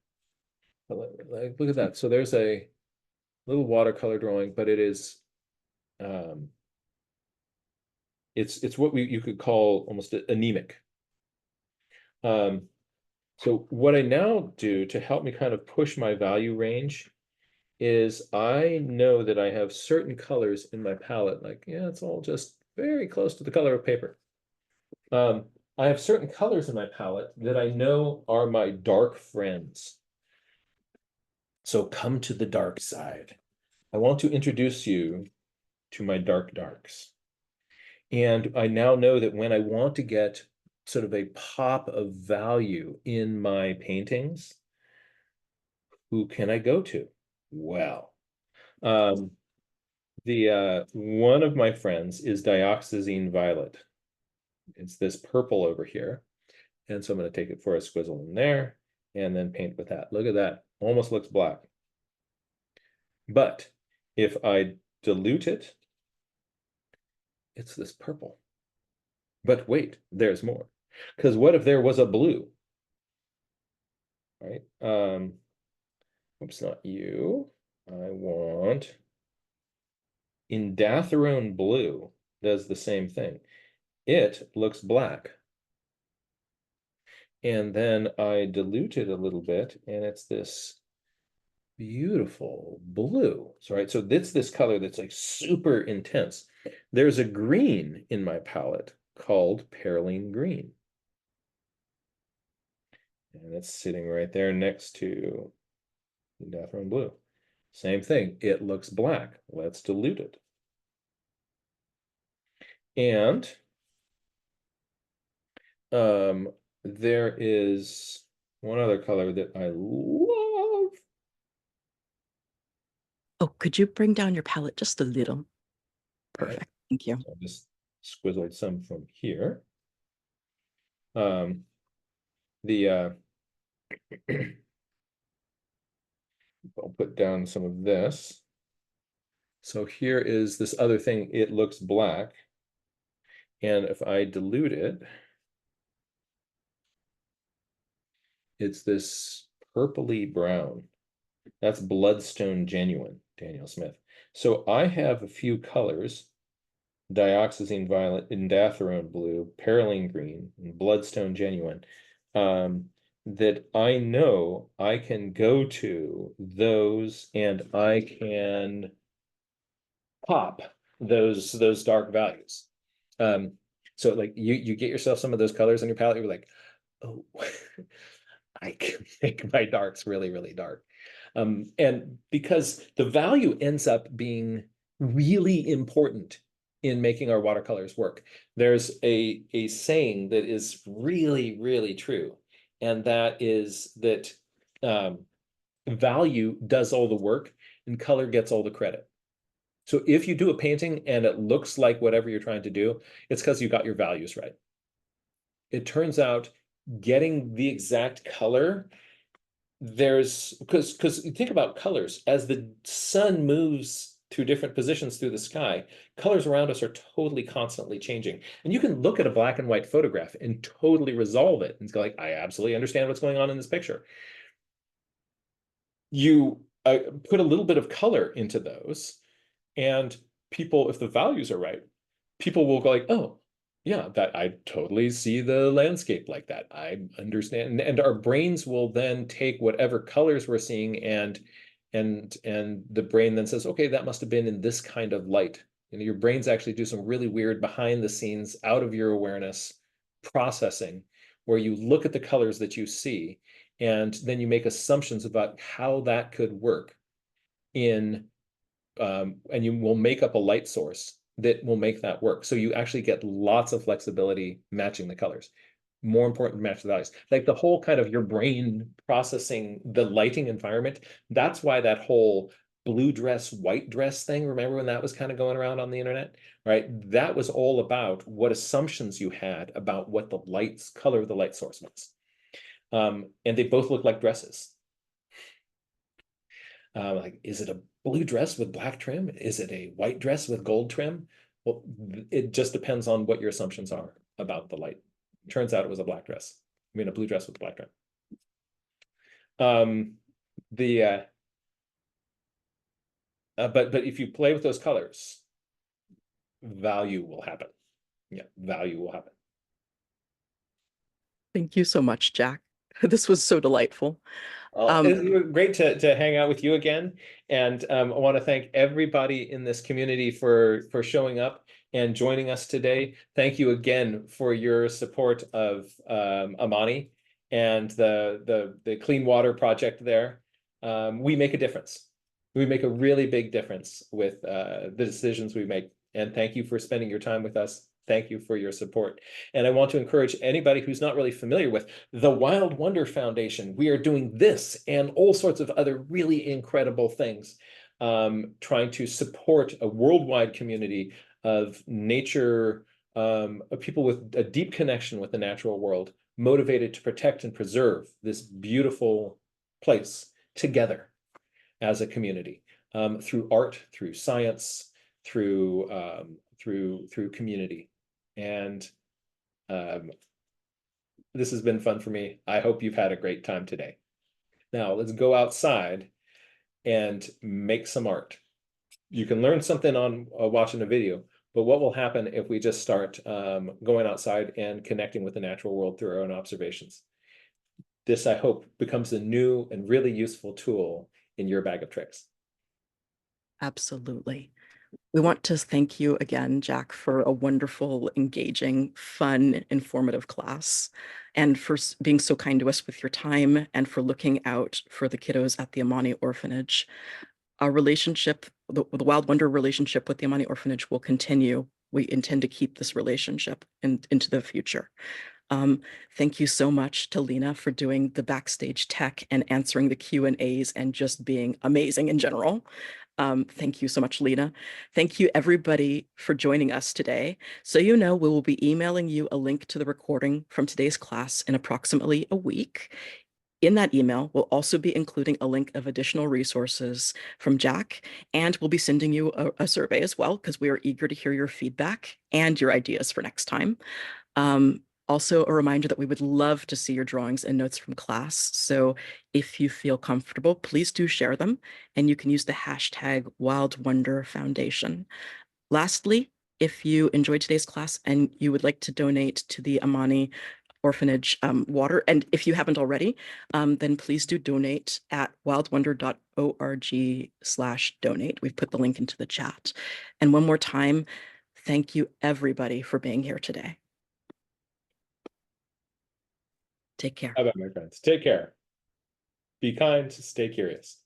But like, look at that. So there's a little watercolor drawing, but it is it's what you could call almost anemic. So what I now do to help me kind of push my value range is I know that I have certain colors in my palette, like, yeah, it's all just very close to the color of paper. I have certain colors in my palette that I know are my dark friends. So come to the dark side. I want to introduce you to my dark darks. And I now know that when I want to get sort of a pop of value in my paintings, who can I go to? Well, one of my friends is dioxazine violet. It's this purple over here. And so I'm going to take it for a squizzle in there and then paint with that. Look at that. Almost looks black. But if I dilute it, it's this purple. But wait, there's more. Because what if there was a blue? Right? Oops, not you. I want Indathrone blue does the same thing. It looks black. And then I dilute it a little bit, and it's this beautiful blue. So, right, so that's this color that's like super intense. There's a green in my palette called perylene green. And it's sitting right there next to Indathrone blue. Same thing, it looks black. Let's dilute it. And there is one other color that I love. Oh, could you bring down your palette just a little? Perfect. Right. Thank you. So I just squizzled some from here. I'll put down some of this. So here is this other thing. It looks black. And if I dilute it, it's this purpley brown. That's Bloodstone Genuine, Daniel Smith. So I have a few colors, dioxazine violet, Indathrone blue, perylene green, and Bloodstone Genuine, that I know I can go to those and I can pop those dark values. So like you get yourself some of those colors in your palette, you're like, oh, I can make my darks really, really dark. And because the value ends up being really important in making our watercolors work. There's a saying that is really, really true. And that is that value does all the work and color gets all the credit. So if you do a painting and it looks like whatever you're trying to do, it's because you got your values right. It turns out getting the exact color, because you think about colors, as the sun moves to different positions through the sky, colors around us are totally constantly changing. And you can look at a black and white photograph and totally resolve it and go like, I absolutely understand what's going on in this picture. You put a little bit of color into those, and people, if the values are right, people will go like, oh, yeah, that I totally see the landscape like that. I understand. And our brains will then take whatever colors we're seeing and the brain then says, okay, that must have been in this kind of light. You know, your brains actually do some really weird behind the scenes, out of your awareness processing, where you look at the colors that you see, and then you make assumptions about how that could work in and you will make up a light source that will make that work. So you actually get lots of flexibility matching the colors. More important, match the values. Like the whole kind of your brain processing the lighting environment. That's why that whole blue dress, white dress thing, remember when that was kind of going around on the internet, right? That was all about what assumptions you had about what the color of the light source was. And they both look like dresses. Like, is it a blue dress with black trim? Is it a white dress with gold trim? Well, it just depends on what your assumptions are about the light. Turns out it was a black dress. I mean, a blue dress with black trim. But if you play with those colors, value will happen. Yeah, value will happen. Thank you so much, Jack. This was so delightful. It was great to hang out with you again. And I want to thank everybody in this community for showing up and joining us today. Thank you again for your support of Amani and the Clean Water Project there. We make a difference. We make a really big difference with the decisions we make. And thank you for spending your time with us. Thank you for your support. And I want to encourage anybody who's not really familiar with the Wild Wonder Foundation. We are doing this and all sorts of other really incredible things, trying to support a worldwide community of nature, of people with a deep connection with the natural world, motivated to protect and preserve this beautiful place together as a community, through art, through science, through community. And this has been fun for me. I hope you've had a great time today. Now let's go outside and make some art. You can learn something on watching a video, but what will happen if we just start going outside and connecting with the natural world through our own observations? This, I hope, becomes a new and really useful tool in your bag of tricks. Absolutely. We want to thank you again, Jack, for a wonderful, engaging, fun, informative class, and for being so kind to us with your time and for looking out for the kiddos at the Amani Orphanage. Our relationship, the Wild Wonder relationship with the Amani Orphanage will continue. We intend to keep this relationship into the future. Thank you so much to Lena for doing the backstage tech and answering the Q&As and just being amazing in general. Thank you so much, Lena. Thank you, everybody, for joining us today. So you know, we will be emailing you a link to the recording from today's class in approximately a week. In that email, we'll also be including a link of additional resources from Jack, and we'll be sending you a survey as well, because we are eager to hear your feedback and your ideas for next time. Also, a reminder that we would love to see your drawings and notes from class. So if you feel comfortable, please do share them, and you can use the hashtag Wild Wonder Foundation. Lastly, if you enjoyed today's class and you would like to donate to the Amani Orphanage water, and if you haven't already, then please do donate at wildwonder.org/donate. We've put the link into the chat. And one more time, thank you everybody for being here today. Take care. Bye-bye, my friends. Take care. Be kind, stay curious.